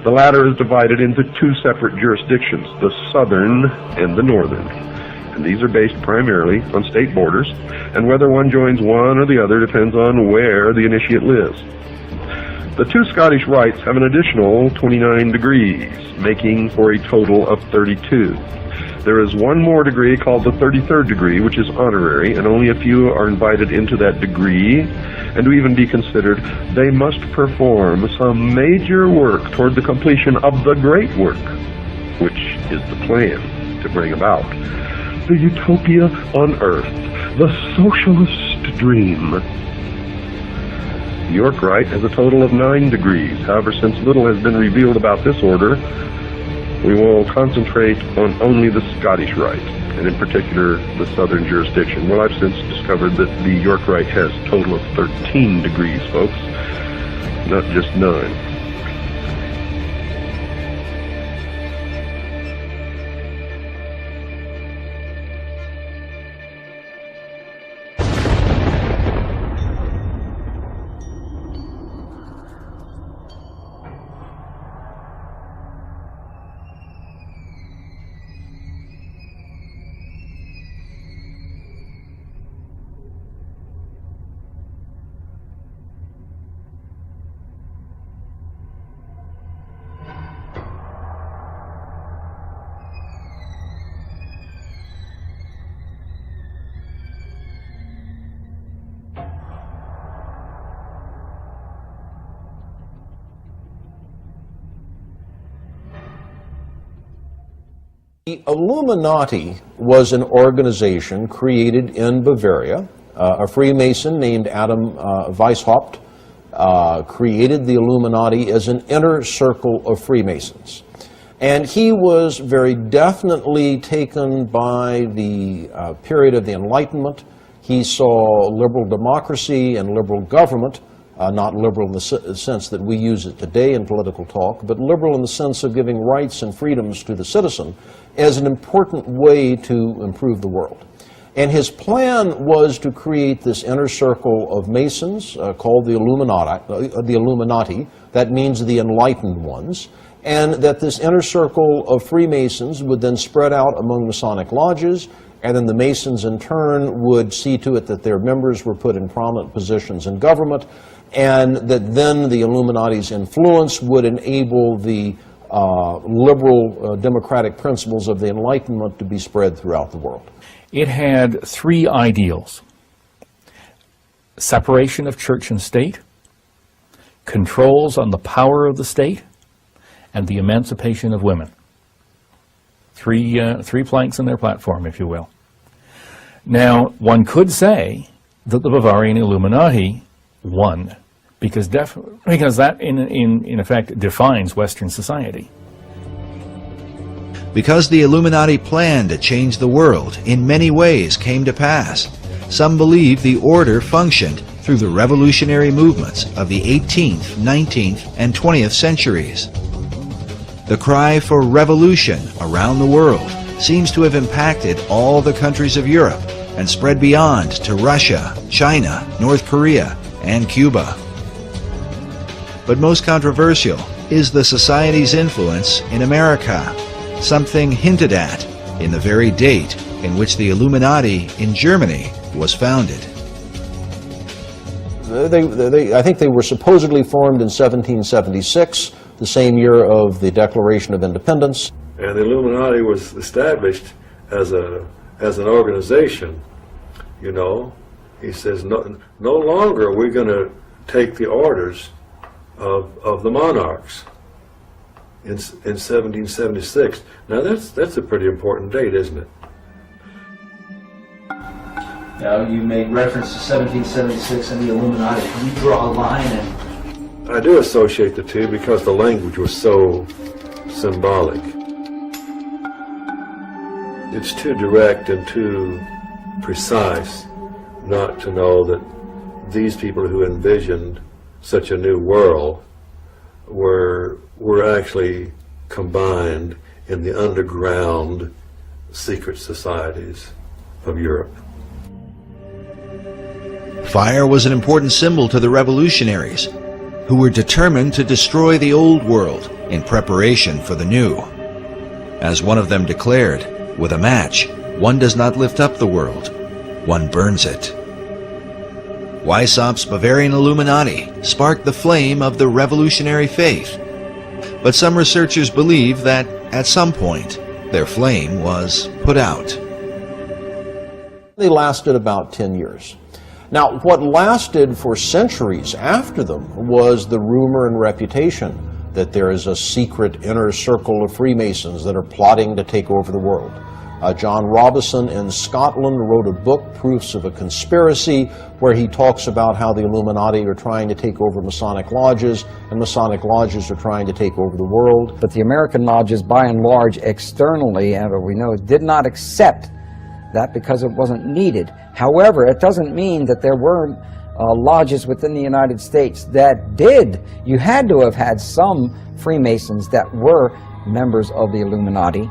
The latter is divided into 2 separate jurisdictions, the Southern and the Northern. And these are based primarily on state borders, and whether one joins one or the other depends on where the initiate lives. The 2 Scottish rites have an additional 29 degrees, making for a total of 32. There is one more degree called the 33rd degree, which is honorary, and only a few are invited into that degree, and to even be considered, they must perform some major work toward the completion of the great work, which is the plan to bring about the utopia on earth, the socialist dream. The York Rite has a total of 9 degrees. However, since little has been revealed about this order, we will concentrate on only the Scottish Rite, and in particular the southern jurisdiction. Well, I've since discovered that the York Rite has a total of 13 degrees, folks, not just 9. The Illuminati was an organization created in Bavaria. A Freemason named Adam Weishaupt created the Illuminati as an inner circle of Freemasons. And he was very definitely taken by the period of the Enlightenment. He saw liberal democracy and liberal government not liberal in the sense that we use it today in political talk, but liberal in the sense of giving rights and freedoms to the citizen as an important way to improve the world. And his plan was to create this inner circle of Masons called the Illuminati. That means the enlightened ones. And that this inner circle of Freemasons would then spread out among Masonic lodges, and then the Masons in turn would see to it that their members were put in prominent positions in government, and that then the Illuminati's influence would enable the liberal democratic principles of the Enlightenment to be spread throughout the world. It had three ideals: separation of church and state, controls on the power of the state, and the emancipation of women. Three planks in their platform, if you will. Now, one could say that the Bavarian Illuminati won, because that, in effect, defines Western society. Because the Illuminati plan to change the world in many ways came to pass, some believe the order functioned through the revolutionary movements of the 18th, 19th, and 20th centuries. The cry for revolution around the world seems to have impacted all the countries of Europe and spread beyond to Russia, China, North Korea, and Cuba. But most controversial is the society's influence in America, something hinted at in the very date in which the Illuminati in Germany was founded. I think they were supposedly formed in 1776, the same year of the Declaration of Independence. And the Illuminati was established as an organization, you know. He says, no longer are we going to take the orders of the monarchs in 1776. Now that's a pretty important date, isn't it? Now, you made reference to 1776 and the Illuminati. Can you draw a line? And I do associate the two because the language was so symbolic. It's too direct and too precise not to know that these people who envisioned such a new world were actually combined in the underground secret societies of Europe. Fire was an important symbol to the revolutionaries, who were determined to destroy the old world in preparation for the new. As one of them declared, with a match, one does not lift up the world, one burns it. Weishaupt's Bavarian Illuminati sparked the flame of the revolutionary faith, but some researchers believe that at some point their flame was put out. They lasted about 10 years. Now, what lasted for centuries after them was the rumor and reputation that there is a secret inner circle of Freemasons that are plotting to take over the world. John Robison in Scotland wrote a book, Proofs of a Conspiracy, where he talks about how the Illuminati are trying to take over Masonic lodges, and Masonic lodges are trying to take over the world. But the American lodges, by and large, externally, and we know, did not accept that because it wasn't needed. However, it doesn't mean that there weren't lodges within the United States that did. You had to have had some Freemasons that were members of the Illuminati,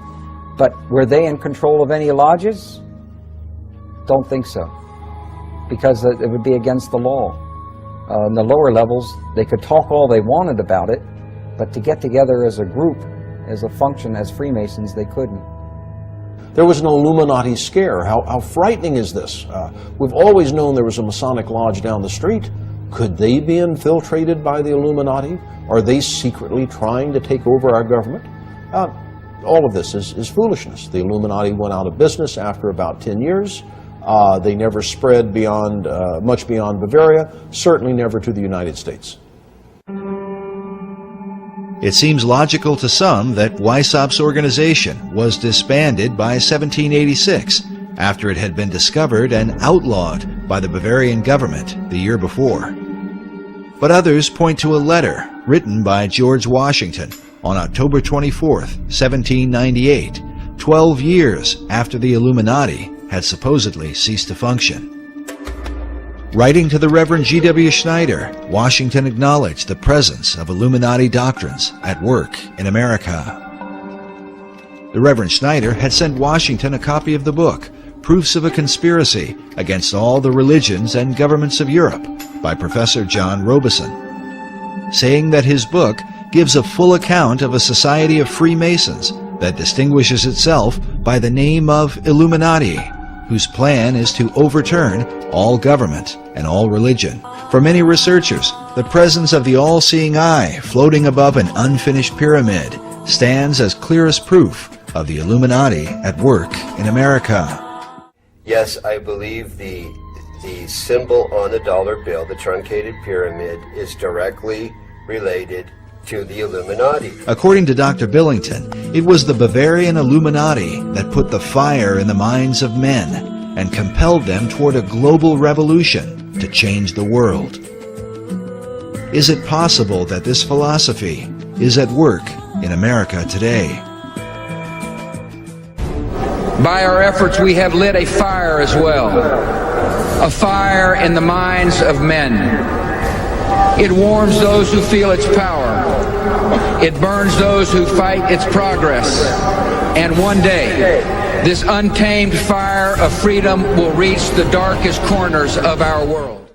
but were they in control of any lodges? Don't think so, because it would be against the law. In the lower levels, they could talk all they wanted about it, but to get together as a group, as a function, as Freemasons, they couldn't. There was an Illuminati scare. How frightening is this? We've always known there was a Masonic lodge down the street. Could they be infiltrated by the Illuminati? Are they secretly trying to take over our government? All of this is foolishness. The Illuminati went out of business after about 10 years. They never spread beyond, much beyond Bavaria, certainly never to the United States. It seems logical to some that Weishaupt's organization was disbanded by 1786, after it had been discovered and outlawed by the Bavarian government the year before. But others point to a letter written by George Washington on October 24, 1798, 12 years after the Illuminati had supposedly ceased to function. Writing to the Reverend G.W. Schneider, Washington acknowledged the presence of Illuminati doctrines at work in America. The Reverend Schneider had sent Washington a copy of the book, Proofs of a Conspiracy Against All the Religions and Governments of Europe, by Professor John Robeson, saying that his book gives a full account of a society of Freemasons that distinguishes itself by the name of Illuminati, whose plan is to overturn all government and all religion. For many researchers, the presence of the all-seeing eye floating above an unfinished pyramid stands as clearest proof of the Illuminati at work in America. Yes, I believe the symbol on the dollar bill, the truncated pyramid, is directly related to the Illuminati. According to Dr. Billington, it was the Bavarian Illuminati that put the fire in the minds of men and compelled them toward a global revolution to change the world. Is it possible that this philosophy is at work in America today? By our efforts, we have lit a fire as well, a fire in the minds of men. It warms those who feel its power. It burns those who fight its progress. And one day, this untamed fire of freedom will reach the darkest corners of our world.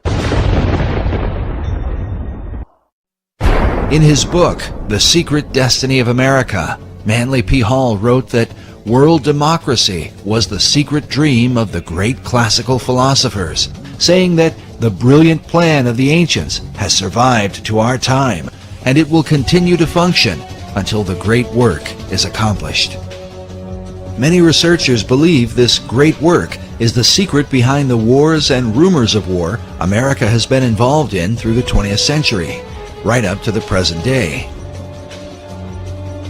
In his book, The Secret Destiny of America, Manly P. Hall wrote that world democracy was the secret dream of the great classical philosophers, saying that the brilliant plan of the ancients has survived to our time, and it will continue to function until the great work is accomplished. Many researchers believe this great work is the secret behind the wars and rumors of war America has been involved in through the 20th century, right up to the present day.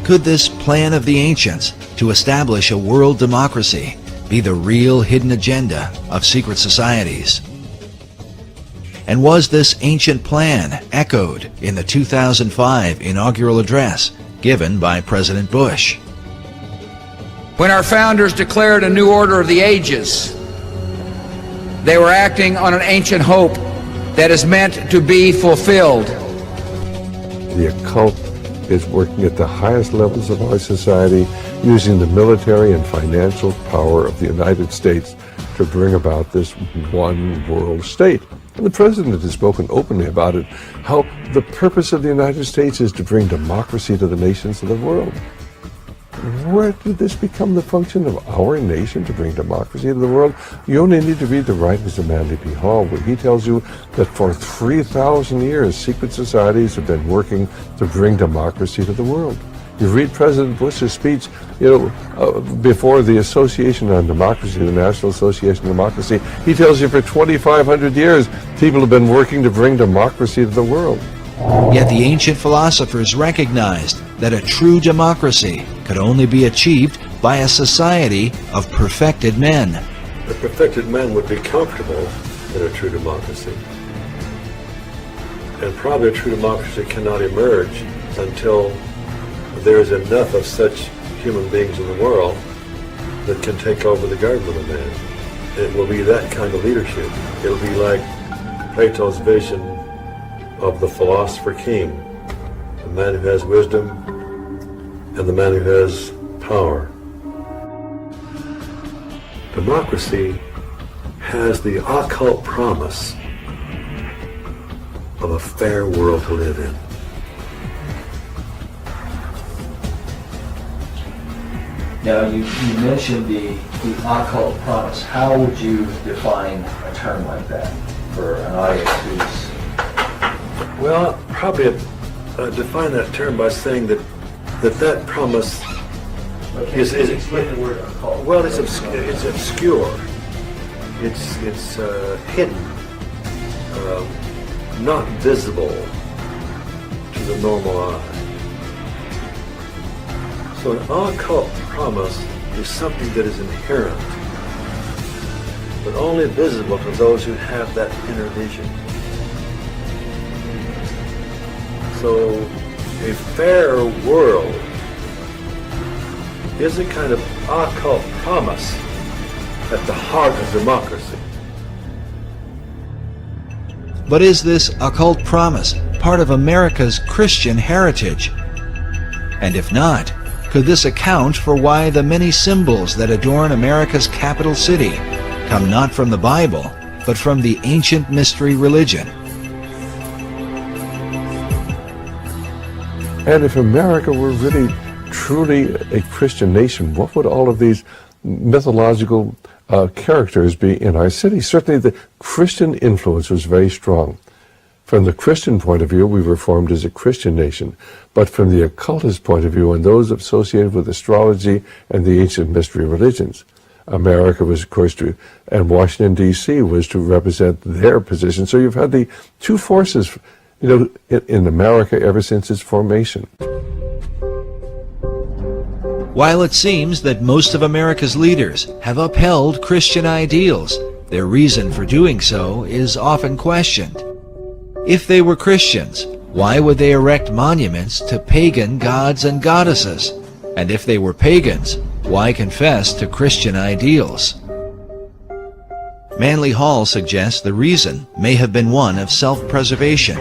Could this plan of the ancients to establish a world democracy be the real hidden agenda of secret societies? And was this ancient plan echoed in the 2005 inaugural address given by President Bush? When our founders declared a new order of the ages, they were acting on an ancient hope that is meant to be fulfilled. The occult is working at the highest levels of our society, using the military and financial power of the United States to bring about this one world state. And the president has spoken openly about it, how the purpose of the United States is to bring democracy to the nations of the world. Where did this become the function of our nation, to bring democracy to the world? You only need to read the writings of Manly P. Hall, where he tells you that for 3,000 years, secret societies have been working to bring democracy to the world. You read President Bush's speech, before the Association on Democracy, the National Association of Democracy. He tells you for 2,500 years, people have been working to bring democracy to the world. Yet the ancient philosophers recognized that a true democracy could only be achieved by a society of perfected men. A perfected man would be comfortable in a true democracy. And probably a true democracy cannot emerge until there is enough of such human beings in the world that can take over the government of man. It will be that kind of leadership. It'll be like Plato's vision of the philosopher king, the man who has wisdom and the man who has power. Democracy has the occult promise of a fair world to live in. Now, you mentioned the occult promise. How would you define a term like that for an audience who's... Well, probably define that term by saying that promise is explain the word occult. Well, it's obscure. It's hidden, not visible to the normal eye. So an occult promise is something that is inherent, but only visible to those who have that inner vision. So a fair world is a kind of occult promise at the heart of democracy. But is this occult promise part of America's Christian heritage? And if not, could this account for why the many symbols that adorn America's capital city come not from the Bible, but from the ancient mystery religion? And if America were really, truly a Christian nation, what would all of these mythological characters be in our city? Certainly the Christian influence was very strong. From the Christian point of view, we were formed as a Christian nation. But from the occultist point of view, and those associated with astrology and the ancient mystery religions, America was, of course, and Washington, D.C. was to represent their position. So you've had the two forces, in America ever since its formation. While it seems that most of America's leaders have upheld Christian ideals, their reason for doing so is often questioned. If they were Christians, why would they erect monuments to pagan gods and goddesses? And if they were pagans, why confess to Christian ideals? Manly Hall suggests the reason may have been one of self-preservation.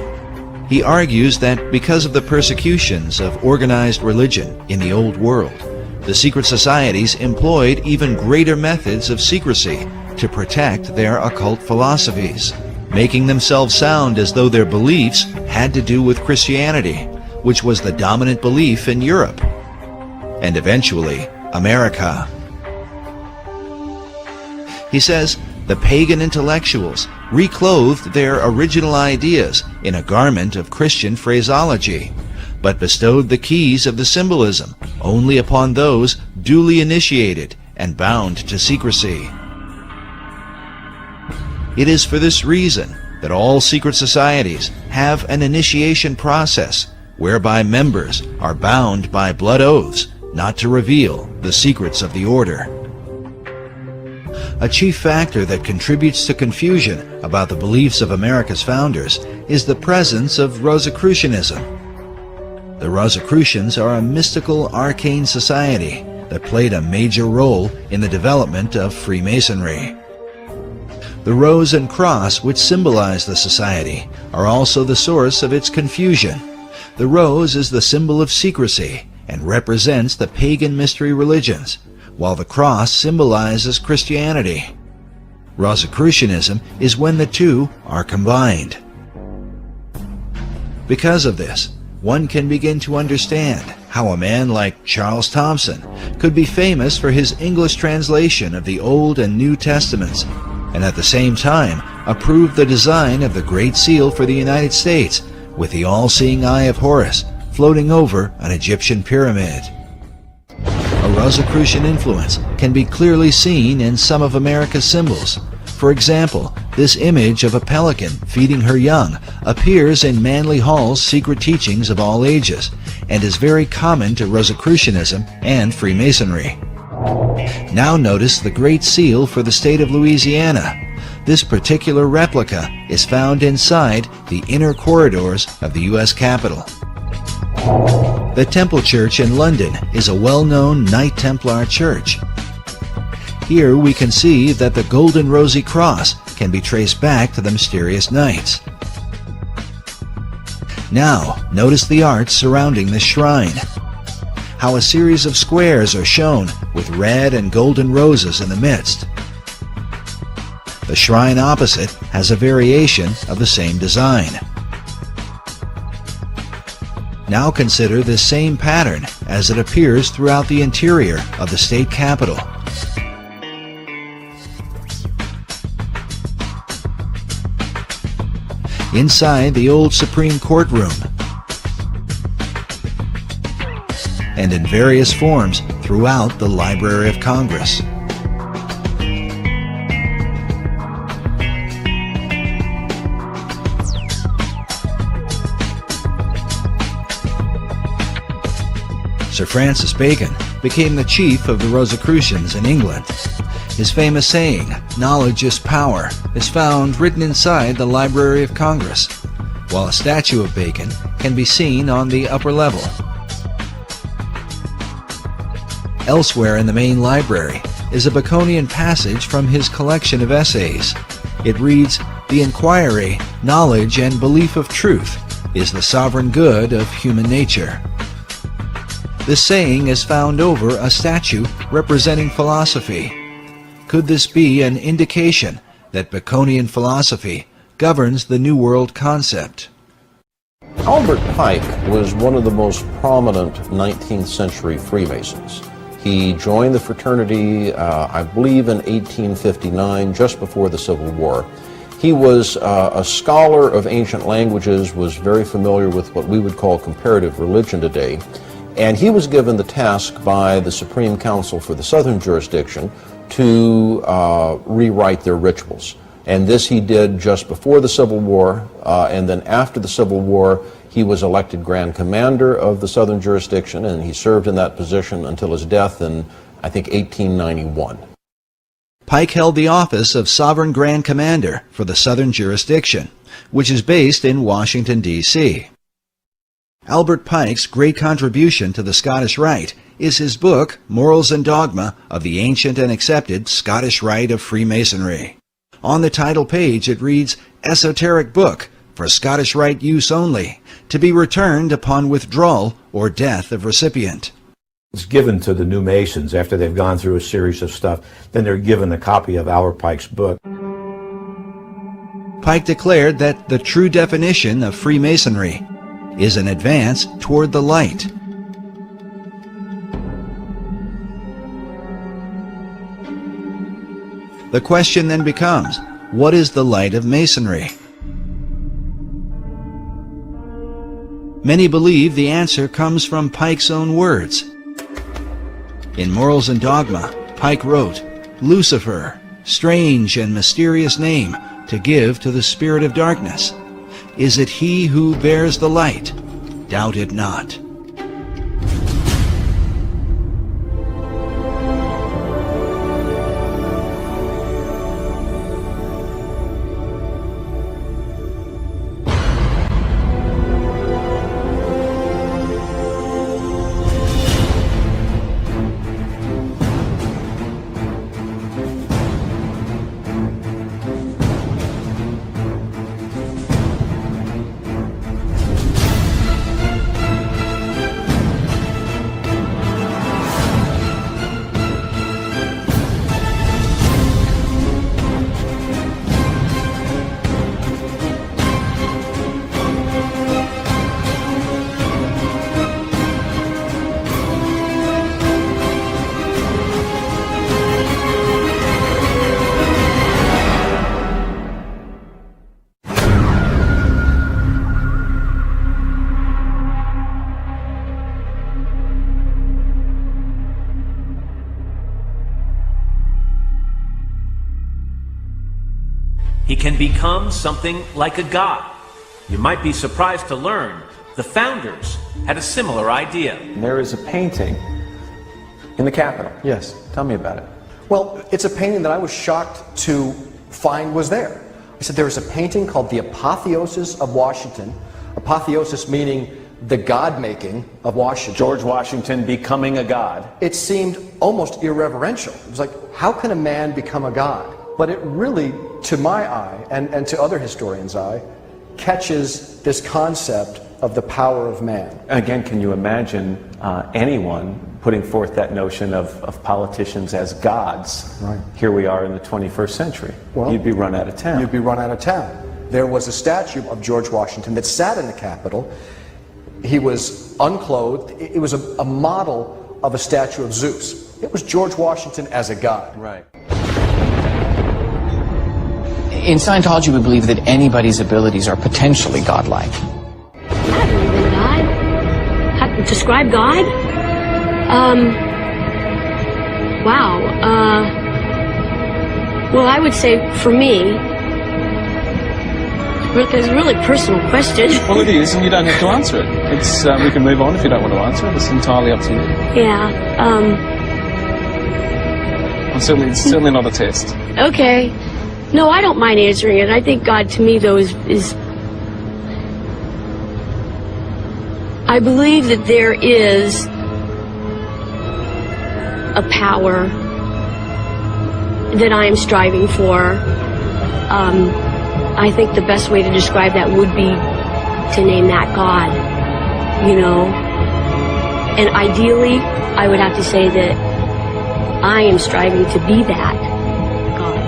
He argues that because of the persecutions of organized religion in the Old World, the secret societies employed even greater methods of secrecy to protect their occult philosophies, making themselves sound as though their beliefs had to do with Christianity, which was the dominant belief in Europe, and eventually America. He says the pagan intellectuals reclothed their original ideas in a garment of Christian phraseology, but bestowed the keys of the symbolism only upon those duly initiated and bound to secrecy. It is for this reason that all secret societies have an initiation process whereby members are bound by blood oaths not to reveal the secrets of the order. A chief factor that contributes to confusion about the beliefs of America's founders is the presence of Rosicrucianism. The Rosicrucians are a mystical, arcane society that played a major role in the development of Freemasonry. The rose and cross, which symbolize the society, are also the source of its confusion. The rose is the symbol of secrecy and represents the pagan mystery religions, while the cross symbolizes Christianity. Rosicrucianism is when the two are combined. Because of this, one can begin to understand how a man like Charles Thomson could be famous for his English translation of the Old and New Testaments, and at the same time approve the design of the Great Seal for the United States with the all-seeing eye of Horus floating over an Egyptian pyramid. A Rosicrucian influence can be clearly seen in some of America's symbols. For example, this image of a pelican feeding her young appears in Manly Hall's Secret Teachings of All Ages and is very common to Rosicrucianism and Freemasonry. Now notice the Great Seal for the state of Louisiana. This particular replica is found inside the inner corridors of the U.S. Capitol. The Temple Church in London is a well-known Knight Templar church. Here we can see that the Golden Rosy Cross can be traced back to the mysterious knights. Now, notice the art surrounding the shrine. How a series of squares are shown with red and golden roses in the midst. The shrine opposite has a variation of the same design. Now consider this same pattern as it appears throughout the interior of the state capitol. Inside the old Supreme Court room, and in various forms throughout the Library of Congress. Sir Francis Bacon became the chief of the Rosicrucians in England. His famous saying, "Knowledge is power," is found written inside the Library of Congress, while a statue of Bacon can be seen on the upper level. Elsewhere in the main library is a Baconian passage from his collection of essays. It reads, The inquiry, knowledge, and belief of truth is the sovereign good of human nature. This saying is found over a statue representing philosophy. Could this be an indication that Baconian philosophy governs the New World concept? Albert Pike was one of the most prominent 19th century Freemasons. He joined the fraternity, I believe, in 1859, just before the Civil War. He was a scholar of ancient languages, was very familiar with what we would call comparative religion today, and he was given the task by the Supreme Council for the Southern Jurisdiction to rewrite their rituals. And this he did just before the Civil War, and then after the Civil War, he was elected Grand Commander of the Southern Jurisdiction, and he served in that position until his death in, I think, 1891. Pike held the office of Sovereign Grand Commander for the Southern Jurisdiction, which is based in Washington, D.C. Albert Pike's great contribution to the Scottish Rite is his book, Morals and Dogma of the Ancient and Accepted Scottish Rite of Freemasonry. On the title page it reads, "Esoteric Book for Scottish Rite Use Only, to be returned upon withdrawal or death of recipient." It's given to the new Masons after they've gone through a series of stuff. Then they're given a copy of Albert Pike's book. Pike declared that the true definition of Freemasonry is an advance toward the light. The question then becomes, what is the light of Masonry? Many believe the answer comes from Pike's own words. In Morals and Dogma, Pike wrote, "Lucifer, strange and mysterious name to give to the spirit of darkness. Is it he who bears the light? Doubt it not." He can become something like a god. You might be surprised to learn the founders had a similar idea. There is a painting in the Capitol. Yes, tell me about it. Well, it's a painting that I was shocked to find was there. I said there is a painting called The Apotheosis of Washington. Apotheosis meaning the God-making of Washington. George Washington becoming a god. It seemed almost irreverential. It was like, how can a man become a god? But it really, to my eye, and to other historians' eye, catches this concept of the power of man. Again, can you imagine anyone putting forth that notion of politicians as gods? Right. Here we are in the 21st century. Well, you'd be run out of town. You'd be run out of town. There was a statue of George Washington that sat in the Capitol. He was unclothed. It was a model of a statue of Zeus. It was George Washington as a god. Right. In Scientology, we believe that anybody's abilities are potentially godlike. I don't believe in God. How to describe God? Wow. Well, I would say for me, it's a really personal question. Well, it is, and you don't have to answer it. It's we can move on if you don't want to answer it. It's entirely up to you. Yeah. It's certainly not a test. Okay. No, I don't mind answering it. I think God, to me, though, is I believe that there is a power that I am striving for. I think the best way to describe that would be to name that God, you know. And ideally, I would have to say that I am striving to be that God.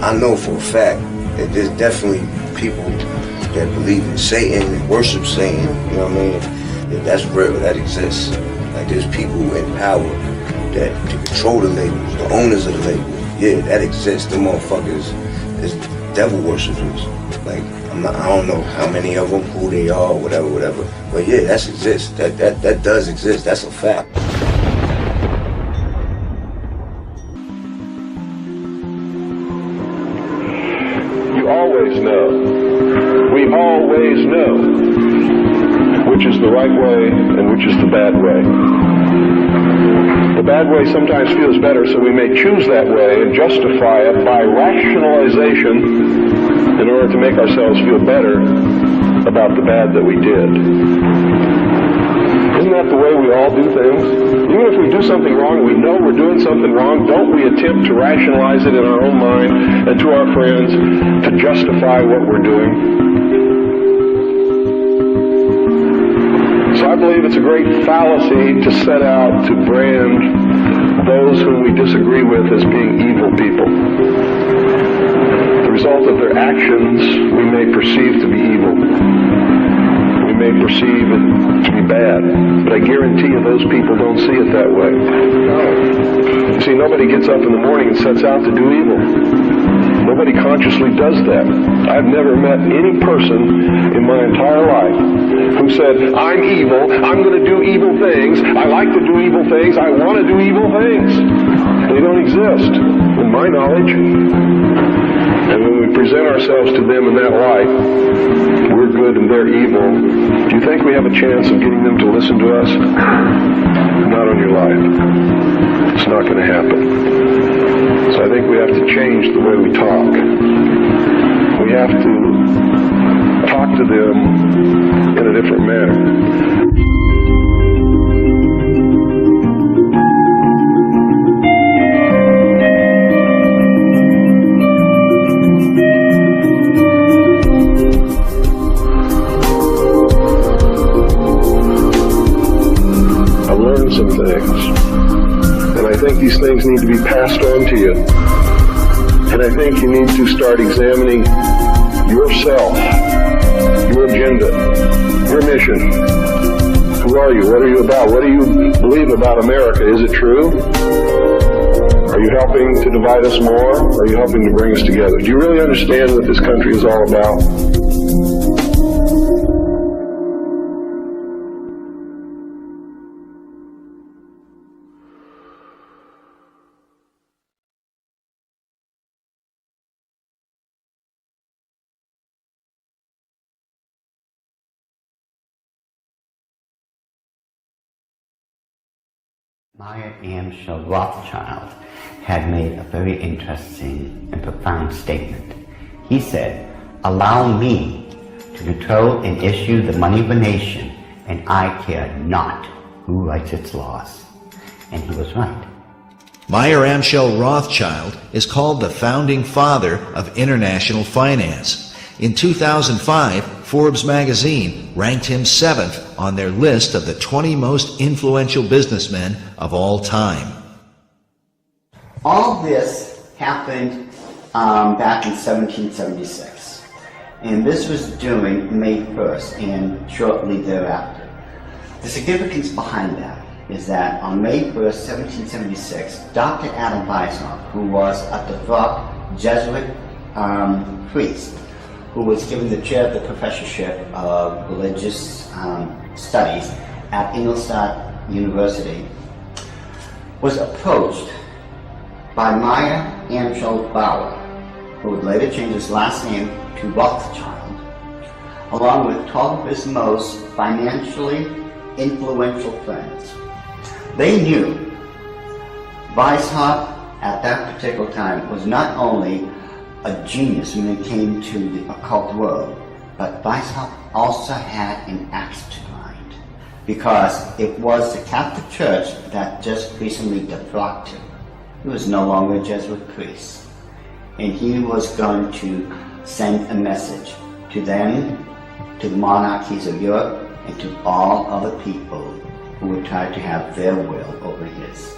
I know for a fact that there's definitely people that believe in Satan and worship Satan, you know what I mean? That that's real, that exists. Like there's people in power that to control the labels, the owners of the labels. Yeah, that exists. The motherfuckers is devil worshippers. Like I don't know how many of them, who they are, whatever. But yeah, that exists. That does exist. That's a fact. Always know. We always know which is the right way and which is the bad way. The bad way sometimes feels better, so we may choose that way and justify it by rationalization in order to make ourselves feel better about the bad that we did. Isn't that the way we all do things? Even if we do something wrong, we know we're doing something wrong, don't we attempt to rationalize it in our own mind and to our friends to justify what we're doing? So I believe it's a great fallacy to set out to brand those whom we disagree with as being evil people. The result of their actions we may perceive to be evil. May perceive it to be bad, but I guarantee you those people don't see it that way. No. You see, nobody gets up in the morning and sets out to do evil. Nobody consciously does that. I've never met any person in my entire life who said, I'm evil, I'm going to do evil things, I like to do evil things, I want to do evil things. They don't exist, in my knowledge. And when we present ourselves to them in that light, we're good and they're evil. Do you think we have a chance of getting them to listen to us? Not on your life. It's not going to happen. So I think we have to change the way we talk. We have to talk to them in a different manner. Some things, and I think these things need to be passed on to you, and I think you need to start examining yourself, your agenda, your mission. Who are you? What are you about? What do you believe about America? Is it true? Are you helping to divide us more? Or are you helping to bring us together? Do you really understand what this country is all about? Meyer Amschel Rothschild had made a very interesting and profound statement. He said, "Allow me to control and issue the money of a nation, and I care not who writes its laws." And he was right. Meyer Amschel Rothschild is called the founding father of international finance. In 2005, Forbes magazine ranked him 7th on their list of the 20 most influential businessmen of all time. All this happened back in 1776, and this was during May 1st and shortly thereafter. The significance behind that is that on May 1st, 1776, Dr. Adam Weishaupt, who was a devout Jesuit priest who was given the chair of the professorship of religious studies at Ingolstadt University, was approached by Meyer Amschel Bauer, who would later change his last name to Rothschild, along with 12 of his most financially influential friends. They knew Weishaupt at that particular time was not only a genius when it came to the occult world, but Weishaupt also had an axe to grind, because it was the Catholic Church that just recently defrocked him. He was no longer a Jesuit priest, and he was going to send a message to them, to the monarchies of Europe, and to all other people who would try to have their will over his.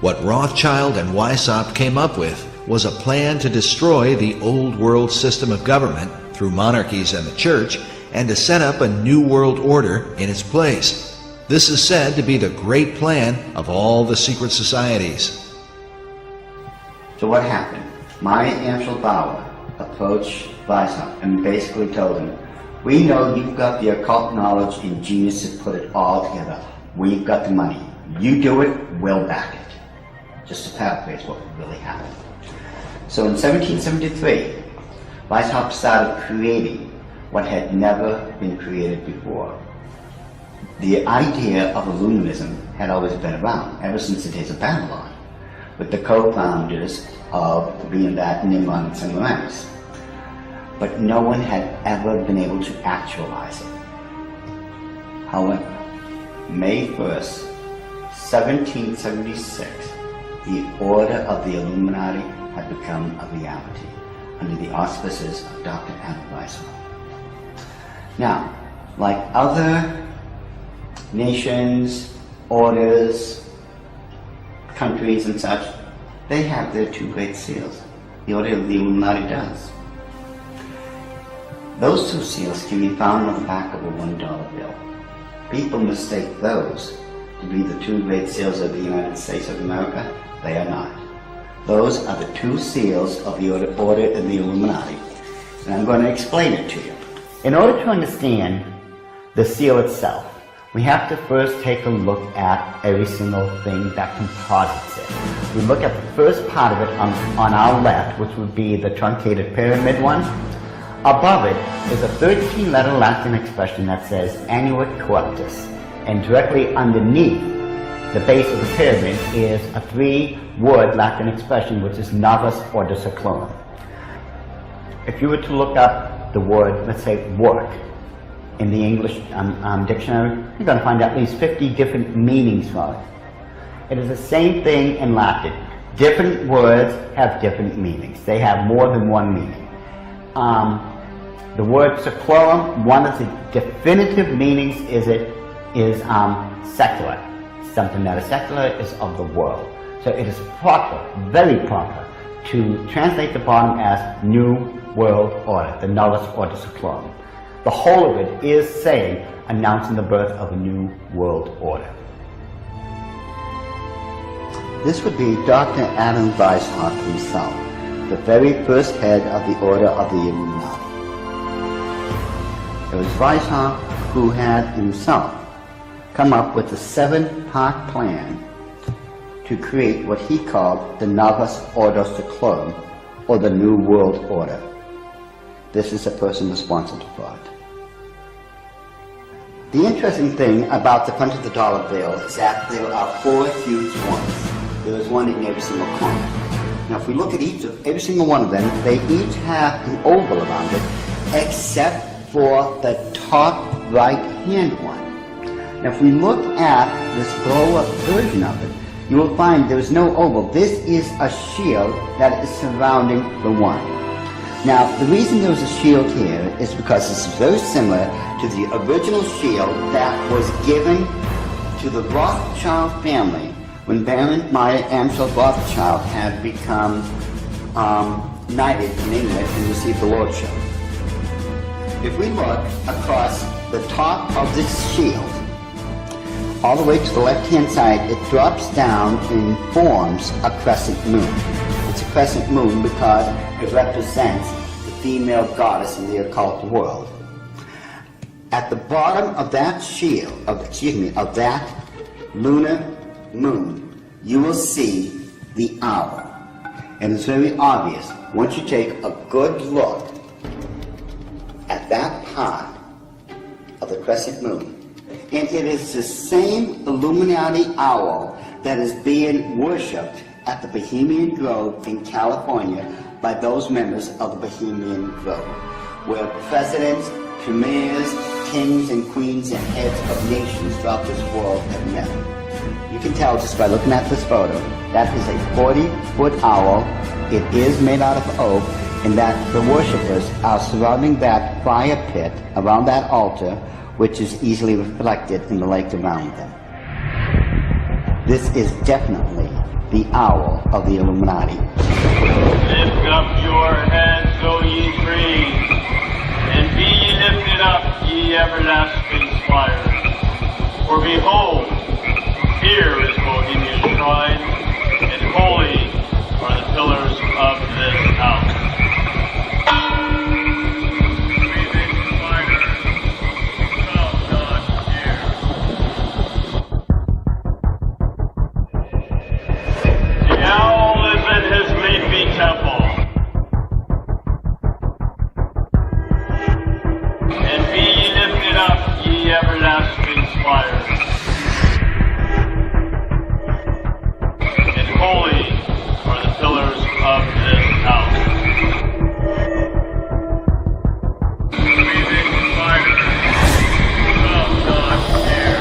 What Rothschild and Weishaupt came up with was a plan to destroy the old world system of government through monarchies and the church, and to set up a new world order in its place. This is said to be the great plan of all the secret societies. So what happened? Meyer Amschel Bauer approached Weishaupt and basically told him, we know you've got the occult knowledge and genius to put it all together. We've got the money. You do it, we'll back it. Just to paraphrase what really happened. So in 1773, Weishaupt started creating what had never been created before. The idea of Illuminism had always been around, ever since the days of Babylon, with the co-founders of being that Nimrod and Semiramis. But no one had ever been able to actualize it. However, May 1st, 1776, the Order of the Illuminati had become a reality under the auspices of Dr. Adam Weishaupt. Now, like other nations, orders, countries and such, they have their two great seals. The Order of the Illuminati does. Those two seals can be found on the back of a $1 bill. People mistake those to be the two great seals of the United States of America. They are not. Those are the two seals of the Order of the Illuminati, and I'm going to explain it to you. In order to understand the seal itself, we have to first take a look at every single thing that composites it. We look at the first part of it on our left, which would be the truncated pyramid one. Above it is a 13-letter Latin expression that says Annuit Coeptus, and directly underneath the base of the pyramid is a 3-word Latin expression which is Novus Ordo Seclorum. If you were to look up the word, let's say, work, in the English dictionary, you're going to find at least 50 different meanings for it. It is the same thing in Latin. Different words have different meanings. They have more than one meaning. The word seclorum, one of the definitive meanings is secular. Something that is secular is of the world. So it is proper, very proper, to translate the bottom as New World Order, the Novus Ordo Seclorum. The whole of it is saying, announcing the birth of a new world order. This would be Dr. Adam Weishaupt himself, the very first head of the Order of the Illuminati. It was Weishaupt who had himself come up with a 7-part plan to create what he called the Novus Ordo Seclorum, or the New World Order. This is the person responsible for it. The interesting thing about the front of the dollar bill is that there are 4 huge ones. There is one in every single corner. Now if we look at every single one of them, they each have an oval around it, except for the top right-hand one. Now if we look at this blow-up version of it, you will find there is no oval. This is a shield that is surrounding the one. Now, the reason there was a shield here is because this is very similar to the original shield that was given to the Rothschild family when Baron Meyer Amschel Rothschild had become knighted in England and received the lordship. If we look across the top of this shield, all the way to the left-hand side, it drops down and forms a crescent moon. It's It's a crescent moon because it represents the female goddess in the occult world. At the bottom of that shield, of that lunar moon, you will see the owl. And it's very obvious, once you take a good look at that part of the crescent moon, and it is the same Illuminati owl that is being worshipped at the Bohemian Grove in California by those members of the Bohemian Grove, where presidents, premiers, kings and queens and heads of nations throughout this world have met. You can tell just by looking at this photo, that is a 40-foot owl. It is made out of oak, and that the worshippers are surrounding that fire pit around that altar, which is easily reflected in the lake around them. This is definitely the owl of the Illuminati. Lift up your heads, O ye trees, and be ye lifted up, ye everlasting spires. For behold, here is Bohemian shrine, and holy are the pillars of this house. The owl is in his leafy temple, and be ye lifted up, ye everlasting spires. And holy are the pillars of this house. Breathing fire from God's air.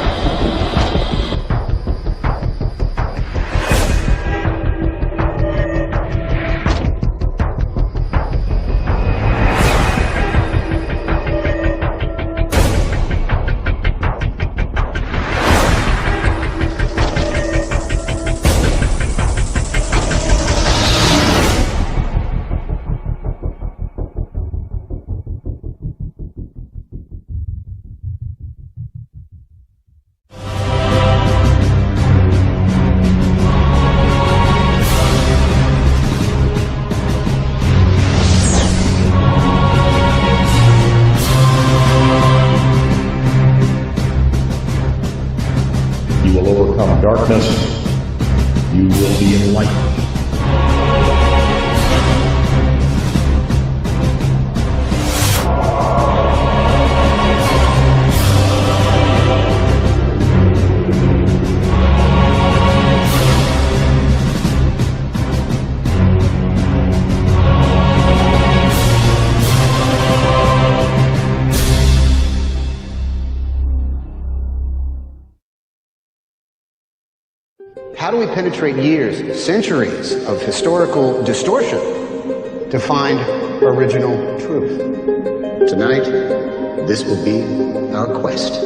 You will overcome darkness. You will be enlightened. How do we penetrate years, centuries of historical distortion to find original truth? Tonight, this will be our quest.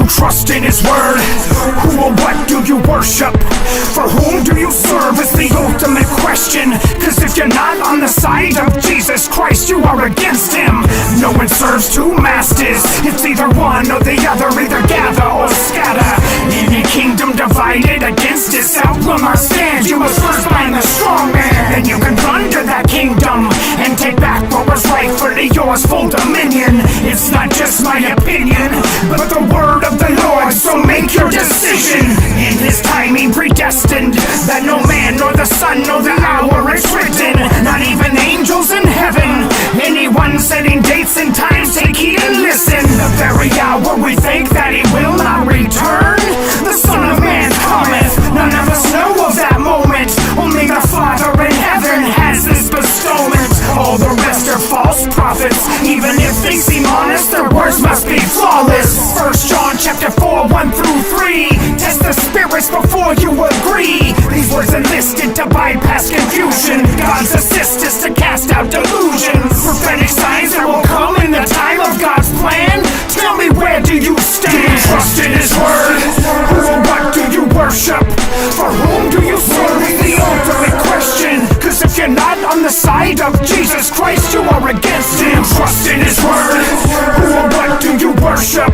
trust in His word? Who or what do you worship? For whom do you serve is the ultimate question. Cause if you're not on the side of Jesus Christ, you are against Him. No one serves two masters. It's either one or the other, either gather or scatter. Any kingdom divided against itself will not stand. You must first bind the strong man, then you can plunder that kingdom and take back what was rightfully yours, full dominion. It's not just my opinion, but the word of the Lord, so make your decision. In His timing predestined, that no man nor the son nor the hour is written, not even angels in heaven. Anyone setting dates and times, take heed and listen. The very hour we think that He will not return, the Son of Man cometh. None of us know of that moment, only the Father in heaven has this bestowment. All the rest are false prophets, even if they seem honest, their words must be flawless. 1 John chapter 4, 1 through 3, test the spirits before you agree. These words enlisted to bypass confusion, God's assist is to cast out delusion. Prophetic signs that will come in the time of God's plan. Tell me, where do you stand? Do you trust in His word? Who or what do you worship? For whom do you serve is the ultimate question. Cause if you're not on the side of Jesus Christ, you are against Him. Trust in His word. Who or what do you worship?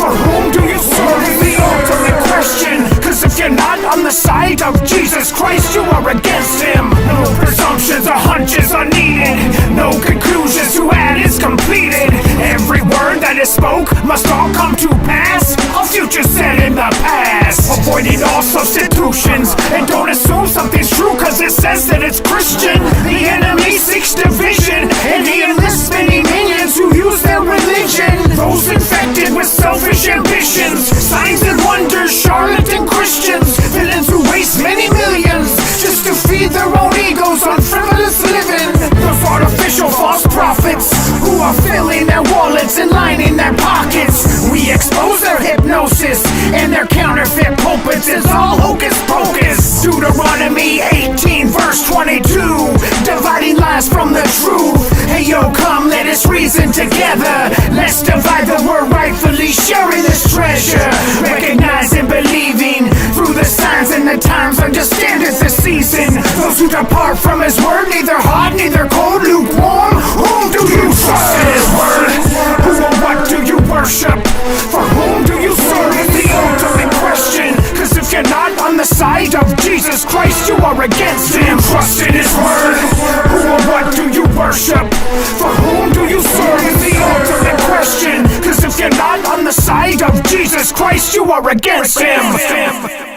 For whom do you serve is the ultimate question. Cause if you're not on the side of Jesus Christ, you are against Him. No presumptions or hunches are needed. No conclusions to add is completed. Every word that is spoke must all come to pass. A future set in the past. Avoiding all substitutions, and don't assume something's true cause it says that it's Christian. The enemy seeks division, and he enlists many minions who use their religion. Those infected with selfish ambitions, signs and wonders, charlatan Christians, villains who waste many millions just to feed their own egos on frivolous living. Those artificial false prophets who are filling their wallets and lining their pockets. We expose their hypnosis and their counterfeit pulpits is all hocus pocus. Deuteronomy 18 verse 22, dividing lies from the truth. Hey yo, come let us reason together. Let's divide the word rightfully, sharing this treasure. Recognizing, believing through the signs and the times, understand it's the season. Those who depart from His word, neither hot, neither cold, lukewarm. Whom do you trust in His word? Who or what do you worship? For whom do you serve is the ultimate question. Cause if you're not on the side of Jesus Christ, you are against Him. Trust in His word. Who or what do you worship? For whom do you serve is the ultimate question. Cause if you're not on the side of Jesus Christ, you are against Him.